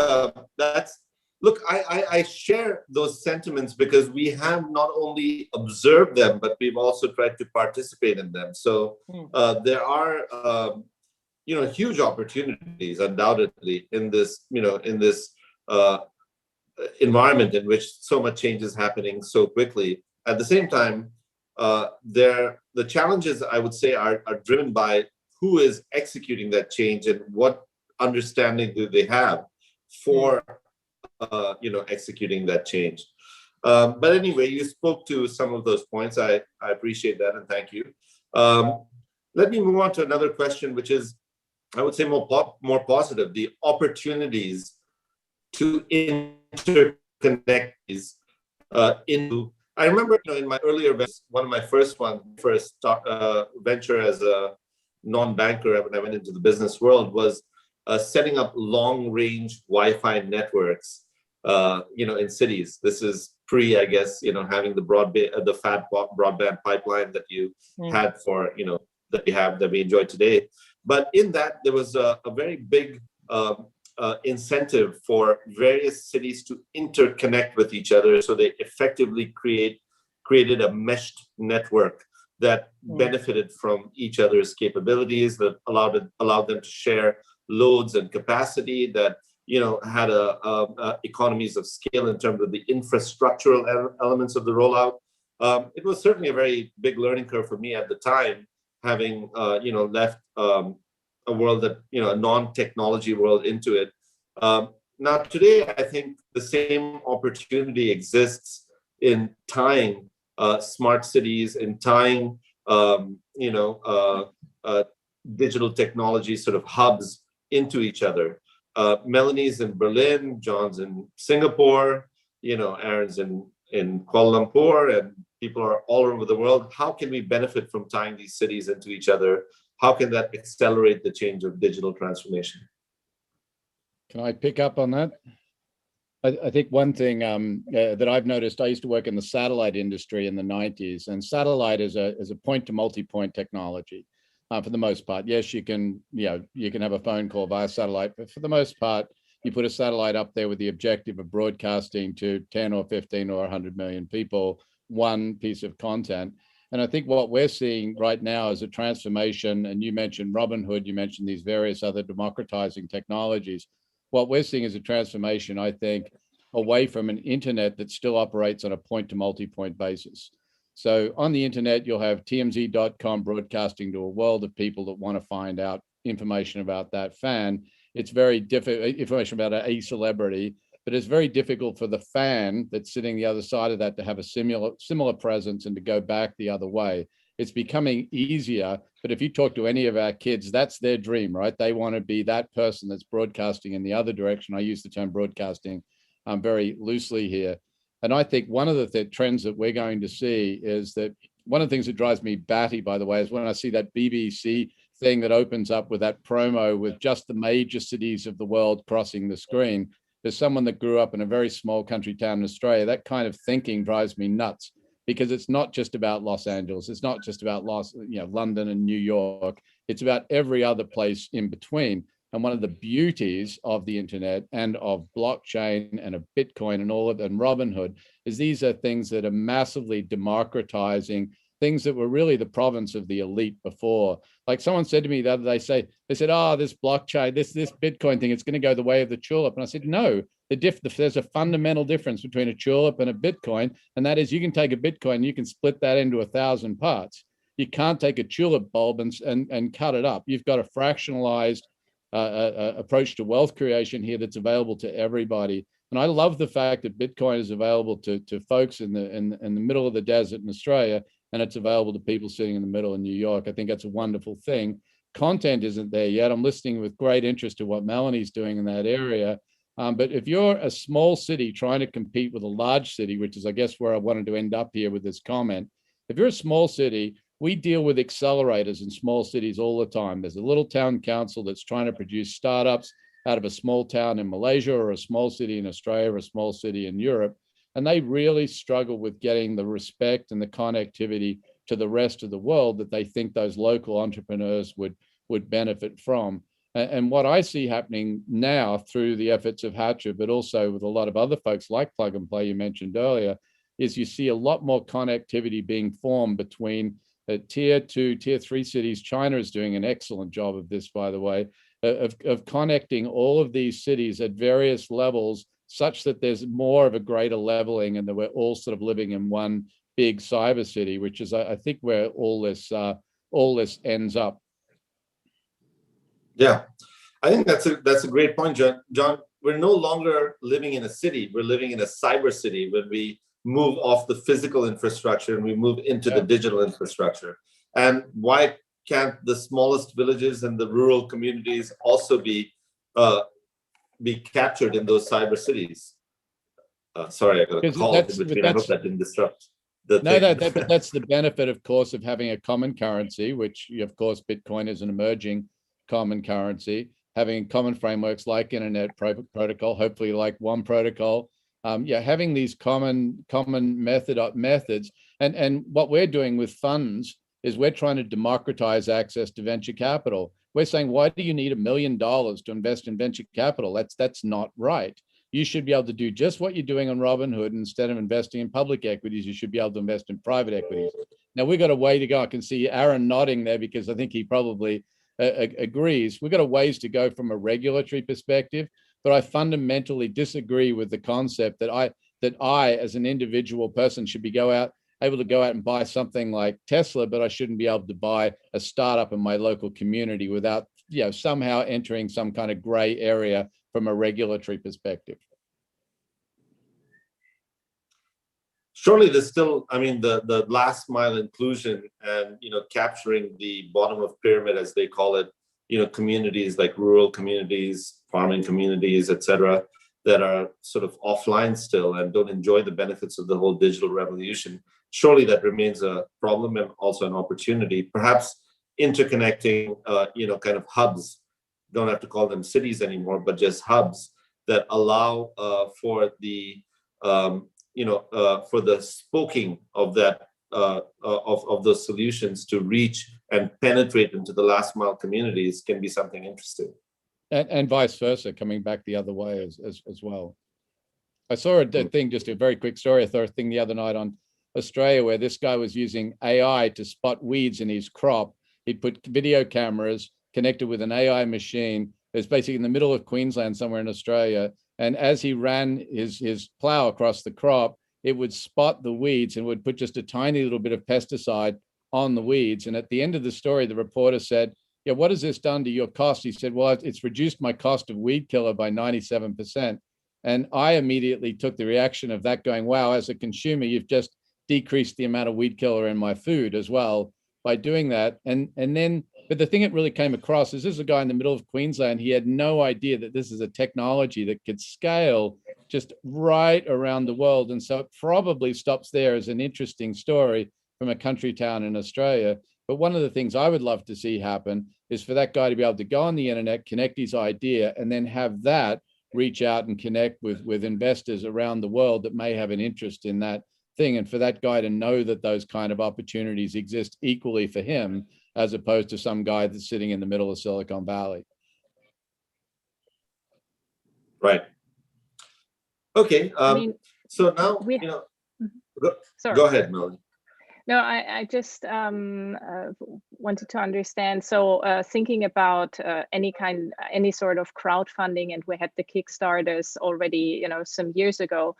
that's. Look, I share those sentiments because we have not only observed them, but we've also tried to participate in them. So there are, huge opportunities, undoubtedly, in this, environment in which so much change is happening so quickly. At the same time, the challenges, I would say, are driven by who is executing that change and what understanding do they have for executing that change. But anyway, you spoke to some of those points. I appreciate that and thank you. Let me move on to another question, which is, I would say, more positive: the opportunities to interconnect these into. I remember, in my earlier one of my first venture as a non-banker when I went into the business world was setting up long-range Wi-Fi networks. In cities. This is pre, I guess, having the fat broadband pipeline that you had for, that we enjoy today. But in that, there was a very big incentive for various cities to interconnect with each other. So they effectively created a meshed network that benefited from each other's capabilities, that allowed them to share loads and capacity, that had economies of scale in terms of the infrastructural elements of the rollout. It was certainly a very big learning curve for me at the time, having left a world that a non-technology world into it. Now today, I think the same opportunity exists in tying smart cities and tying, digital technology sort of hubs into each other. Melanie's in Berlin, John's in Singapore, Aaron's in Kuala Lumpur, and people are all over the world. How can we benefit from tying these cities into each other? How can that accelerate the change of digital transformation? Can I pick up on that? I think one thing that I've noticed, I used to work in the satellite industry in the 90s, and satellite is a point to multi-point technology for the most part. Yes, you can have a phone call via satellite, but for the most part, you put a satellite up there with the objective of broadcasting to 10 or 15 or 100 million people one piece of content. And I think what we're seeing right now is a transformation, and you mentioned Robinhood, you mentioned these various other democratizing technologies. What we're seeing is a transformation, I think, away from an internet that still operates on a point to multi-point basis. So on the internet, you'll have TMZ.com broadcasting to a world of people that want to find out information about that fan. It's very difficult, information about a celebrity, but it's very difficult for the fan that's sitting the other side of that to have a similar presence and to go back the other way. It's becoming easier, but if you talk to any of our kids, that's their dream, right? They want to be that person that's broadcasting in the other direction. I use the term broadcasting very loosely here. And I think one of the trends that we're going to see is that one of the things that drives me batty, by the way, is when I see that BBC thing that opens up with that promo with just the major cities of the world crossing the screen. There's someone that grew up in a very small country town in Australia. That kind of thinking drives me nuts, because it's not just about Los Angeles. It's not just about London and New York. It's about every other place in between. And one of the beauties of the internet and of blockchain and of Bitcoin and all of it and Robinhood is these are things that are massively democratizing things that were really the province of the elite before. Like someone said to me the other day, they said, oh, this blockchain, this Bitcoin thing, it's going to go the way of the tulip. And I said, no, there's a fundamental difference between a tulip and a Bitcoin. And that is, you can take a Bitcoin and you can split that into 1,000 parts. You can't take a tulip bulb and cut it up. You've got a fractionalized approach to wealth creation here that's available to everybody. And I love the fact that Bitcoin is available to folks in the middle of the desert in Australia, and it's available to people sitting in the middle of New York. I think that's a wonderful thing. Content isn't there yet. I'm listening with great interest to what Melanie's doing in that area. But if you're a small city trying to compete with a large city, which is, I guess, where I wanted to end up here with this comment, if you're a small city, we deal with accelerators in small cities all the time. There's a little town council that's trying to produce startups out of a small town in Malaysia or a small city in Australia or a small city in Europe. And they really struggle with getting the respect and the connectivity to the rest of the world that they think those local entrepreneurs would benefit from. And what I see happening now through the efforts of Hatcher, but also with a lot of other folks like Plug and Play you mentioned earlier, is you see a lot more connectivity being formed between tier 2, tier 3 cities. China is doing an excellent job of this, by the way, of connecting all of these cities at various levels such that there's more of a greater leveling and that we're all sort of living in one big cyber city, which is, I think, where all this ends up. Yeah, I think that's a great point, John. We're no longer living in a city. We're living in a cyber city when we move off the physical infrastructure and we move into the digital infrastructure. And why can't the smallest villages and the rural communities also be captured in those cyber cities? Sorry, I got a call in between. I hope that didn't disrupt the thing. But that's the benefit, of course, of having a common currency, which, of course, Bitcoin is an emerging common currency, having common frameworks like Internet Protocol, hopefully like One Protocol, having these common methods. And what we're doing with funds is we're trying to democratize access to venture capital. We're saying, why do you need $1 million to invest in venture capital? That's not right. You should be able to do just what you're doing on Robinhood. Instead of investing in public equities, you should be able to invest in private equities. Now, we've got a way to go. I can see Aaron nodding there because I think he probably agrees. We've got a ways to go from a regulatory perspective, but I fundamentally disagree with the concept that I, as an individual person, should be able to go out and buy something like Tesla, but I shouldn't be able to buy a startup in my local community without, somehow entering some kind of gray area from a regulatory perspective. surely there's still, I mean, the last mile inclusion and, capturing the bottom of pyramid, as they call it, communities like rural communities, farming communities, etc., that are sort of offline still and don't enjoy the benefits of the whole digital revolution. Surely that remains a problem and also an opportunity. Perhaps interconnecting, kind of hubs, don't have to call them cities anymore, but just hubs that allow for the, for the spoking of that, of those solutions to reach and penetrate into the last mile communities can be something interesting. And vice versa, coming back the other way as well. I saw a thing, just a very quick story, I saw a thing the other night on Australia where this guy was using AI to spot weeds in his crop. He'd put video cameras connected with an AI machine. It's basically in the middle of Queensland, somewhere in Australia. And as he ran his plow across the crop, it would spot the weeds and would put just a tiny little bit of pesticide on the weeds. And at the end of the story, the reporter said, yeah, what has this done to your cost? He said, well, it's reduced my cost of weed killer by 97%. And I immediately took the reaction of that going, wow, as a consumer, you've just decreased the amount of weed killer in my food as well by doing that. And then, but the thing that really came across is this is a guy in the middle of Queensland. He had no idea that this is a technology that could scale just right around the world. And so it probably stops there as an interesting story from a country town in Australia. But one of the things I would love to see happen is for that guy to be able to go on the internet, connect his idea, and then have that reach out and connect with investors around the world that may have an interest in that thing. And for that guy to know that those kind of opportunities exist equally for him, as opposed to some guy that's sitting in the middle of Silicon Valley. Right. Okay. So now, go ahead, Melanie. No, I just wanted to understand. So thinking about any sort of crowdfunding, and we had the Kickstarters already, some years ago.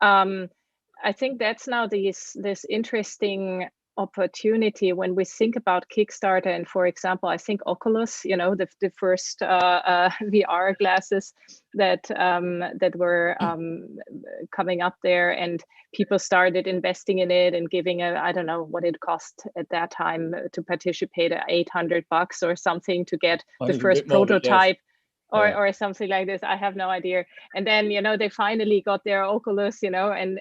I think that's now this interesting opportunity when we think about Kickstarter. And for example, I think Oculus, the first VR glasses that were coming up there, and people started investing in it and giving I don't know what it cost at that time to participate, $800 or something to get the first prototype. Or something like this. I have no idea. And then, they finally got their Oculus, and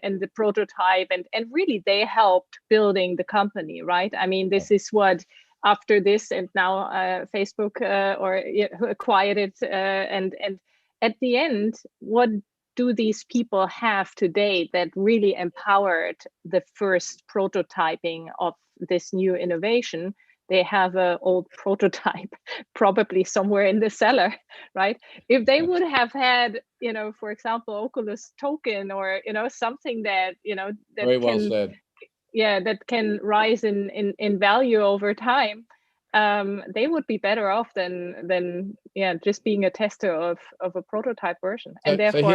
the prototype, and really they helped building the company, right? I mean, this is what, after this, and now Facebook acquired it. And at the end, what do these people have today that really empowered the first prototyping of this new innovation? They have an old prototype probably somewhere in the cellar, right? If they would have had, for example, Oculus token, or, something that, that very well said. Yeah, that can rise in value over time, they would be better off than just being a tester of a prototype version. And therefore, so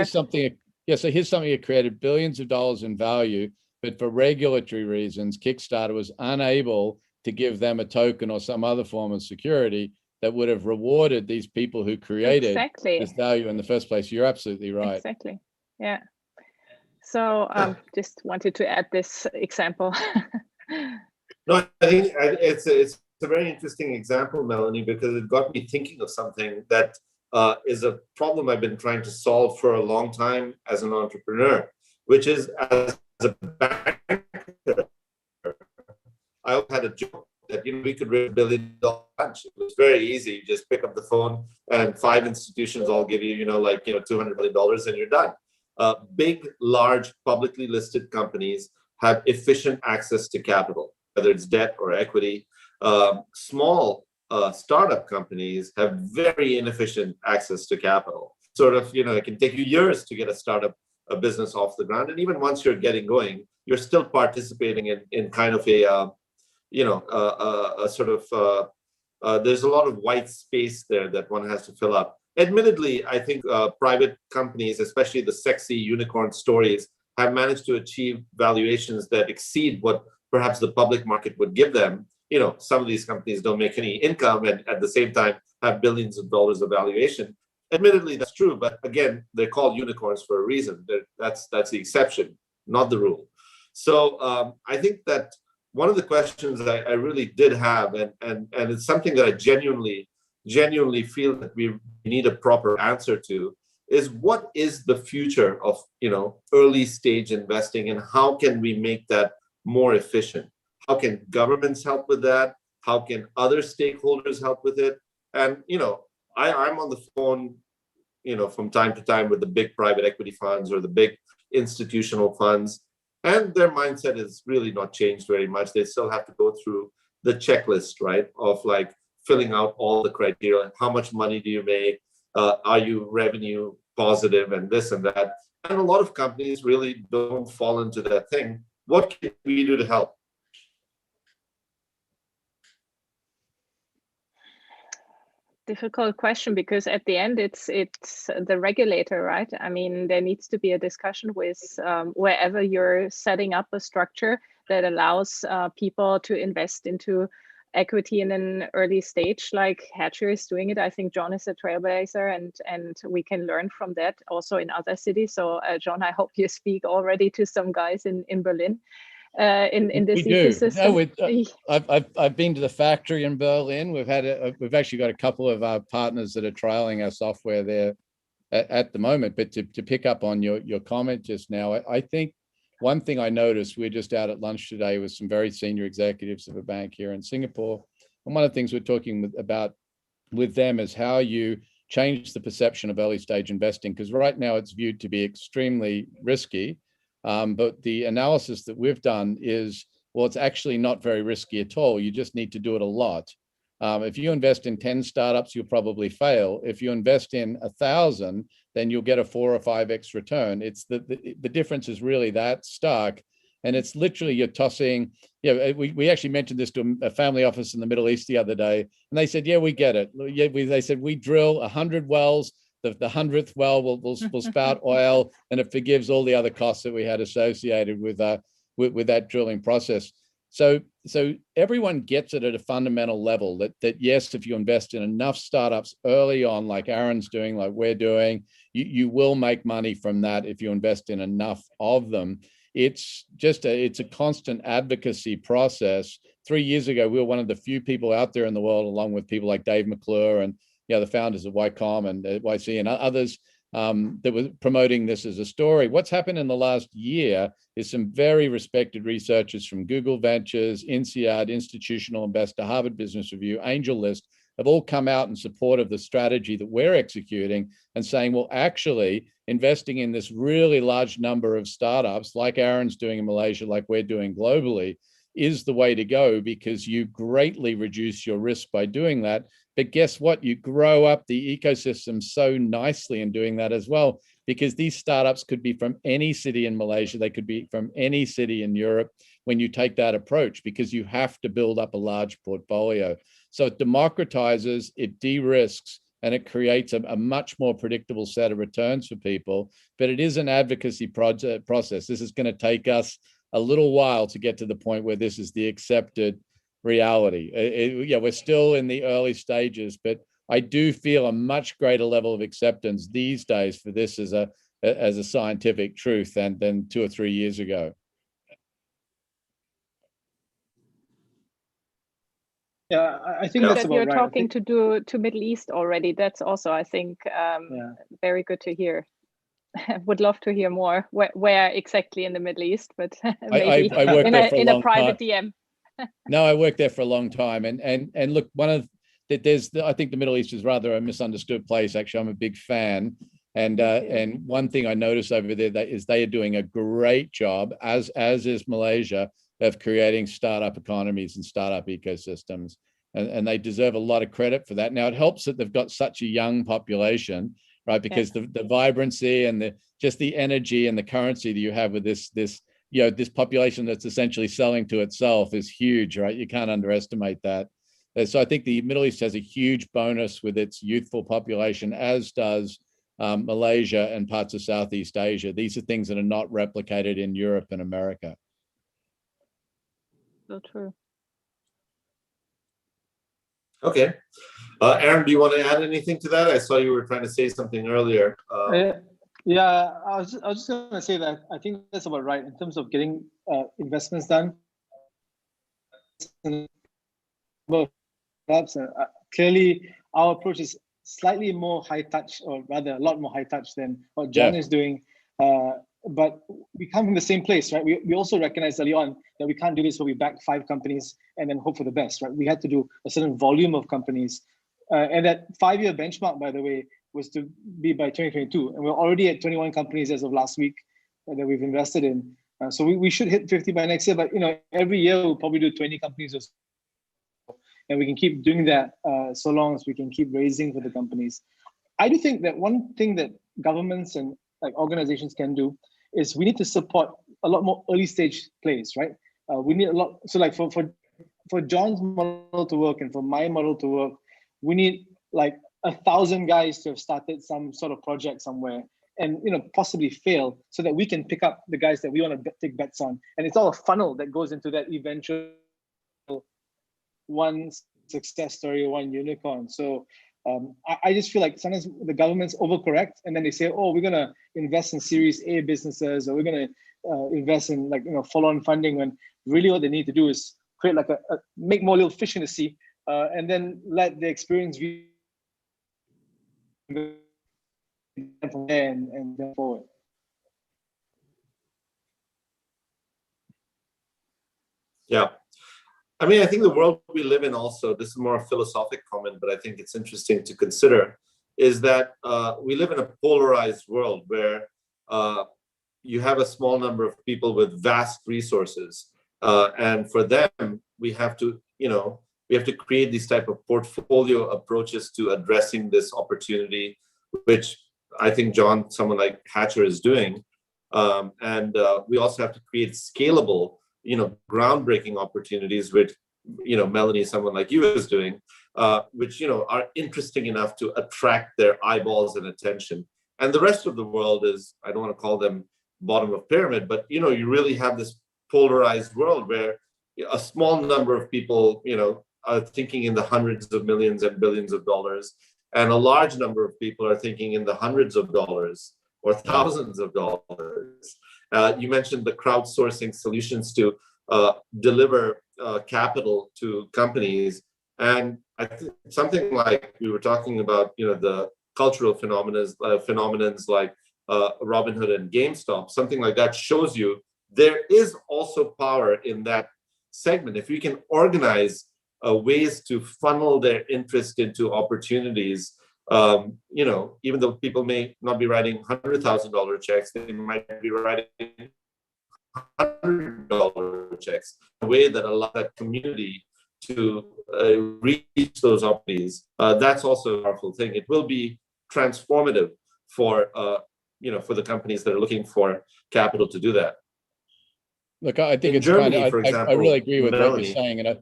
here's something that created billions of dollars in value, but for regulatory reasons, Kickstarter was unable to give them a token or some other form of security that would have rewarded these people who created this value in the first place. You're absolutely right. Exactly. Yeah. So just wanted to add this example. No, I think it's a very interesting example, Melanie, because it got me thinking of something that is a problem I've been trying to solve for a long time as an entrepreneur, which is as a banker, I had a joke that we could raise $1 billion lunch. It was very easy. You just pick up the phone and 5 institutions all give you, $200 million and you're done. Big, large, publicly listed companies have efficient access to capital, whether it's debt or equity. Small startup companies have very inefficient access to capital. It can take you years to get a business off the ground. And even once you're getting going, you're still participating in kind of there's a lot of white space there that one has to fill up. Admittedly, I think private companies, especially the sexy unicorn stories, have managed to achieve valuations that exceed what perhaps the public market would give them. Some of these companies don't make any income and at the same time have billions of dollars of valuation. Admittedly, that's true, but again, they're called unicorns for a reason. That's the exception, not the rule. So I think that one of the questions I really did have, and it's something that I genuinely feel that we need a proper answer to, is what is the future of early stage investing, and how can we make that more efficient? How can governments help with that? How can other stakeholders help with it? And I'm on the phone from time to time with the big private equity funds or the big institutional funds, and their mindset has really not changed very much. They still have to go through the checklist, right, of like filling out all the criteria. How much money do you make? Are you revenue positive, and this and that? And a lot of companies really don't fall into that thing. What can we do to help? Difficult question, because at the end it's the regulator, right? I mean, there needs to be a discussion with wherever you're setting up a structure that allows people to invest into equity in an early stage, like Hatcher is doing it. I think John is a trailblazer, and we can learn from that also in other cities. So John, I hope you speak already to some guys in Berlin. In this ecosystem. No, I've been to the factory in Berlin. We've actually got a couple of our partners that are trialing our software there at the moment. But to pick up on your comment just now, I think one thing I noticed, we're just out at lunch today with some very senior executives of a bank here in Singapore, and one of the things we're talking about with them is how you change the perception of early stage investing, because right now it's viewed to be extremely risky. But the analysis that we've done is, well, it's actually not very risky at all. You just need to do it a lot. If you invest in 10 startups, you'll probably fail. If you invest in 1,000, then you'll get a 4 or 5x return. It's the difference is really that stark. And it's literally you're tossing, we actually mentioned this to a family office in the Middle East the other day, and they said, yeah, we get it. They said, we drill 100 wells. The 100th well will spout oil, and it forgives all the other costs that we had associated with that drilling process. So everyone gets it at a fundamental level that yes, if you invest in enough startups early on, like Aaron's doing, like we're doing, you will make money from that if you invest in enough of them. It's a constant advocacy process. 3 years ago, we were one of the few people out there in the world, along with people like Dave McClure and the founders of YCOM and YC and others that were promoting this as a story. What's happened in the last year is some very respected researchers from Google Ventures, INSEAD, Institutional Investor, Harvard Business Review, Angel List, have all come out in support of the strategy that we're executing and saying, well, actually investing in this really large number of startups like Aaron's doing in Malaysia, like we're doing globally, is the way to go, because you greatly reduce your risk by doing that. But guess what? You grow up the ecosystem so nicely in doing that as well, because these startups could be from any city in Malaysia. They could be from any city in Europe when you take that approach, because you have to build up a large portfolio. So it democratizes, it de-risks, and it creates a much more predictable set of returns for people. But it is an advocacy process. This is going to take us a little while to get to the point where this is the accepted reality. We're still in the early stages, but I do feel a much greater level of acceptance these days for this as a scientific truth than 2 or 3 years ago. Yeah, I think that's that about you're right. talking to Middle East already. That's also, I think, very good to hear. Would love to hear more where exactly in the Middle East, but maybe I worked there for in a long a private time. DM. No, I worked there for a long time, and look, I think the Middle East is rather a misunderstood place. Actually, I'm a big fan, and one thing I noticed over there is they are doing a great job, as is Malaysia, of creating startup economies and startup ecosystems, and they deserve a lot of credit for that. Now, it helps that they've got such a young population, right? Because the vibrancy and just the energy and the currency that you have with this population that's essentially selling to itself is huge, right? You can't underestimate that. So I think the Middle East has a huge bonus with its youthful population, as does Malaysia and parts of Southeast Asia. These are things that are not replicated in Europe and America. So true. Okay. Aaron, do you want to add anything to that? I saw you were trying to say something earlier. Yeah, I was just going to say that I think that's about right in terms of getting investments done. Clearly, our approach is slightly more high touch, or rather a lot more high touch than what John is doing. But we come from the same place, right? We also recognized early on that we can't do this where we back 5 companies and then hope for the best, right? We had to do a certain volume of companies. And that 5-year benchmark, by the way, was to be by 2022. And we're already at 21 companies as of last week that we've invested in. So we should hit 50 by next year, but every year we'll probably do 20 companies or so. And we can keep doing that so long as we can keep raising for the companies. I do think that one thing that governments and organizations can do is we need to support a lot more early stage plays, right? We need a lot. So for John's model to work and for my model to work, we need 1,000 guys to have started some sort of project somewhere and possibly fail, so that we can pick up the guys that we want to take bets on. And it's all a funnel that goes into that eventual one success story, one unicorn. So I just feel like sometimes the governments overcorrect, and then they say, oh, we're going to invest in Series A businesses, or we're going to invest in follow-on funding, when really what they need to do is create make more little fish in the sea, and then let the experience view from there and then forward. Yeah. I mean, I think the world we live in also, this is more a philosophic comment, but I think it's interesting to consider, is that we live in a polarized world where you have a small number of people with vast resources. And for them, we have to create these type of portfolio approaches to addressing this opportunity, which I think John, someone like Hatcher, is doing. And we also have to create scalable, groundbreaking opportunities, which, Melanie, someone like you, is doing, which, are interesting enough to attract their eyeballs and attention. And the rest of the world is, I don't want to call them bottom of pyramid, but, you really have this polarized world where a small number of people, are thinking in the hundreds of millions and billions of dollars, and a large number of people are thinking in the hundreds of dollars or thousands of dollars. You mentioned the crowdsourcing solutions to deliver capital to companies, and I think something like we were talking about, the cultural phenomena like Robinhood and GameStop, something like that shows you there is also power in that segment. If you can organize ways to funnel their interest into opportunities, even though people may not be writing $100,000 checks, they might be writing $100 checks, a way that allows that community to reach those opportunities. That's also a powerful thing. It will be transformative for for the companies that are looking for capital to do that. Look, I think it's Germany, kind of, for example, I really agree with Melanie, what you're saying, and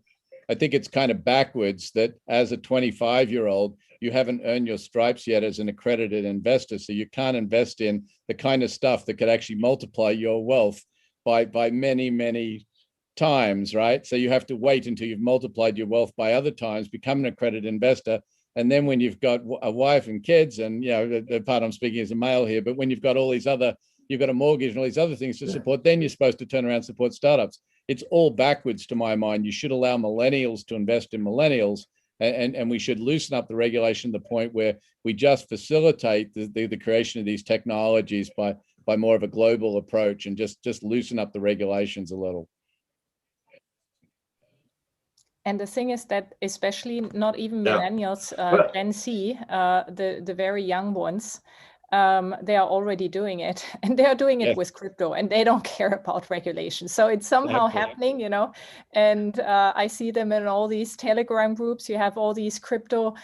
I think it's kind of backwards that as a 25-year-old, you haven't earned your stripes yet as an accredited investor, so you can't invest in the kind of stuff that could actually multiply your wealth by many, many times, right? So you have to wait until you've multiplied your wealth by other times, become an accredited investor, and then when you've got a wife and kids, and the part I'm speaking as a male here, but when you've got all these other, you've got a mortgage and all these other things to support, then you're supposed to turn around and support startups. It's all backwards to my mind. You should allow millennials to invest in millennials, and we should loosen up the regulation to the point where we just facilitate the creation of these technologies by more of a global approach, and just loosen up the regulations a little. And the thing is that especially not even millennials, Gen Z, the very young ones, they are already doing it, and they are doing it with crypto, and they don't care about regulation. So it's somehow happening, and I see them in all these Telegram groups. You have all these crypto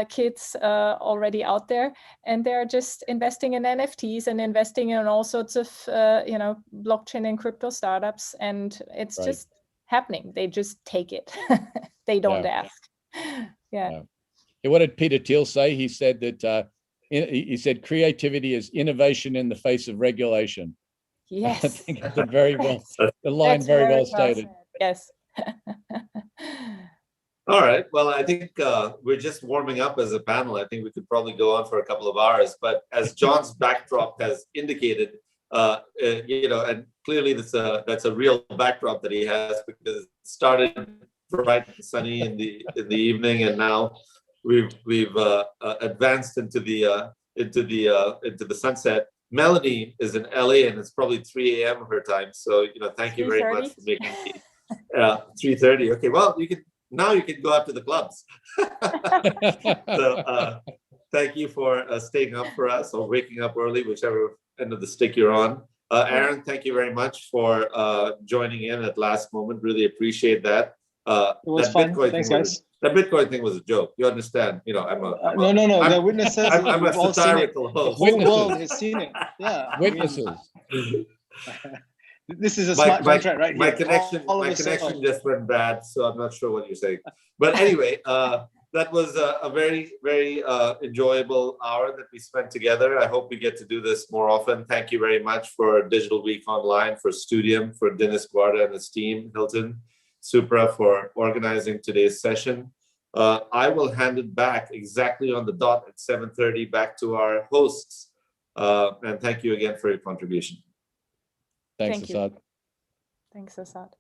kids already out there, and they're just investing in NFTs and investing in all sorts of, blockchain and crypto startups. And it's just happening. They just take it. They don't ask. What did Peter Thiel say? He said that he said creativity is innovation in the face of regulation. Yes. I think it's very well, the line very well stated. Yes. All right. Well, I think we're just warming up as a panel. I think we could probably go on for a couple of hours. But as John's backdrop has indicated, And clearly that's a real backdrop that he has, because it started bright and sunny in the evening, and now we've advanced into the sunset. Melanie is in LA, and it's probably 3 a.m. her time. So thank you very much for making me 3:30. Okay, well you can go out to the clubs. So thank you for staying up for us, or waking up early, whichever end of the stick you're on. Aaron, thank you very much for joining in at last moment. Really appreciate that. It was fun. Thanks, guys. That Bitcoin thing was a joke. You understand? I'm no. The witnesses. I'm a satirical host. The whole world has seen it. Yeah. Witnesses. This is a smart contract, right? My connection just went bad, so I'm not sure what you're saying. But anyway, that was a very, very enjoyable hour that we spent together. I hope we get to do this more often. Thank you very much for Digital Week Online, for Studium, for Dennis Guarda and his team, Hilton, Supra, for organizing today's session. I will hand it back exactly on the dot at 7:30 back to our hosts. And thank you again for your contribution. Thanks, Asad. Thanks, Asad.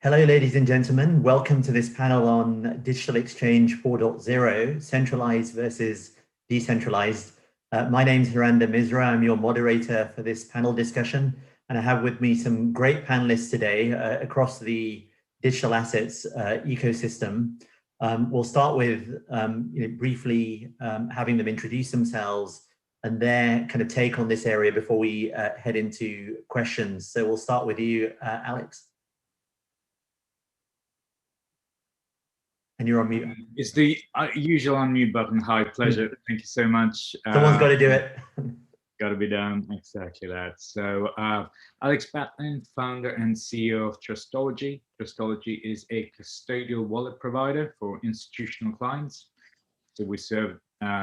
Hello, ladies and gentlemen. Welcome to this panel on Digital Exchange 4.0, centralized versus decentralized. My name is Hiranda Misra. I'm your moderator for this panel discussion. And I have with me some great panelists today across the digital assets ecosystem. We'll start with briefly having them introduce themselves and their kind of take on this area before we head into questions. So we'll start with you, Alex. And you're on mute. It's the usual unmute button. Hi, pleasure. Thank you so much. Someone's got to do it. Got to be done. Exactly that. So Alex Batlin, founder and CEO of Trustology. Trustology is a custodial wallet provider for institutional clients. So we serve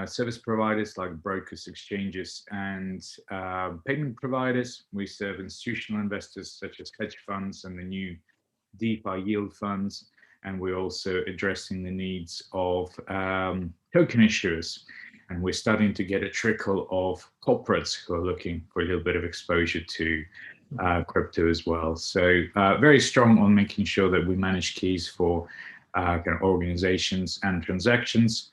service providers like brokers, exchanges, and payment providers. We serve institutional investors such as hedge funds and the new DeFi yield funds. And we're also addressing the needs of token issuers. And we're starting to get a trickle of corporates who are looking for a little bit of exposure to crypto as well. So very strong on making sure that we manage keys for kind of organizations and transactions.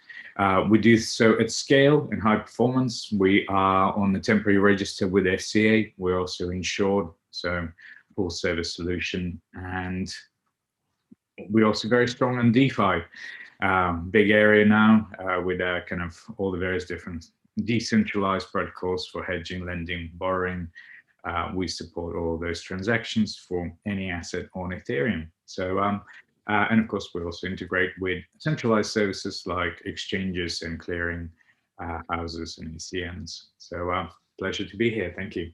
We do so at scale and high performance. We are on the temporary register with FCA. We're also insured, so full service solution. And we're also very strong on DeFi, big area now with kind of all the various different decentralized protocols for hedging, lending, borrowing. We support all of those transactions for any asset on Ethereum. So, and of course, we also integrate with centralized services like exchanges and clearing houses and ECNs. So, pleasure to be here. Thank you.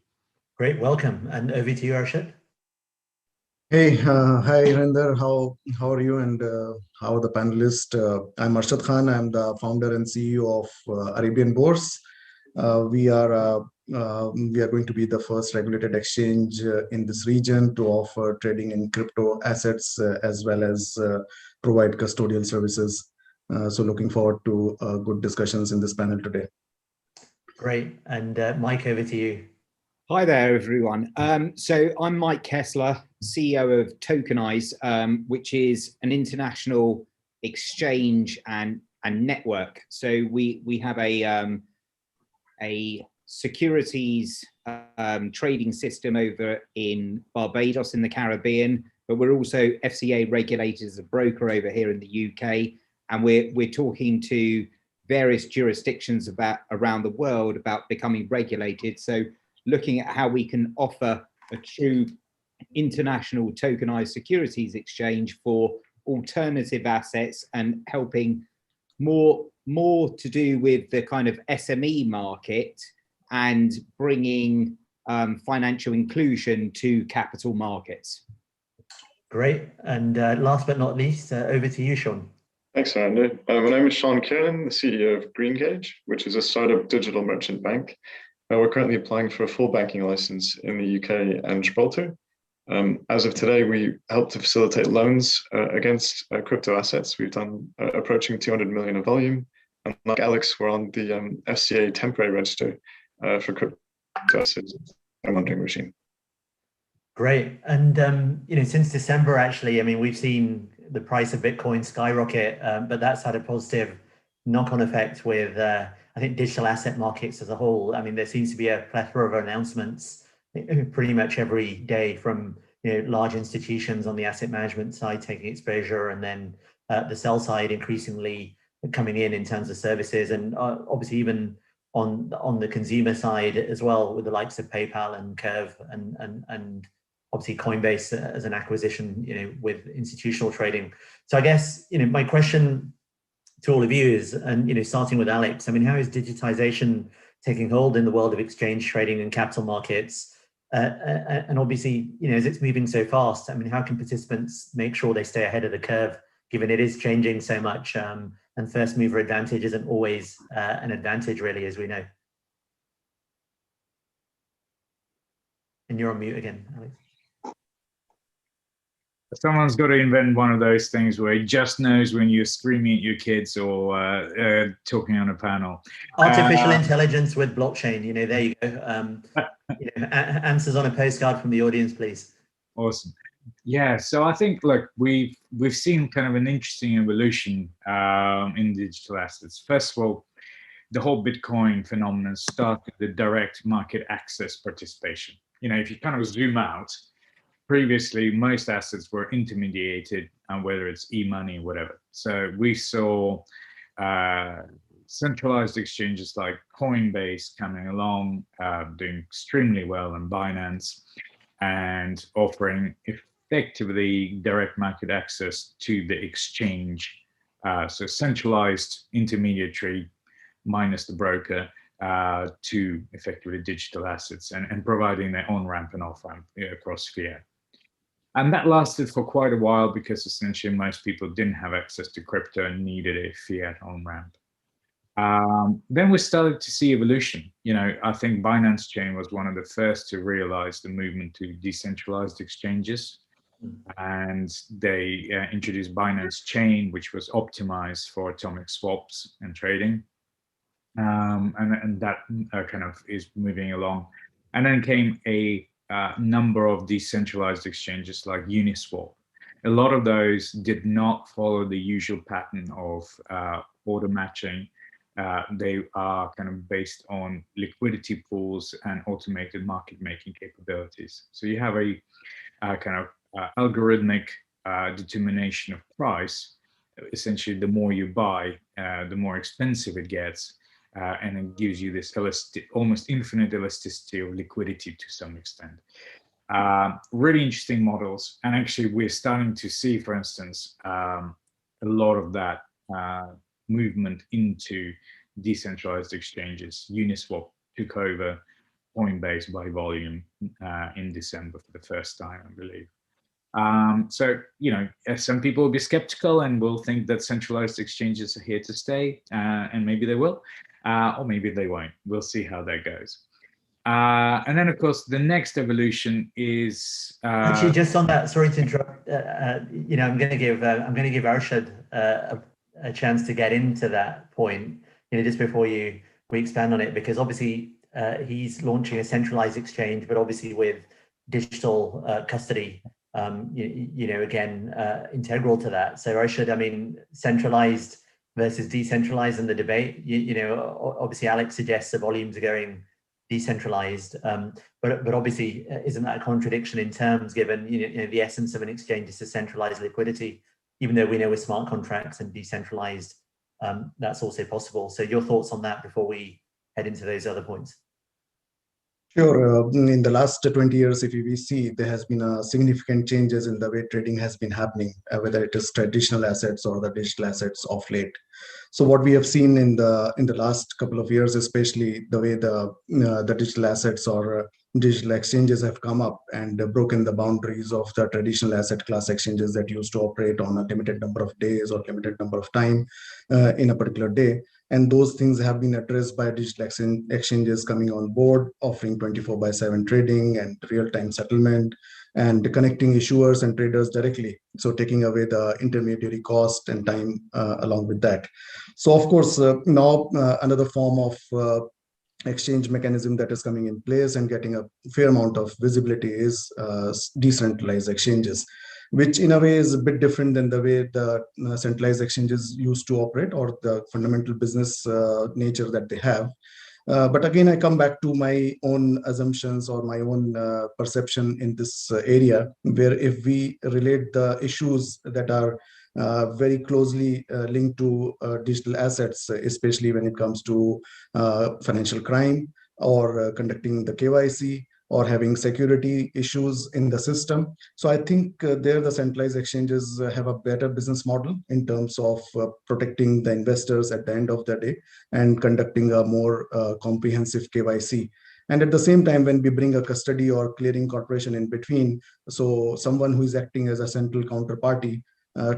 Great, welcome. And over to you, Arshad. Hey, hi Harinder, how are you and how are the panelists? I'm Arshad Khan. I'm the founder and CEO of Arabian Bourse. We are going to be the first regulated exchange in this region to offer trading in crypto assets as well as provide custodial services. So looking forward to good discussions in this panel today. Great. And Mike, over to you. Hi there, everyone. So I'm Mike Kessler, CEO of Tokenize, which is an international exchange and network. So we have a securities trading system over in Barbados in the Caribbean, but we're also FCA regulated as a broker over here in the UK, and we're talking to various jurisdictions around the world about becoming regulated. So looking at how we can offer a true international tokenized securities exchange for alternative assets and helping more to do with the kind of SME market and bringing financial inclusion to capital markets. Great. And last but not least, over to you, Sean. Thanks, Andy. My name is Sean Kiernan, the CEO of GreenGage, which is a startup digital merchant bank. We're currently applying for a full banking license in the UK and Gibraltar. As of today, we help to facilitate loans against crypto assets. We've done approaching 200 million of volume. And like Alex, we're on the FCA temporary register for crypto assets and monitoring regime. Great. And since December, actually, I mean, we've seen the price of Bitcoin skyrocket, but that's had a positive knock-on effect with I think digital asset markets as a whole. I mean, there seems to be a plethora of announcements pretty much every day from large institutions on the asset management side taking exposure, and then the sell side increasingly coming in terms of services, and obviously even on the consumer side as well, with the likes of PayPal and Curve and obviously Coinbase as an acquisition, with institutional trading. So I guess my question to all of you is, and starting with Alex, I mean, how is digitization taking hold in the world of exchange trading and capital markets? And obviously, as it's moving so fast, I mean, how can participants make sure they stay ahead of the curve, given it is changing so much, and first mover advantage isn't always an advantage, really, as we know. And you're on mute again, Alex. Someone's got to invent one of those things where it just knows when you're screaming at your kids or talking on a panel. Artificial intelligence with blockchain, there you go. Answers on a postcard from the audience, please. Awesome. Yeah, so I think, look, we've seen kind of an interesting evolution in digital assets. First of all, the whole Bitcoin phenomenon started the direct market access participation. If you kind of zoom out, previously, most assets were intermediated, and whether it's e-money, whatever. So we saw centralized exchanges like Coinbase coming along, doing extremely well, and Binance, and offering effectively direct market access to the exchange. So centralized intermediary minus the broker to effectively digital assets, and providing their on-ramp and off-ramp across fiat. And that lasted for quite a while because essentially most people didn't have access to crypto and needed a fiat on-ramp. Then we started to see evolution. I think Binance Chain was one of the first to realize the movement to decentralized exchanges. And they introduced Binance Chain, which was optimized for atomic swaps and trading. And that kind of is moving along. And then came a number of decentralized exchanges like Uniswap. A lot of those did not follow the usual pattern of order matching. They are kind of based on liquidity pools and automated market making capabilities. So you have a kind of algorithmic determination of price. Essentially, the more you buy, the more expensive it gets. And it gives you this almost infinite elasticity of liquidity to some extent. Really interesting models. And actually, we're starting to see, for instance, a lot of that movement into decentralized exchanges. Uniswap took over Coinbase by volume in December for the first time, I believe. So, some people will be skeptical and will think that centralized exchanges are here to stay, and maybe they will, or maybe they won't. We'll see how that goes. And then, of course, the next evolution is actually just on that. Sorry to interrupt. I'm going to give Arshad a chance to get into that point. Just before we expand on it, because obviously he's launching a centralized exchange, but obviously with digital custody, again, integral to that. So Arshad, centralized versus decentralized in the debate. Obviously Alex suggests the volumes are going decentralized, but obviously isn't that a contradiction in terms, given the essence of an exchange is to centralize liquidity, even though we know with smart contracts and decentralized that's also possible. So your thoughts on that before we head into those other points? Sure. In the last 20 years, if we see, there has been significant changes in the way trading has been happening, whether it is traditional assets or the digital assets of late. So what we have seen in the last couple of years, especially the way the digital assets or digital exchanges have come up and broken the boundaries of the traditional asset class exchanges that used to operate on a limited number of days or limited number of time in a particular day. And those things have been addressed by digital exchanges coming on board, offering 24/7 trading and real-time settlement, and connecting issuers and traders directly. So taking away the intermediary cost and time along with that. So of course, now another form of exchange mechanism that is coming in place and getting a fair amount of visibility is decentralized exchanges, which in a way is a bit different than the way the centralized exchanges used to operate or the fundamental business nature that they have. But again, I come back to my own assumptions or my own perception in this area, where if we relate the issues that are very closely linked to digital assets, especially when it comes to financial crime or conducting the KYC, or having security issues in the system. So I think there the centralized exchanges have a better business model in terms of protecting the investors at the end of the day and conducting a more comprehensive KYC. And at the same time, when we bring a custody or clearing corporation in between, so someone who is acting as a central counterparty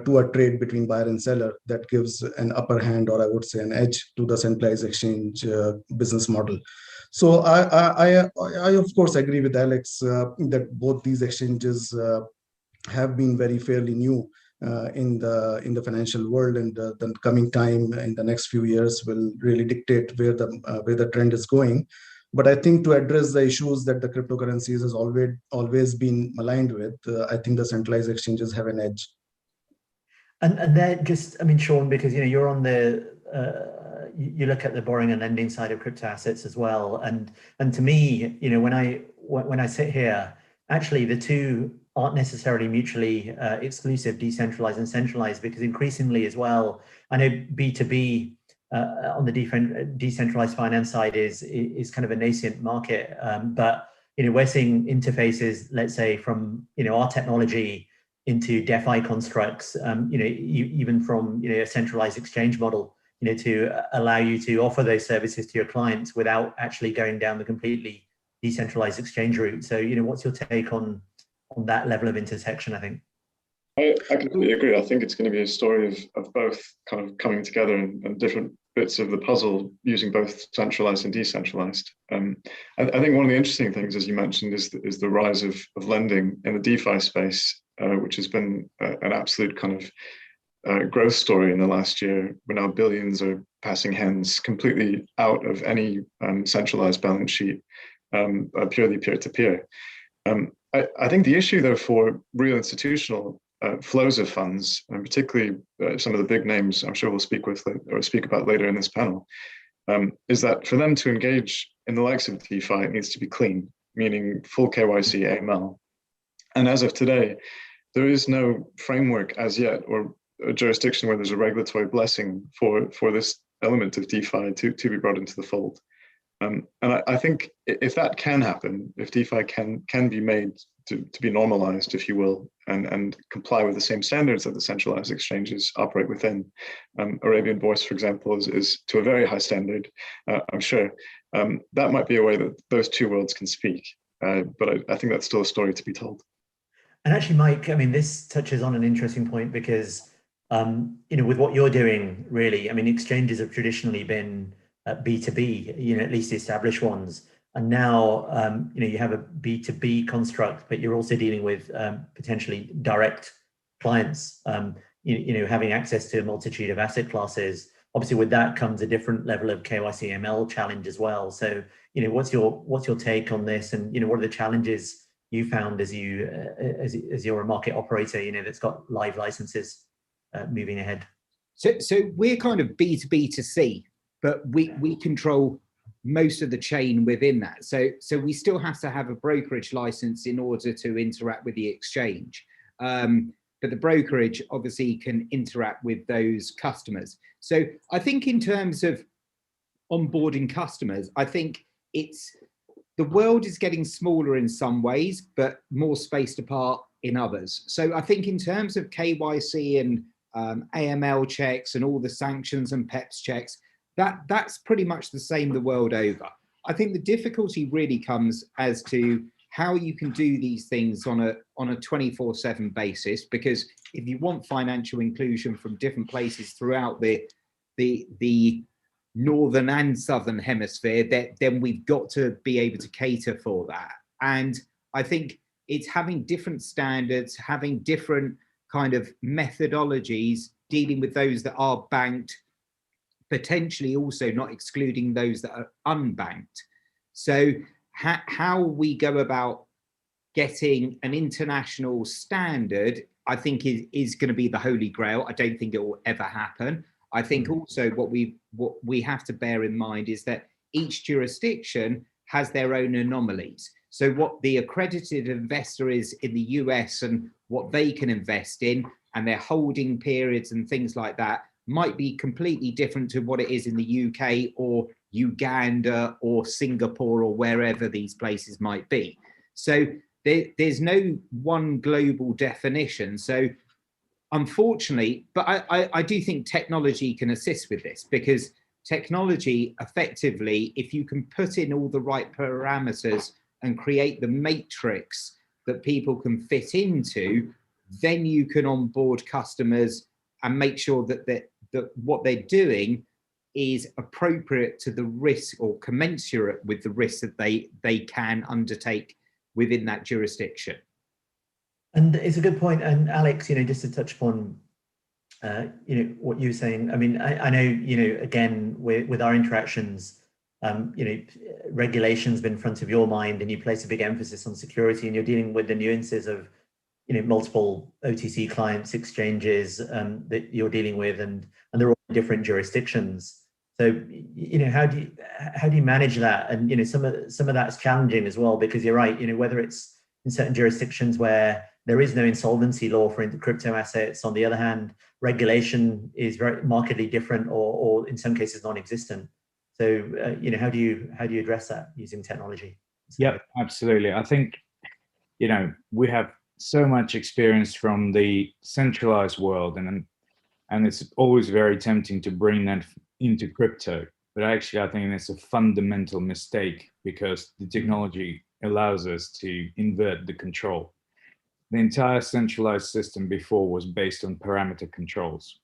to a trade between buyer and seller, that gives an upper hand, or I would say an edge, to the centralized exchange business model. So I of course agree with Alex that both these exchanges have been very fairly new in the financial world, and the coming time in the next few years will really dictate where the trend is going. But I think to address the issues that the cryptocurrencies has always been maligned with, I think the centralized exchanges have an edge. And then just, Sean, because you're on the you look at the borrowing and lending side of crypto assets as well, and to me, when I sit here, actually the two aren't necessarily mutually exclusive, decentralized and centralized, because increasingly as well, I know B2B on the decentralized finance side is kind of a nascent market, but we're seeing interfaces, let's say from our technology into DeFi constructs, even from a centralized exchange model, to allow you to offer those services to your clients without actually going down the completely decentralized exchange route. So, what's your take on that level of intersection? I think I completely agree. I think it's going to be a story of both kind of coming together and different bits of the puzzle using both centralized and decentralized. I think one of the interesting things, as you mentioned, is the rise of lending in the DeFi space, which has been an absolute kind of growth story in the last year, where now billions are passing hands completely out of any centralized balance sheet, purely peer-to-peer. I think the issue, though, for real institutional flows of funds, and particularly some of the big names I'm sure we'll speak about later in this panel, is that for them to engage in the likes of DeFi, it needs to be clean, meaning full KYC, AML. And as of today, there is no framework as yet, or a jurisdiction where there's a regulatory blessing for this element of DeFi to be brought into the fold. And I think if that can happen, if DeFi can be made to be normalized, if you will, and comply with the same standards that the centralized exchanges operate within, Arabian Voice, for example, is to a very high standard, I'm sure. That might be a way that those two worlds can speak. But I think that's still a story to be told. And actually, Mike, I mean, this touches on an interesting point because, with what you're doing, really, I mean, exchanges have traditionally been B2B, at least the established ones. And now, you have a B2B construct, but you're also dealing with potentially direct clients, having access to a multitude of asset classes. Obviously, with that comes a different level of KYC ML challenge as well. So, what's your take on this, and what are the challenges you found as you're a market operator, that's got live licenses moving ahead? So we're kind of B2B to C, but we control most of the chain within that. So we still have to have a brokerage license in order to interact with the exchange. But the brokerage obviously can interact with those customers. So I think in terms of onboarding customers, I think the world is getting smaller in some ways, but more spaced apart in others. So I think in terms of KYC and AML checks and all the sanctions and PEPs checks, that's pretty much the same the world over. I think the difficulty really comes as to how you can do these things on a 24/7 basis, because if you want financial inclusion from different places throughout the northern and southern hemisphere, then we've got to be able to cater for that. And I think it's having different standards, having different kind of methodologies, dealing with those that are banked, potentially also not excluding those that are unbanked. So how we go about getting an international standard, I think is going to be the holy grail. I don't think it will ever happen. I think also what we have to bear in mind is that each jurisdiction has their own anomalies. So what the accredited investor is in the US and what they can invest in and their holding periods and things like that might be completely different to what it is in the UK or Uganda or Singapore or wherever these places might be. So there's no one global definition. So unfortunately, but I do think technology can assist with this, because technology effectively, if you can put in all the right parameters and create the matrix that people can fit into, then you can onboard customers and make sure that what they're doing is appropriate to the risk or commensurate with the risk that they can undertake within that jurisdiction. And it's a good point. And Alex, just to touch upon, what you were saying. I mean, I know, again, with our interactions, regulation's been front of your mind, and you place a big emphasis on security, and you're dealing with the nuances of, multiple OTC clients, exchanges that you're dealing with, and they're all in different jurisdictions. So, how do you manage that? And some of that's challenging as well, because you're right. Whether it's in certain jurisdictions where there is no insolvency law for crypto assets, on the other hand, regulation is very markedly different, or in some cases non-existent. So, how do you address that using technology? Yeah, absolutely. I think, we have so much experience from the centralized world, and it's always very tempting to bring that into crypto. But actually, I think it's a fundamental mistake, because the technology allows us to invert the control. The entire centralized system before was based on parameter controls,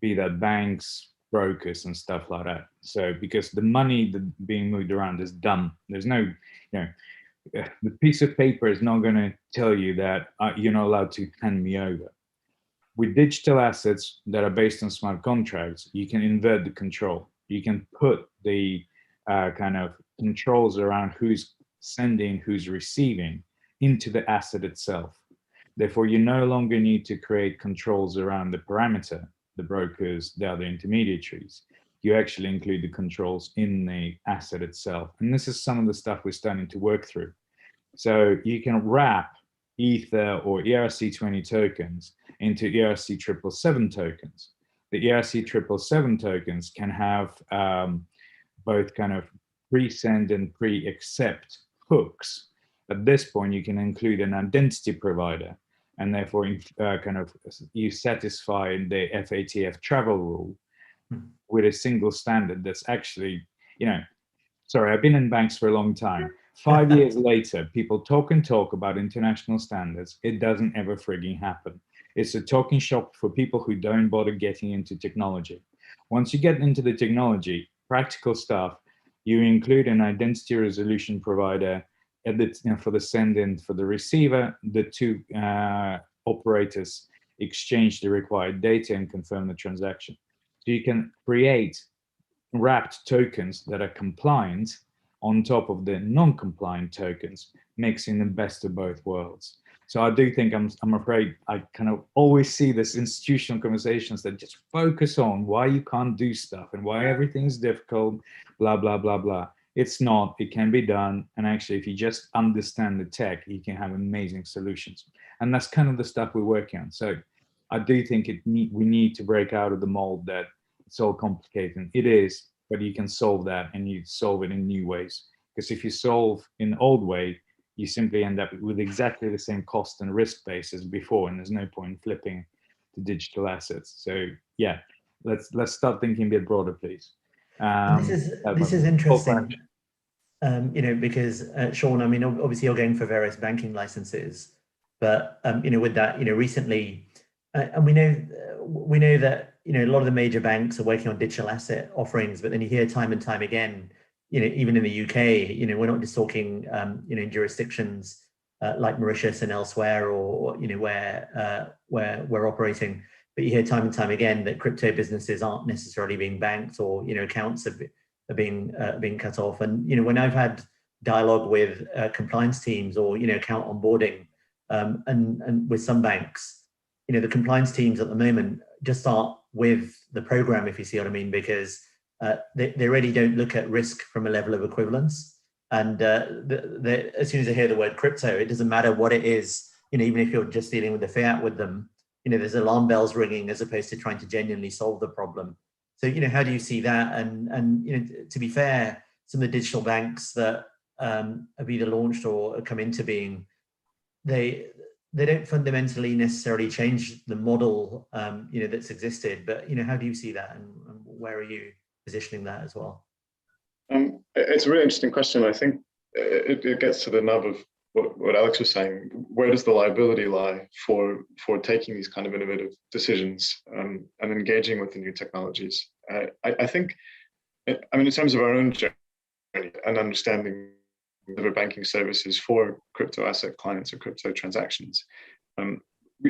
be that banks, brokers, and stuff like that. So because the money that being moved around is dumb, there's no, the piece of paper is not going to tell you that you're not allowed to hand me over. With digital assets that are based on smart contracts, you can invert the control. You can put the kind of controls around who's sending, who's receiving into the asset itself. Therefore, you no longer need to create controls around the parameter, the brokers, the other intermediaries. You actually include the controls in the asset itself. And this is some of the stuff we're starting to work through. So you can wrap Ether or ERC20 tokens into ERC777 tokens. The ERC777 tokens can have both kind of pre-send and pre-accept hooks. At this point, you can include an identity provider, and therefore you satisfy the FATF travel rule with a single standard that's actually, sorry, I've been in banks for a long time. 5 years later, people talk and talk about international standards. It doesn't ever frigging happen. It's a talking shop for people who don't bother getting into technology. Once you get into the technology, practical stuff, you include an identity resolution provider for the send-in, for the receiver. The two operators exchange the required data and confirm the transaction. So you can create wrapped tokens that are compliant on top of the non-compliant tokens, mixing the best of both worlds. So I do think I'm afraid I kind of always see this institutional conversations that just focus on why you can't do stuff and why everything's difficult, blah, blah, blah, blah. It's not, it can be done. And actually, if you just understand the tech, you can have amazing solutions. And that's kind of the stuff we're working on. So I do think we need to break out of the mold that it's all complicated. It is, but you can solve that, and you solve it in new ways. Because if you solve in the old way, you simply end up with exactly the same cost and risk base as before, and there's no point in flipping to digital assets. So yeah, let's start thinking a bit broader, please. This is interesting, because Sean, I mean, obviously you're going for various banking licenses, but with that, recently, and we know that a lot of the major banks are working on digital asset offerings, but then you hear time and time again, even in the UK, we're not just talking, in jurisdictions like Mauritius and elsewhere, or where we're operating, but you hear time and time again that crypto businesses aren't necessarily being banked, or accounts are being cut off. And when I've had dialogue with compliance teams, or account onboarding, and with some banks, the compliance teams at the moment just aren't with the program, if you see what I mean, because they really don't look at risk from a level of equivalence. And as soon as I hear the word crypto, it doesn't matter what it is, even if you're just dealing with the fiat with them, there's alarm bells ringing as opposed to trying to genuinely solve the problem. So, how do you see that? And to be fair, some of the digital banks that have either launched or come into being, they don't fundamentally necessarily change the model, that's existed. But how do you see that, and where are you positioning that as well? It's a really interesting question. I think it gets to the nub of what Alex was saying. Where does the liability lie for taking these kind of innovative decisions and engaging with the new technologies? I think, in terms of our own journey and understanding of banking services for crypto asset clients or crypto transactions,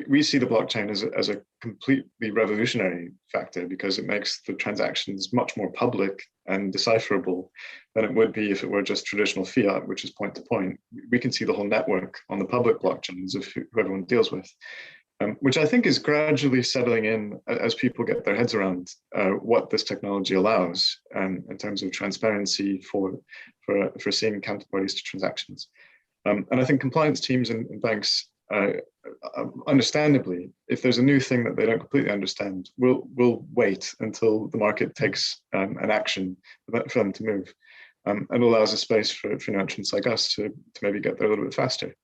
we see the blockchain as a completely revolutionary factor, because it makes the transactions much more public and decipherable than it would be if it were just traditional fiat, which is point to point. We can see the whole network on the public blockchains of who everyone deals with, which I think is gradually settling in as people get their heads around what this technology allows in terms of transparency for seeing counterparties to transactions. And I think compliance teams and banks, understandably, if there's a new thing that they don't completely understand, will wait until the market takes an action for them to move, and allows a space for entrants like us to maybe get there a little bit faster.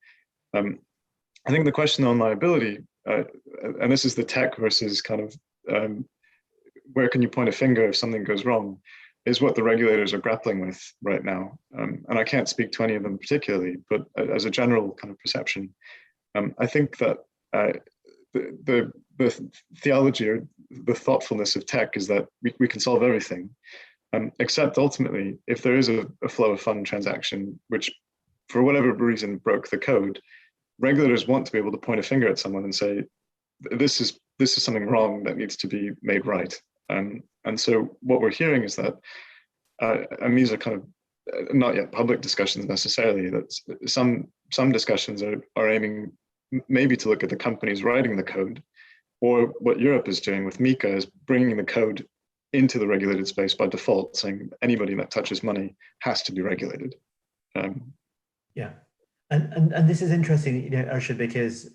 I think the question on liability, and this is the tech versus kind of where can you point a finger if something goes wrong, is what the regulators are grappling with right now. And I can't speak to any of them particularly, but as a general kind of perception, I think that the theology or the thoughtfulness of tech is that we can solve everything, except ultimately, if there is a flow of fund transaction, which for whatever reason broke the code, regulators want to be able to point a finger at someone and say, this is something wrong that needs to be made right. And so what we're hearing is that, and these are kind of not yet public discussions necessarily, that some discussions are aiming maybe to look at the companies writing the code, or what Europe is doing with MiCA is bringing the code into the regulated space by default, saying anybody that touches money has to be regulated. Yeah, and this is interesting, Arshad, because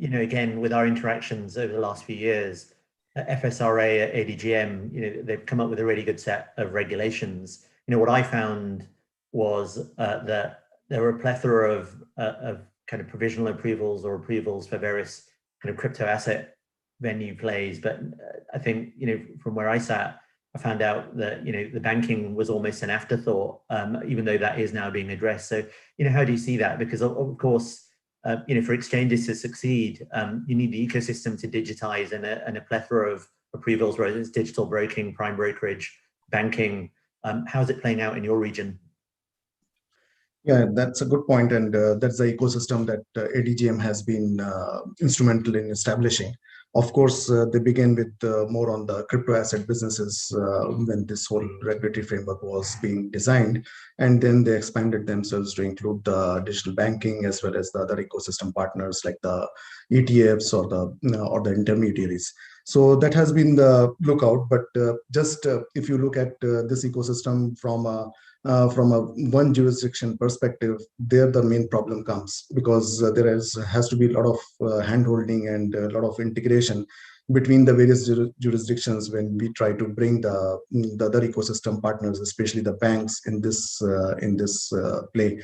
again, with our interactions over the last few years, FSRA, ADGM, they've come up with a really good set of regulations. What I found was that there were a plethora of kind of provisional approvals or approvals for various kind of crypto asset venue plays. But I think, from where I sat, I found out that, the banking was almost an afterthought, even though that is now being addressed. So, how do you see that? Because of course, for exchanges to succeed, you need the ecosystem to digitize and a plethora of approvals, whether it's digital broking, prime brokerage, banking. How's it playing out in your region? Yeah, that's a good point, and that's the ecosystem that ADGM has been instrumental in establishing. Of course, they began with more on the crypto asset businesses when this whole regulatory framework was being designed, and then they expanded themselves to include the digital banking as well as the other ecosystem partners like the ETFs or the intermediaries. So that has been the lookout. But just if you look at this ecosystem from a one jurisdiction perspective, there the main problem comes, because there has to be a lot of hand-holding and a lot of integration between the various jurisdictions when we try to bring the other ecosystem partners, especially the banks, in this play.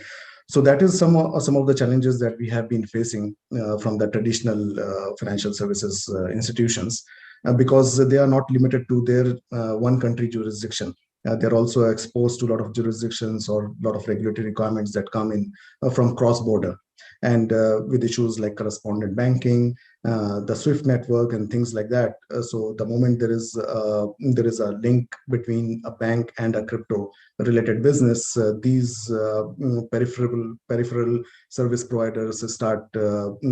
So that is some of the challenges that we have been facing from the traditional financial services institutions, because they are not limited to their one country jurisdiction. They're also exposed to a lot of jurisdictions or a lot of regulatory requirements that come in from cross-border, and with issues like correspondent banking, the SWIFT network, and things like that. So the moment there is a link between a bank and a crypto-related business, these peripheral service providers start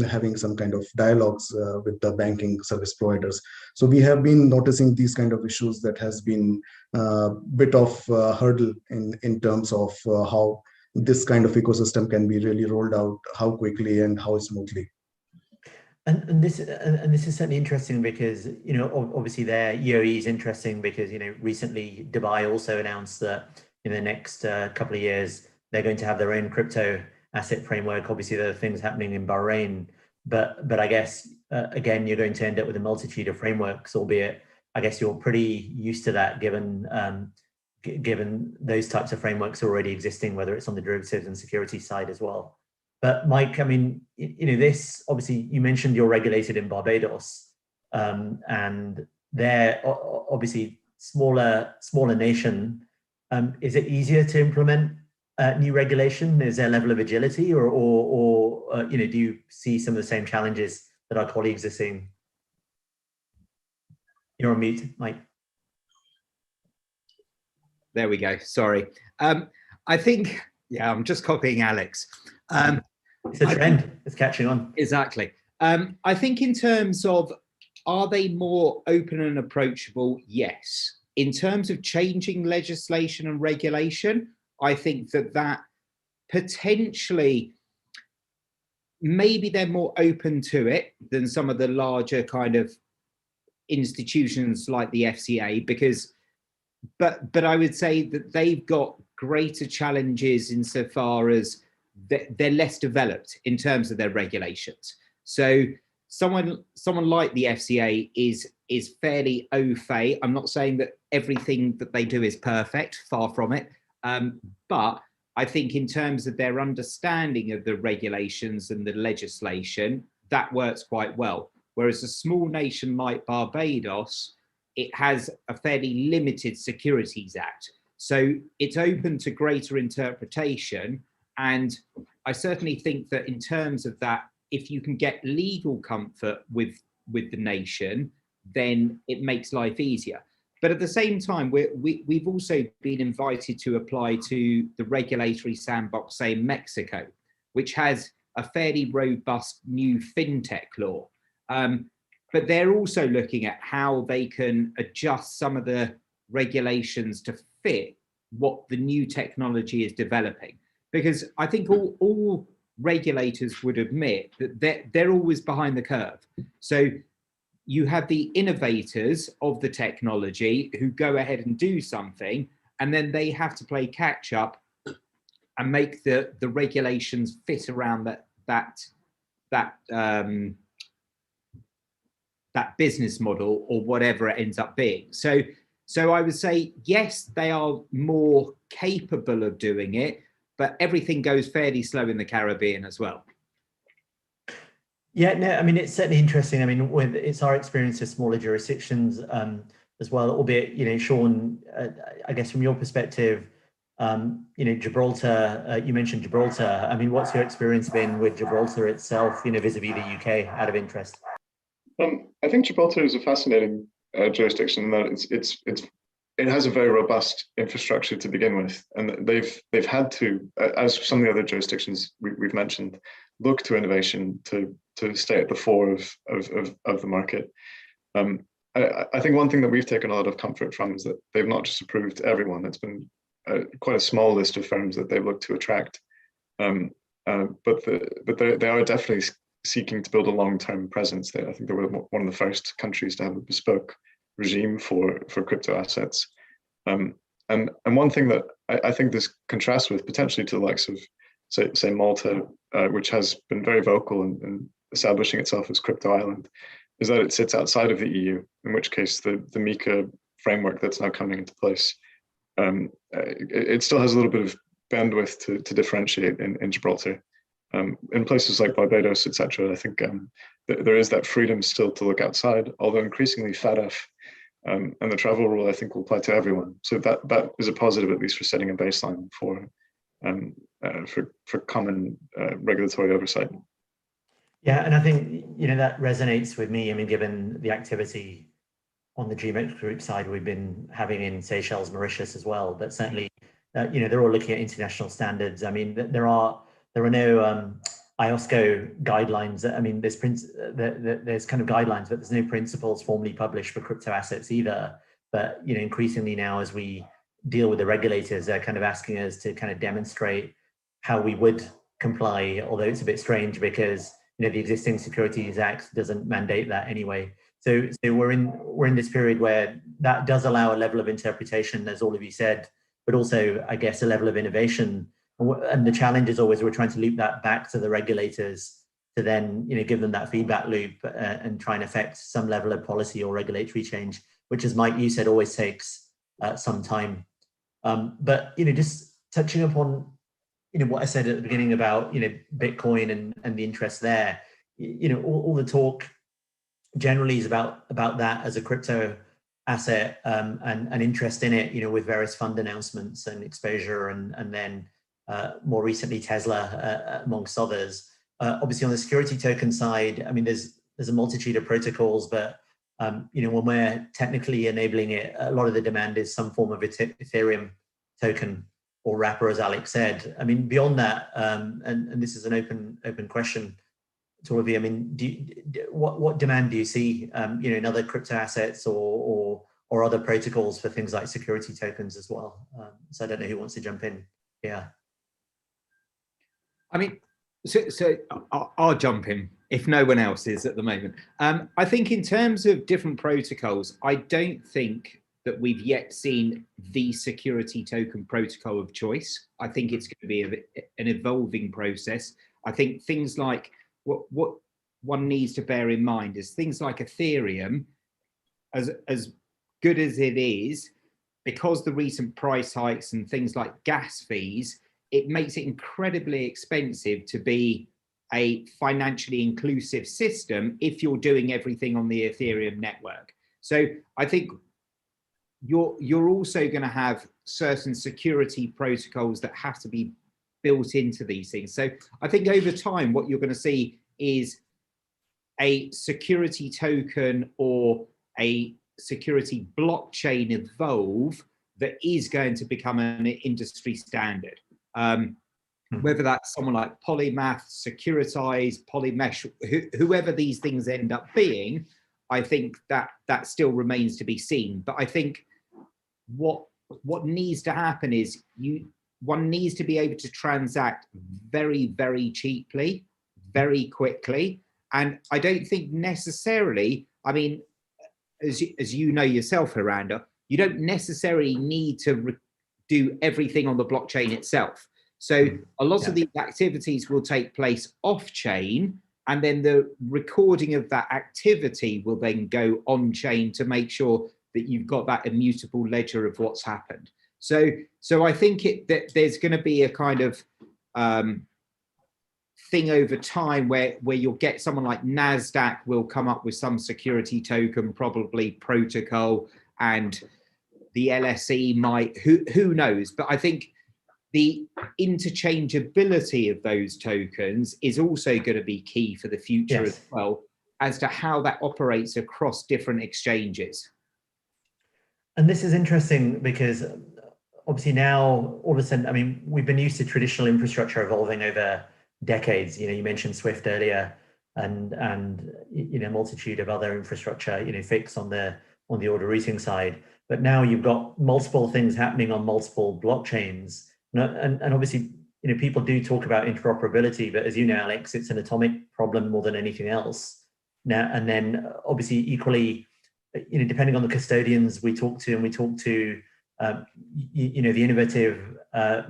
having some kind of dialogues with the banking service providers. So we have been noticing these kind of issues that has been a bit of a hurdle in terms of how this kind of ecosystem can be really rolled out, how quickly and how smoothly. And this is certainly interesting because, obviously their EOE is interesting because, recently Dubai also announced that in the next couple of years, they're going to have their own crypto asset framework. Obviously there are things happening in Bahrain, but I guess, again, you're going to end up with a multitude of frameworks, albeit I guess you're pretty used to that given those types of frameworks are already existing, whether it's on the derivatives and securities side as well. But Mike, I mean, this, obviously you mentioned you're regulated in Barbados, and they're obviously smaller nation. Is it easier to implement new regulation? Is there a level of agility, or do you see some of the same challenges that our colleagues are seeing? You're on mute, Mike. There we go. Sorry. I think, yeah, I'm just copying Alex. It's a trend. It's catching on. Exactly. I think in terms of, are they more open and approachable? Yes. In terms of changing legislation and regulation, I think that potentially, maybe they're more open to it than some of the larger kind of institutions like the FCA, because but I would say that they've got greater challenges insofar as they're less developed in terms of their regulations. So someone like the FCA is fairly au fait. I'm not saying that everything that they do is perfect, far from it. But I think in terms of their understanding of the regulations and the legislation, that works quite well. Whereas a small nation like Barbados, it has a fairly limited Securities Act. So it's open to greater interpretation. And I certainly think that in terms of that, if you can get legal comfort with the nation, then it makes life easier. But at the same time, we've also been invited to apply to the regulatory sandbox, say in Mexico, which has a fairly robust new fintech law. But they're also looking at how they can adjust some of the regulations to fit what the new technology is developing. Because I think all regulators would admit that they're always behind the curve. So you have the innovators of the technology who go ahead and do something, and then they have to play catch up and make the regulations fit around that business model or whatever it ends up being. So I would say, yes, they are more capable of doing it, but everything goes fairly slow in the Caribbean as well. Yeah, no, I mean, it's certainly interesting. I mean, it's our experience with smaller jurisdictions. as well, albeit, Sean, I guess from your perspective, Gibraltar, you mentioned Gibraltar. I mean, what's your experience been with Gibraltar itself, vis-a-vis the UK, out of interest? I think Gibraltar is a fascinating jurisdiction in that it has a very robust infrastructure to begin with, and they've had to, as some of the other jurisdictions we've mentioned, look to innovation to stay at the fore of the market. I think one thing that we've taken a lot of comfort from is that they've not just approved everyone. It's been quite a small list of firms that they've looked to attract, but they are definitely seeking to build a long-term presence there. I think they were one of the first countries to have a bespoke regime for crypto assets. And one thing that I think this contrasts with potentially to the likes of, say Malta, which has been very vocal in establishing itself as crypto island, is that it sits outside of the EU, in which case the MiCA framework that's now coming into place, it still has a little bit of bandwidth to differentiate in Gibraltar. In places like Barbados, etc., I think there is that freedom still to look outside, although increasingly FATF and the travel rule, I think, will apply to everyone. So that is a positive, at least for setting a baseline for common regulatory oversight. Yeah, and I think that resonates with me. I mean, given the activity on the GMX group side we've been having in Seychelles, Mauritius as well, but certainly, they're all looking at international standards. I mean, there are no IOSCO guidelines. I mean, there's kind of guidelines, but there's no principles formally published for crypto assets either. But increasingly now, as we deal with the regulators, they're kind of asking us to kind of demonstrate how we would comply. Although it's a bit strange because the existing Securities Act doesn't mandate that anyway. So we're in this period where that does allow a level of interpretation, as all of you said, but also, I guess, a level of innovation. And the challenge is always we're trying to loop that back to the regulators to then give them that feedback loop and try and affect some level of policy or regulatory change, which, as Mike, you said, always takes some time. But just touching upon what I said at the beginning about Bitcoin and the interest there, all the talk generally is about that as a crypto asset and interest in it, with various fund announcements and exposure and then more recently Tesla amongst others. Obviously on the security token side, I mean, there's a multitude of protocols, but when we're technically enabling it, a lot of the demand is some form of Ethereum token or wrapper, as Alex said. I mean, beyond that, and this is an open question to all of you. I mean, what demand do you see, in other crypto assets or other protocols for things like security tokens as well? So I don't know who wants to jump in. Yeah. I mean, so I'll jump in if no one else is at the moment. I think in terms of different protocols, I don't think that we've yet seen the security token protocol of choice. I think it's going to be an evolving process. I think things like what one needs to bear in mind is things like Ethereum, as good as it is, because the recent price hikes and things like gas fees, it makes it incredibly expensive to be a financially inclusive system if you're doing everything on the Ethereum network. So I think you're also going to have certain security protocols that have to be built into these things. So I think over time, what you're going to see is a security token or a security blockchain evolve that is going to become an industry standard. Whether that's someone like Polymath, Securitize, Polymesh, whoever these things end up being, I think that still remains to be seen. But I think what needs to happen is one needs to be able to transact very, very cheaply, very quickly. And I don't think necessarily, I mean, as you know yourself, Hiranda, you don't necessarily need to do everything on the blockchain itself. So a lot of these activities will take place off-chain, and then the recording of that activity will then go on-chain to make sure that you've got that immutable ledger of what's happened. So I think that there's going to be a kind of thing over time where you'll get someone like NASDAQ will come up with some security token, probably protocol, and the LSE might, who knows? But I think the interchangeability of those tokens is also going to be key for the future as well, as to how that operates across different exchanges. And this is interesting because obviously now all of a sudden, I mean, we've been used to traditional infrastructure evolving over decades. You know, you mentioned Swift earlier, and you know, multitude of other infrastructure, you know, fix on the order routing side. But now you've got multiple things happening on multiple blockchains. And obviously, you know, people do talk about interoperability, but as you know, Alex, it's an atomic problem more than anything else. Now, and then obviously equally, you know, depending on the custodians we talk to, you know, the innovative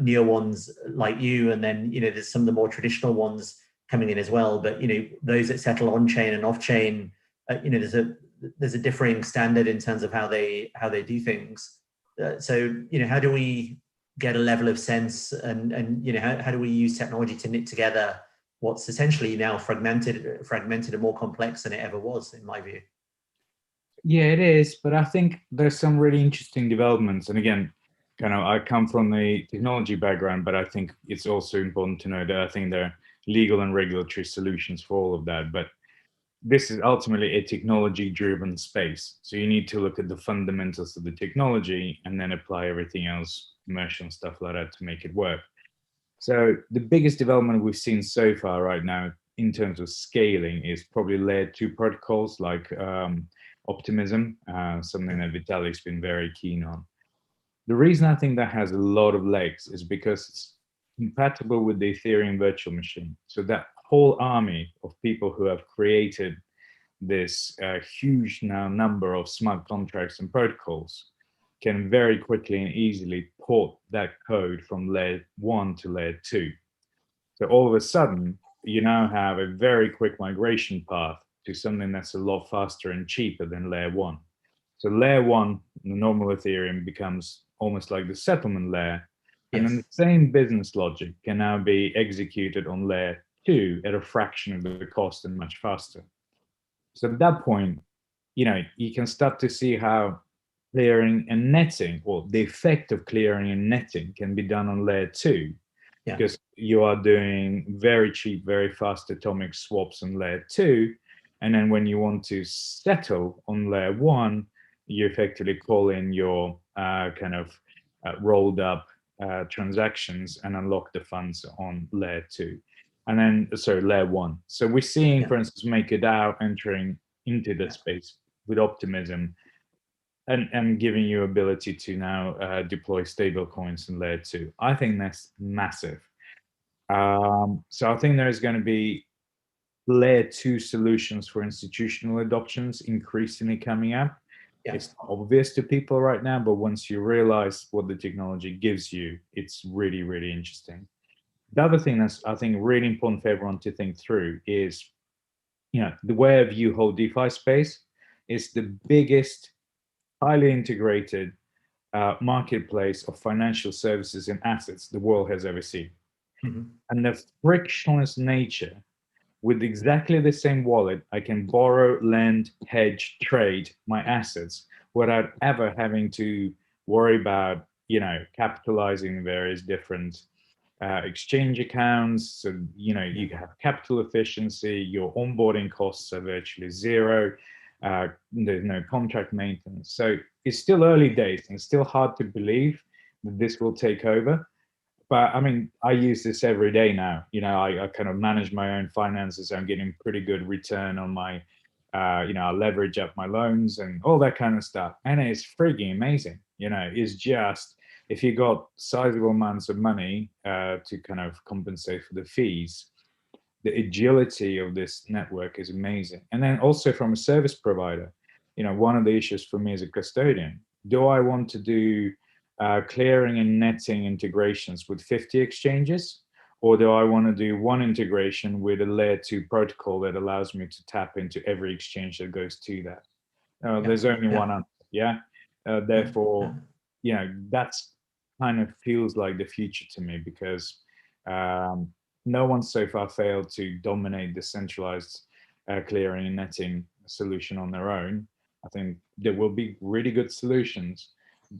neo ones like you, and then, you know, there's some of the more traditional ones coming in as well. But, you know, those that settle on chain and off chain, you know, there's a differing standard in terms of how they do things. So, you know, how do we get a level of sense, and you know, how do we use technology to knit together what's essentially now fragmented and more complex than it ever was, in my view? Yeah, it is, but I think there's some really interesting developments. And again, kind of, I come from the technology background, but I think it's also important to know that I think there are legal and regulatory solutions for all of that. But this is ultimately a technology-driven space. So you need to look at the fundamentals of the technology and then apply everything else, commercial and stuff like that, to make it work. So the biggest development we've seen so far right now in terms of scaling is probably layer 2 protocols like Optimism, something that Vitalik's been very keen on. The reason I think that has a lot of legs is because it's compatible with the Ethereum virtual machine. So that whole army of people who have created this huge now number of smart contracts and protocols can very quickly and easily port that code from layer 1 to layer 2. So all of a sudden, you now have a very quick migration path to something that's a lot faster and cheaper than layer 1. So layer 1, the normal Ethereum, becomes almost like the settlement layer. And then the same business logic can now be executed on layer 2 at a fraction of the cost and much faster. So at that point, you know, you can start to see how clearing and netting, or the effect of clearing and netting, can be done on layer 2. Because you are doing very cheap, very fast atomic swaps on layer 2. And then when you want to settle on layer 1, you effectively call in your rolled up transactions and unlock the funds on layer 2. And then, sorry, layer 1. So we're seeing, for instance, MakerDAO entering into that space with Optimism, and giving you ability to now deploy stable coins in layer 2. I think that's massive. So I think there's going to be layer 2 solutions for institutional adoptions increasingly coming up. It's obvious to people right now, but once you realize what the technology gives you, it's really, really interesting. The other thing that's, I think, really important for everyone to think through is, you know, the way I view whole DeFi space is the biggest, highly integrated marketplace of financial services and assets the world has ever seen. And the frictionless nature, with exactly the same wallet, I can borrow, lend, hedge, trade my assets without ever having to worry about, you know, capitalizing various different exchange accounts. So, you know, you have capital efficiency, your onboarding costs are virtually zero, there's no contract maintenance. So it's still early days and it's still hard to believe that this will take over. But I mean, I use this every day now. You know, I kind of manage my own finances. I'm getting pretty good return on my, you know, I leverage up my loans and all that kind of stuff. And it's freaking amazing. You know, it's just, if you got sizable amounts of money to kind of compensate for the fees, the agility of this network is amazing. And then also from a service provider, you know, one of the issues for me as a custodian, do I want to do clearing and netting integrations with 50 exchanges, or do I want to do one integration with a layer 2 protocol that allows me to tap into every exchange that goes to that? There's only one answer, therefore, you know, that's kind of feels like the future to me, because no one so far failed to dominate the centralized clearing and netting solution on their own. I think there will be really good solutions,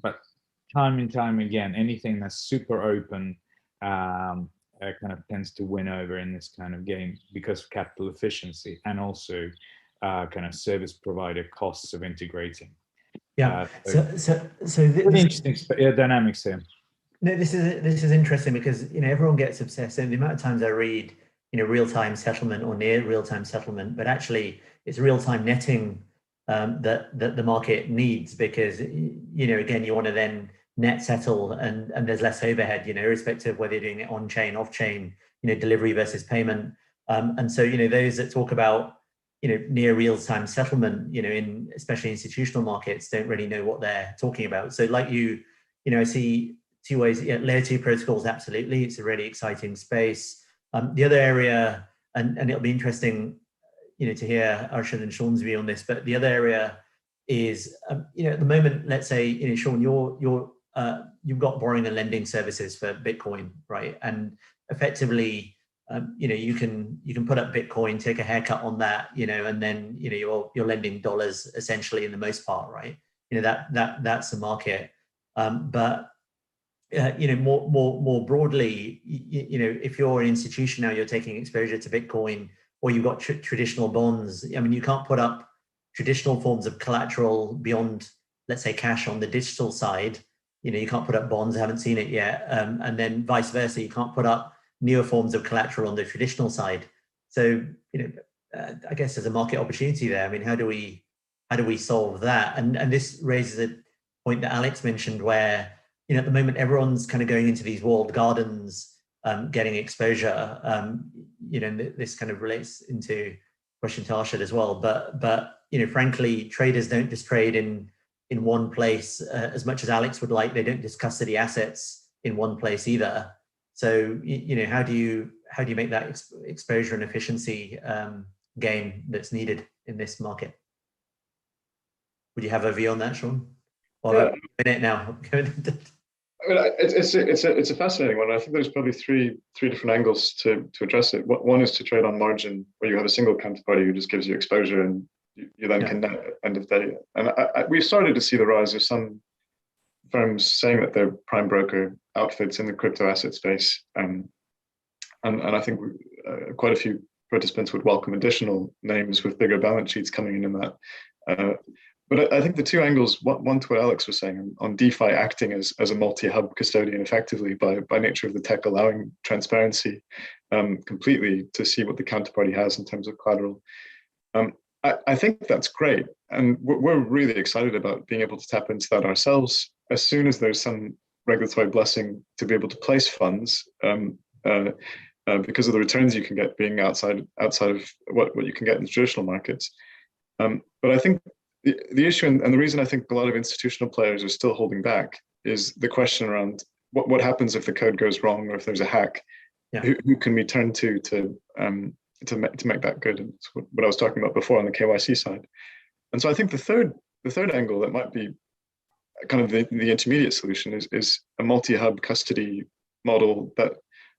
but time and time again, anything that's super open kind of tends to win over in this kind of game because of capital efficiency and also kind of service provider costs of integrating. Yeah. So really interesting dynamics here. No, this is interesting because everyone gets obsessed. And the amount of times I read real-time settlement or near real-time settlement, but actually it's real-time netting that the market needs, because again, you want to then net settle and there's less overhead, irrespective of whether you're doing it on chain, off chain, delivery versus payment. And so those that talk about near real-time settlement, in especially institutional markets, don't really know what they're talking about. So like I see two ways. Yeah, layer 2 protocols, absolutely, it's a really exciting space. The other area, and it'll be interesting to hear Arshad and Sean's view on this, but the other area is at the moment, let's say Sean, you've got borrowing and lending services for Bitcoin, right? And effectively you can put up Bitcoin, take a haircut on that, and then you're lending dollars essentially in the most part, right? That's the market. But more broadly, if you're an institution now, you're taking exposure to Bitcoin, or you've got traditional bonds. I mean, you can't put up traditional forms of collateral beyond, let's say, cash on the digital side. You can't put up bonds. I haven't seen it yet. And then vice versa, you can't put up newer forms of collateral on the traditional side. So, I guess there's a market opportunity there. I mean, how do we solve that? And this raises a point that Alex mentioned, where at the moment everyone's kind of going into these walled gardens, getting exposure. This kind of relates into question to Arshad as well. But frankly, traders don't just trade in one place as much as Alex would like. They don't just custody assets in one place either. So how do you make that exposure and efficiency gain that's needed in this market? Would you have a view on that, Sean? Well, yeah. A minute now. I mean, it's a fascinating one. I think there's probably three different angles to address it. One is to trade on margin, where you have a single counterparty who just gives you exposure, and you then can net at the end of the day. And we've started to see the rise of some firms saying that they're prime broker outfits in the crypto asset space, and I think quite a few participants would welcome additional names with bigger balance sheets coming in that. But I think the two angles, one to what Alex was saying on DeFi acting as a multi-hub custodian effectively by nature of the tech, allowing transparency completely to see what the counterparty has in terms of collateral. I think that's great. And we're really excited about being able to tap into that ourselves as soon as there's some regulatory blessing to be able to place funds because of the returns you can get being outside of what you can get in the traditional markets. But I think the issue and the reason I think a lot of institutional players are still holding back is the question around what happens if the code goes wrong or if there's a hack. Yeah. Who can we turn to make that good? And it's what I was talking about before on the KYC side. And so I think the third angle that might be kind of the intermediate solution is a multi-hub custody model that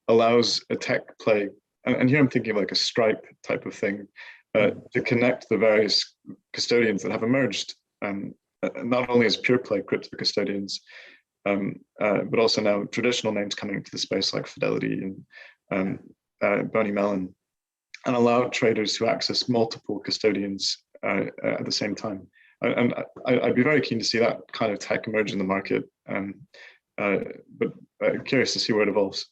allows a tech play. And here I'm thinking of like a Stripe type of thing. To connect the various custodians that have emerged, not only as pure play crypto custodians, but also now traditional names coming into the space like Fidelity and Bernie Mellon, and allow traders to access multiple custodians at the same time. And I'd be very keen to see that kind of tech emerge in the market, but curious to see where it evolves.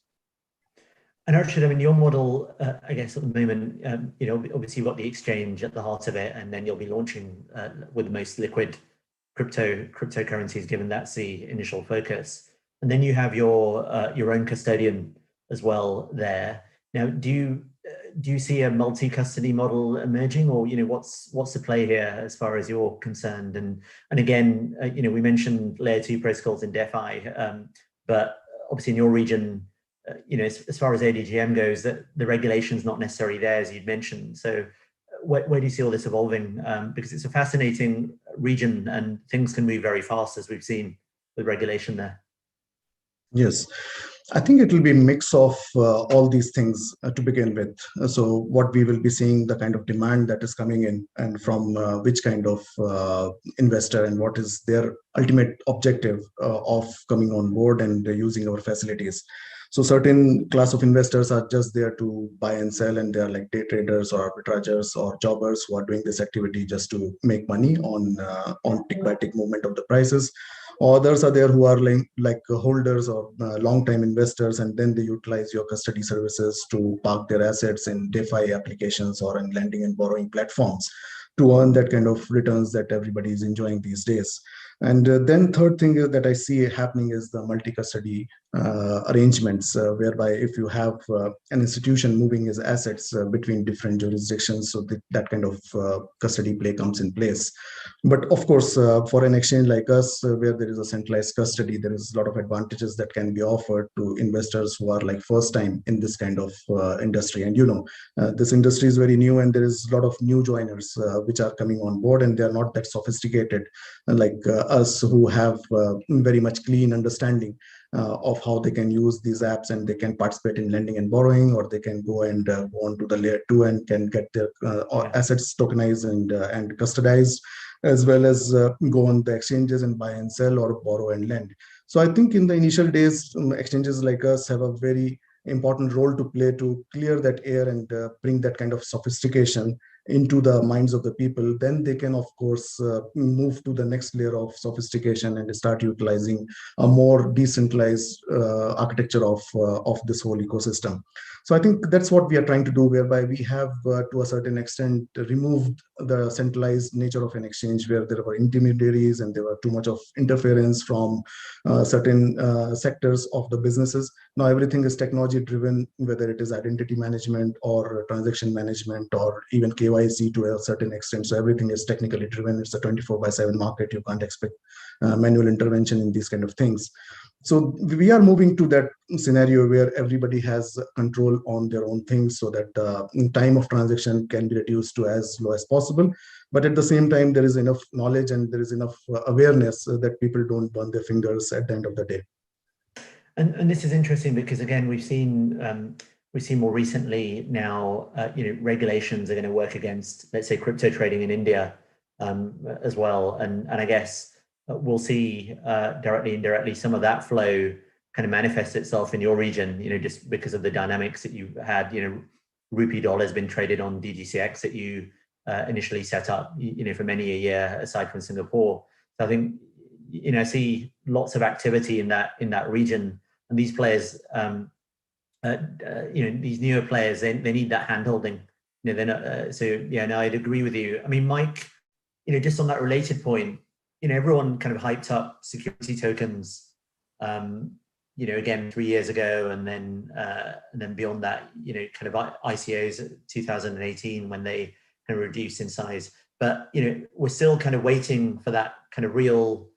And Arshad, I mean, your model, I guess at the moment, obviously you've got the exchange at the heart of it, and then you'll be launching with the most liquid cryptocurrencies, given that's the initial focus. And then you have your own custodian as well there. Now, do you see a multi-custody model emerging, or what's the play here as far as you're concerned? And again, we mentioned layer 2 protocols in DeFi, but obviously in your region, as far as ADGM goes, that the regulation's not necessarily there, as you'd mentioned. So where do you see all this evolving? Because it's a fascinating region and things can move very fast, as we've seen with regulation there. Yes. I think it will be a mix of all these things to begin with. So what we will be seeing, the kind of demand that is coming in, and from which kind of investor, and what is their ultimate objective of coming on board and using our facilities. So certain class of investors are just there to buy and sell, and they are like day traders or arbitrageurs or jobbers who are doing this activity just to make money on tick by tick movement of the prices. Others are there who are like holders or long-time investors, and then they utilize your custody services to park their assets in DeFi applications or in lending and borrowing platforms to earn that kind of returns that everybody is enjoying these days. And then third thing that I see happening is the multi-custody arrangements, whereby if you have an institution moving his assets between different jurisdictions, so that kind of custody play comes in place. But of course, for an exchange like us, where there is a centralized custody, there is a lot of advantages that can be offered to investors who are like first time in this kind of industry. And this industry is very new, and there is a lot of new joiners which are coming on board, and they are not that sophisticated like us, who have very much clean understanding of how they can use these apps, and they can participate in lending and borrowing, or they can go and go on to the layer 2 and can get their assets tokenized and custodized, as well as go on the exchanges and buy and sell or borrow and lend. So I think in the initial days, exchanges like us have a very important role to play to clear that air and bring that kind of sophistication into the minds of the people. Then they can, of course, move to the next layer of sophistication and start utilizing a more decentralized architecture of this whole ecosystem. So I think that's what we are trying to do, whereby we have, to a certain extent, removed the centralized nature of an exchange, where there were intermediaries and there were too much of interference from certain sectors of the businesses. Now everything is technology driven, whether it is identity management or transaction management or even KYC to a certain extent. So everything is technically driven. It's a 24/7 market. You can't expect manual intervention in these kind of things. So we are moving to that scenario where everybody has control on their own things, so that the time of transaction can be reduced to as low as possible. But at the same time, there is enough knowledge and there is enough awareness that people don't burn their fingers at the end of the day. And this is interesting because, again, we've seen more recently now, regulations are going to work against, let's say, crypto trading in India as well. And I guess we'll see directly, indirectly, some of that flow kind of manifest itself in your region, just because of the dynamics that you had. Rupee dollar has been traded on DGCX that you initially set up, for many a year, aside from Singapore. So I think, I see lots of activity in that region, and these players, these newer players, they need that hand-holding. They're not, so yeah, no, I'd agree with you. I mean, Mike, just on that related point, everyone kind of hyped up security tokens, again, 3 years ago, and then beyond that, kind of ICOs 2018 when they kind of reduced in size. But we're still kind of waiting for that kind of real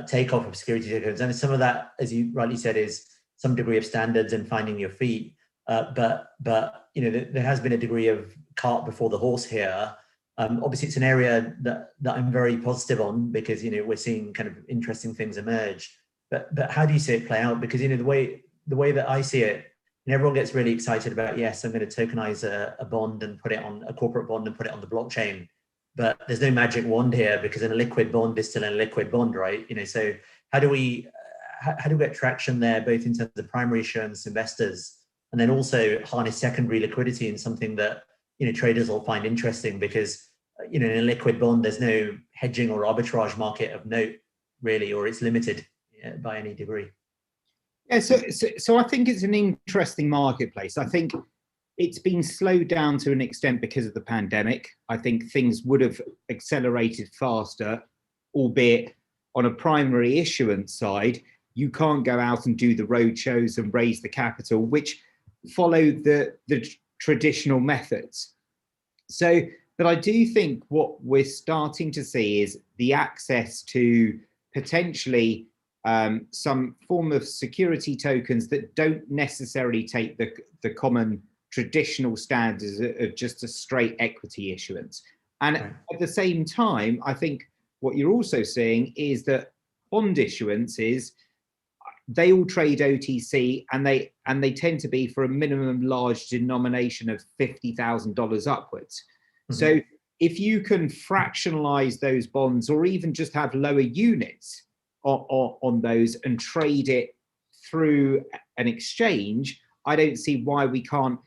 takeoff of security tokens, and some of that, as you rightly said, is some degree of standards and finding your feet. But there has been a degree of cart before the horse here. Obviously, it's an area that I'm very positive on, because we're seeing kind of interesting things emerge. But how do you see it play out? Because the way that I see it, everyone gets really excited about, yes, I'm going to tokenize a bond and put it on a corporate bond and put it on the blockchain. But there's no magic wand here, because a liquid bond is still a liquid bond, right? So how do we get traction there, both in terms of primary issuance investors, and then also harness secondary liquidity in something that traders will find interesting? Because in a liquid bond, there's no hedging or arbitrage market of note, really, or it's limited by any degree. Yeah, so I think it's an interesting marketplace. I think it's been slowed down to an extent because of the pandemic. I think things would have accelerated faster, albeit on a primary issuance side, you can't go out and do the road shows and raise the capital, which follow the traditional methods. But I do think what we're starting to see is the access to potentially some form of security tokens that don't necessarily take the common traditional standards of just a straight equity issuance. And at the same time, I think what you're also seeing is that bond issuances, they all trade OTC, and they tend to be for a minimum large denomination of $50,000 upwards. So if you can fractionalize those bonds, or even just have lower units on those and trade it through an exchange, I don't see why we can't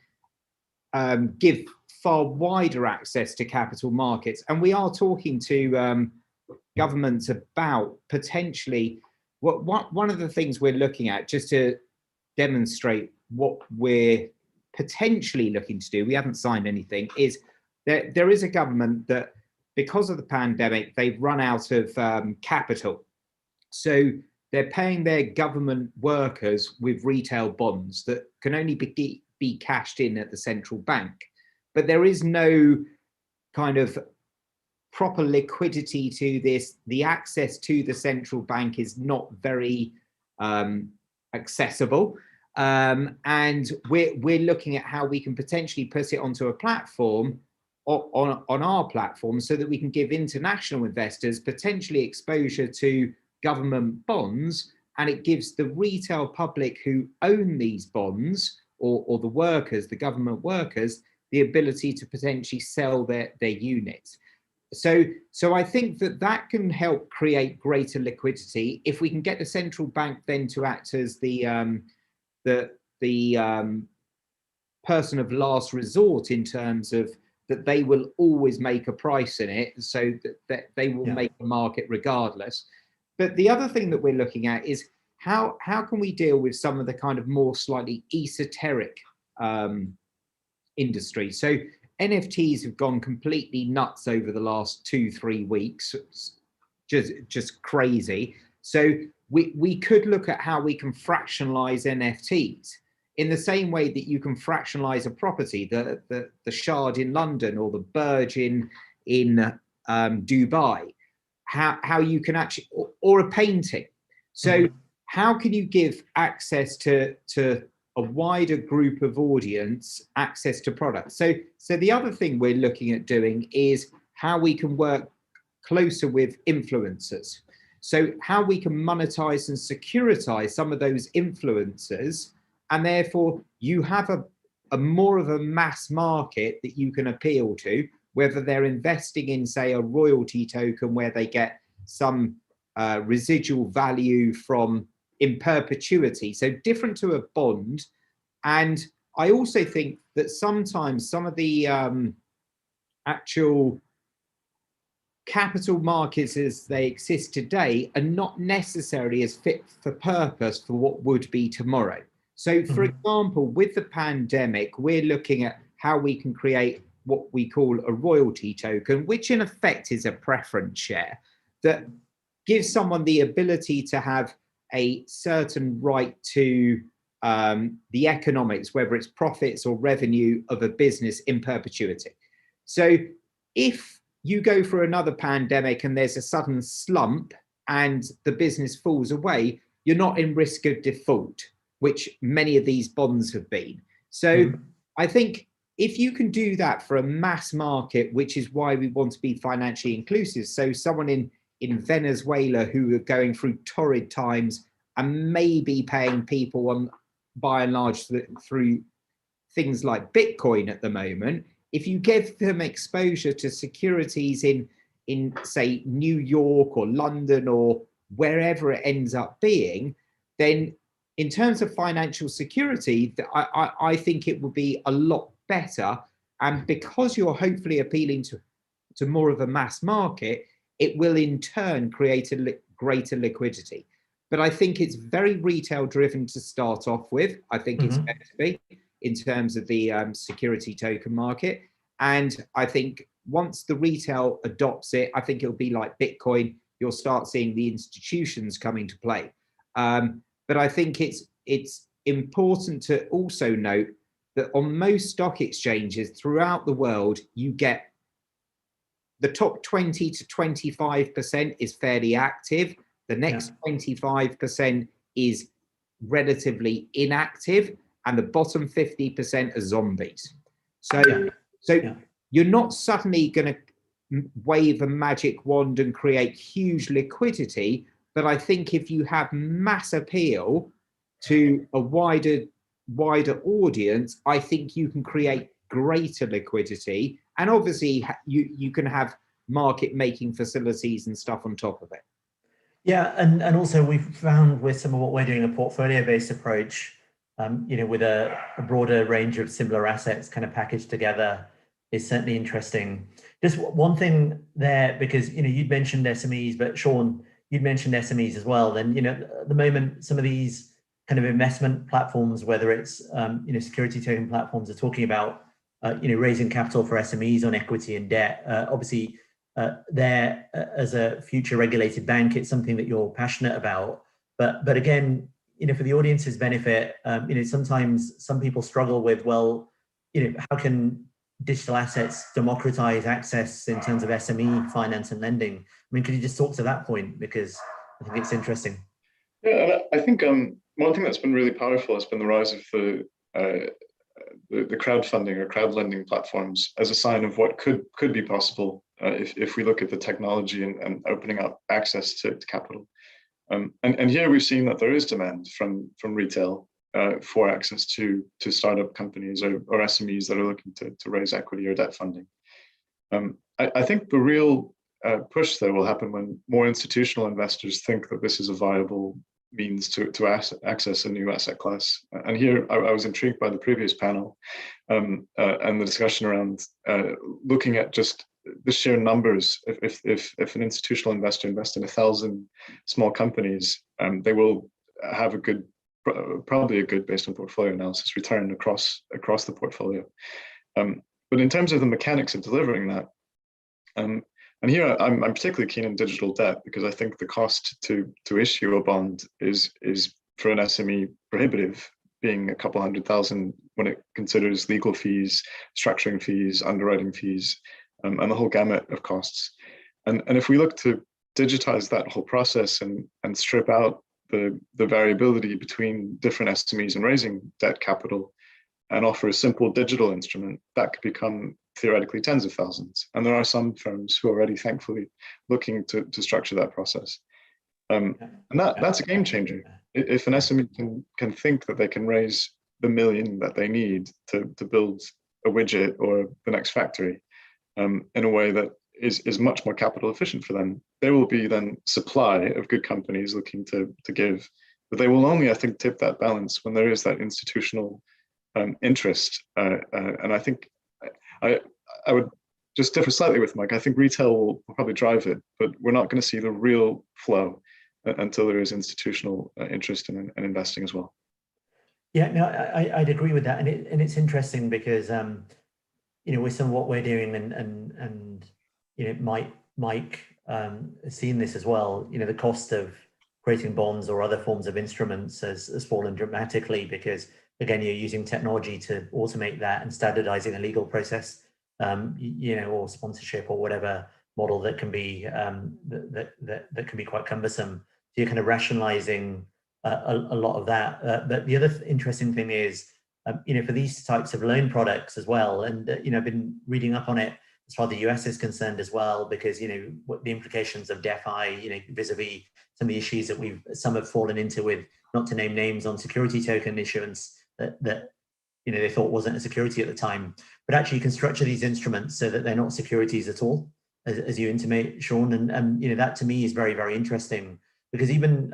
give far wider access to capital markets. And we are talking to governments about potentially, one of the things we're looking at, just to demonstrate what we're potentially looking to do, we haven't signed anything, is that there is a government that, because of the pandemic, they've run out of capital. So they're paying their government workers with retail bonds that can only be cashed in at the central bank. But there is no kind of proper liquidity to this. The access to the central bank is not very accessible. And we're looking at how we can potentially put it onto a platform, on our platform, so that we can give international investors potentially exposure to government bonds, and it gives the retail public who own these bonds, or the workers, the government workers, the ability to potentially sell their units. So I think that can help create greater liquidity if we can get the central bank then to act as the person of last resort, in terms of that they will always make a price in it, so that they will make the market regardless. But the other thing that we're looking at is how can we deal with some of the kind of more slightly esoteric industry. So NFTs have gone completely nuts over the last 2-3 weeks, just crazy. So we could look at how we can fractionalize NFTs in the same way that you can fractionalize a property, the Shard in London, or the Burj in Dubai. How you can actually, or a painting. So how can you give access to a wider group of audience access to products? So the other thing we're looking at doing is how we can work closer with influencers. So how we can monetize and securitize some of those influencers, and therefore you have a more of a mass market that you can appeal to, whether they're investing in, say, a royalty token where they get some residual value from in perpetuity, so different to a bond. And I also think that sometimes some of the actual capital markets as they exist today are not necessarily as fit for purpose for what would be tomorrow. So for example, with the pandemic, we're looking at how we can create what we call a royalty token, which in effect is a preference share that gives someone the ability to have a certain right to the economics, whether it's profits or revenue of a business in perpetuity. So if you go through another pandemic and there's a sudden slump and the business falls away, you're not in risk of default, which many of these bonds have been. So I think if you can do that for a mass market, which is why we want to be financially inclusive. So someone in Venezuela who are going through torrid times and maybe paying people on, by and large, through things like Bitcoin at the moment, if you give them exposure to securities in say New York or London or wherever it ends up being, then in terms of financial security, I think it will be a lot better. And because you're hopefully appealing to more of a mass market, it will in turn create a greater liquidity. But I think it's very retail driven to start off with. I think it's going to be in terms of the security token market. And I think once the retail adopts it, I think it'll be like Bitcoin. You'll start seeing the institutions coming to play. But I think it's important to also note that on most stock exchanges throughout the world, you get the top 20 to 25% is fairly active. The next 25% is relatively inactive, and the bottom 50% are zombies. So you're not suddenly going to wave a magic wand and create huge liquidity, But I think if you have mass appeal to a wider audience, I think you can create greater liquidity. And obviously you can have market making facilities and stuff on top of it. Yeah, and also we've found with some of what we're doing, a portfolio-based approach, with a broader range of similar assets kind of packaged together is certainly interesting. Just one thing there, because, you'd mentioned SMEs, but Sean, you'd mentioned SMEs as well. Then, at the moment, some of these kind of investment platforms, whether it's, security token platforms, are talking about, raising capital for SMEs on equity and debt. Obviously, there as a future regulated bank, it's something that you're passionate about. But again, for the audience's benefit, sometimes some people struggle with, well, how can digital assets democratize access in terms of SME finance and lending? I mean, could you just talk to that point, because I think it's interesting. Yeah, I think one thing that's been really powerful has been the rise of the crowdfunding or crowd lending platforms as a sign of what could be possible if we look at the technology and opening up access to capital. And here we've seen that there is demand from retail for access to startup companies or SMEs that are looking to raise equity or debt funding. I think the real push though will happen when more institutional investors think that this is a viable means to access a new asset class. And here I was intrigued by the previous panel and the discussion around looking at just the sheer numbers. If an institutional investor invests in 1,000 small companies, they will have probably a good, based on portfolio analysis, return across the portfolio. But in terms of the mechanics of delivering that, and here I'm particularly keen on digital debt, because I think the cost to issue a bond is for an SME prohibitive, being a couple $100,000 when it considers legal fees, structuring fees, underwriting fees, and the whole gamut of costs. And if we look to digitize that whole process and strip out the variability between different SMEs in raising debt capital and offer a simple digital instrument, that could become theoretically tens of thousands. And there are some firms who are already thankfully looking to structure that process. And that's a game changer. If an SME can think that they can raise the $1 million that they need to build a widget or the next factory in a way that is much more capital efficient for them, there will be then supply of good companies looking to give. But they will only, I think, tip that balance when there is that institutional interest. And I think I would just differ slightly with Mike. I think retail will probably drive it, but we're not going to see the real flow until there is institutional interest in investing as well. Yeah, no, I'd agree with that, and it's interesting because with some of what we're doing, and Mike has seen this as well. The cost of creating bonds or other forms of instruments has fallen dramatically because, again, you're using technology to automate that and standardizing a legal process, or sponsorship or whatever model that can be that can be quite cumbersome. So you're kind of rationalizing a lot of that. But the other interesting thing is, for these types of loan products as well, and I've been reading up on it as far as the US is concerned as well, because what the implications of DeFi, vis-a-vis some of the issues that some have fallen into with, not to name names, on security token issuance that they thought wasn't a security at the time. But actually you can structure these instruments so that they're not securities at all, as you intimate, Sean, and that to me is very, very interesting, because even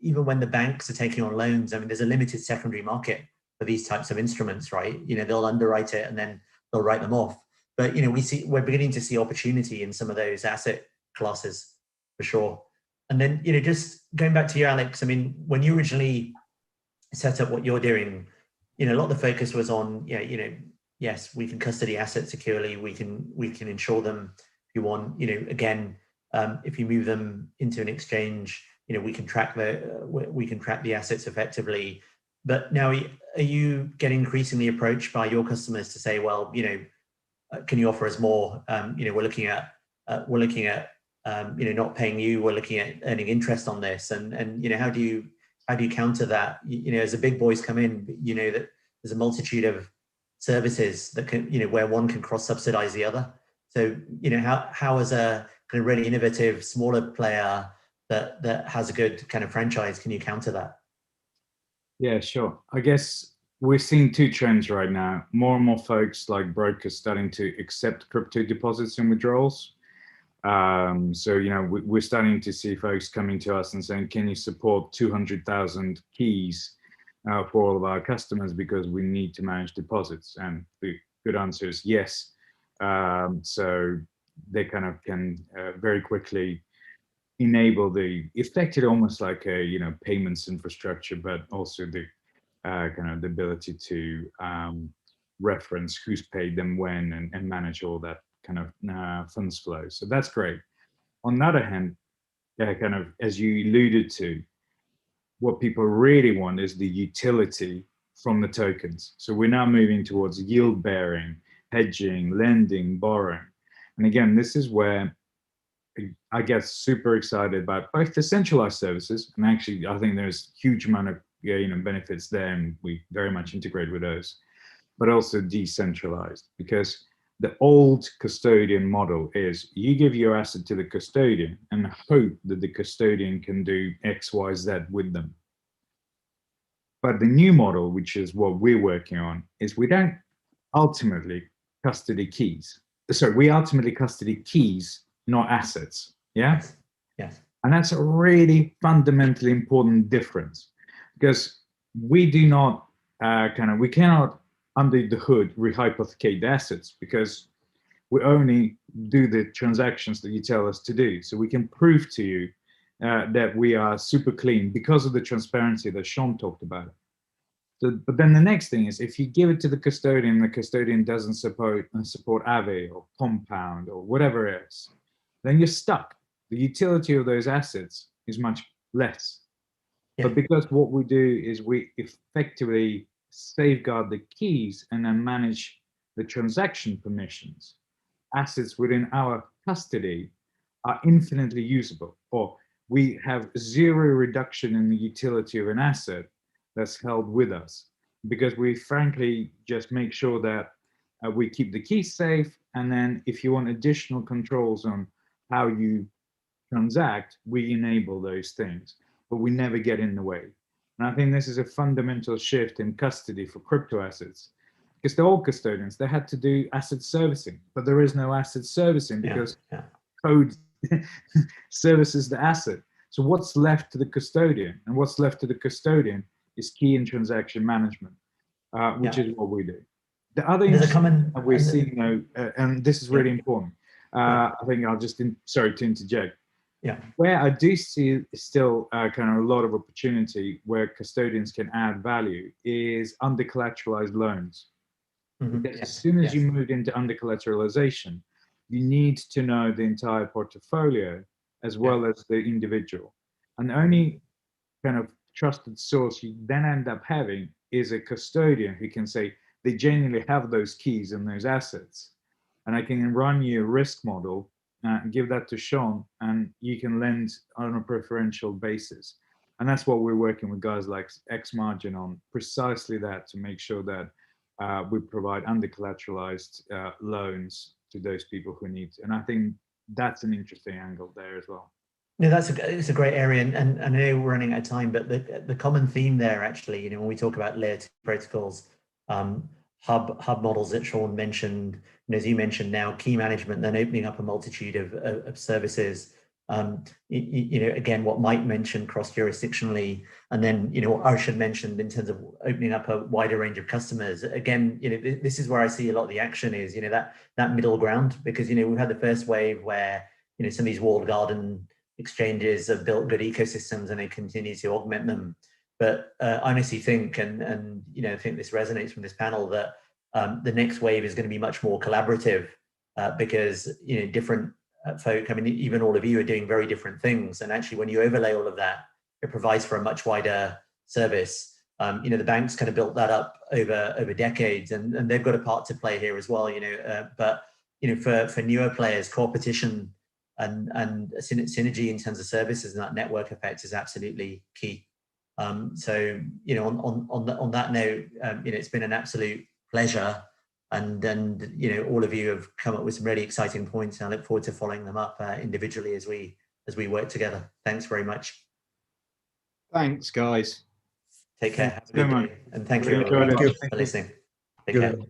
when the banks are taking on loans, I mean, there's a limited secondary market for these types of instruments, right? They'll underwrite it and then they'll write them off. But we're beginning to see opportunity in some of those asset classes for sure. And then just going back to you, Alex, I mean, when you originally set up what you're doing, a lot of the focus was on, yes, we can custody assets securely, we can insure them if you want, again, if you move them into an exchange, we can track the assets effectively. But now, are you getting increasingly approached by your customers to say, well, can you offer us more? We're looking at not paying you, we're looking at earning interest on this, and how do you counter that? As the big boys come in, that there's a multitude of services that can, where one can cross subsidize the other. So how as a kind of really innovative smaller player, that has a good kind of franchise. Can you counter that? Yeah, sure. I guess we're seeing two trends right now. More and more folks like brokers starting to accept crypto deposits and withdrawals. So, you know, we're starting to see folks coming to us and saying, can you support 200,000 keys for all of our customers because we need to manage deposits? And the good answer is yes. So they kind of can very quickly enable the effectively almost like a, you know, payments infrastructure, but also the kind of the ability to reference who's paid them when and manage all that kind of funds flow. So that's great. On the other hand, kind of as you alluded to, what people really want is the utility from the tokens. So we're now moving towards yield bearing, hedging, lending, borrowing. And again, this is where I get super excited about both the centralized services, and actually I think there's huge amount of benefits there, and we very much integrate with those, but also decentralized, because the old custodian model is you give your asset to the custodian and hope that the custodian can do X, Y, Z with them. But the new model, which is what we're working on, is we don't ultimately custody keys. So we ultimately custody keys, not assets. Yeah. Yes. And that's a really fundamentally important difference, because we do not we cannot under the hood rehypothecate the assets, because we only do the transactions that you tell us to do. So we can prove to you that we are super clean because of the transparency that Sean talked about. So, but then the next thing is, if you give it to the custodian doesn't support Aave or Compound or whatever else, then you're stuck. The utility of those assets is much less. Yeah. But because what we do is we effectively safeguard the keys and then manage the transaction permissions, assets within our custody are infinitely usable, or we have zero reduction in the utility of an asset that's held with us, because we frankly just make sure that we keep the keys safe. And then if you want additional controls on how you transact, we enable those things, but we never get in the way. And I think this is a fundamental shift in custody for crypto assets, because the old custodians, they had to do asset servicing, but there is no asset servicing because code services the asset. So what's left to the custodian? And what's left to the custodian is key and transaction management, which is what we do. The other interesting that we're seeing though, and this is really important, I think I'll just, sorry to interject. Yeah. Where I do see still kind of a lot of opportunity where custodians can add value is under collateralized loans. Mm-hmm. Because as soon as you move into under collateralization, you need to know the entire portfolio as well as the individual. And the only kind of trusted source you then end up having is a custodian who can say they genuinely have those keys and those assets. And I can run you a risk model, give that to Sean, and you can lend on a preferential basis. And that's what we're working with guys like X-Margin on, precisely that, to make sure that we provide under-collateralized loans to those people who need. And I think that's an interesting angle there as well. No, it's a great area, and I know we're running out of time, but the common theme there, actually, you know, when we talk about layer 2 protocols, hub models that Sean mentioned, and as you mentioned now, key management, then opening up a multitude of services. You know, again, what Mike mentioned cross-jurisdictionally, and then, you know, what Arshad mentioned in terms of opening up a wider range of customers. Again, you know, this is where I see a lot of the action is, you know, that middle ground, because, you know, we've had the first wave where, you know, some of these walled garden exchanges have built good ecosystems and they continue to augment them. But I honestly think, and you know, I think this resonates from this panel, that the next wave is going to be much more collaborative, because, you know, different folk, I mean, even all of you are doing very different things. And actually, when you overlay all of that, it provides for a much wider service. You know, the banks kind of built that up over decades, and they've got a part to play here as well, you know, but, you know, for newer players, competition and synergy in terms of services and that network effect is absolutely key. So, you know, on that note, you know, it's been an absolute pleasure, and you know, all of you have come up with some really exciting points, and I look forward to following them up individually as we as we work together. Thanks very much. Thanks, guys. Take care. Have a so good much. day. And thank you Really everyone enjoyed it. for listening. Take Good. care.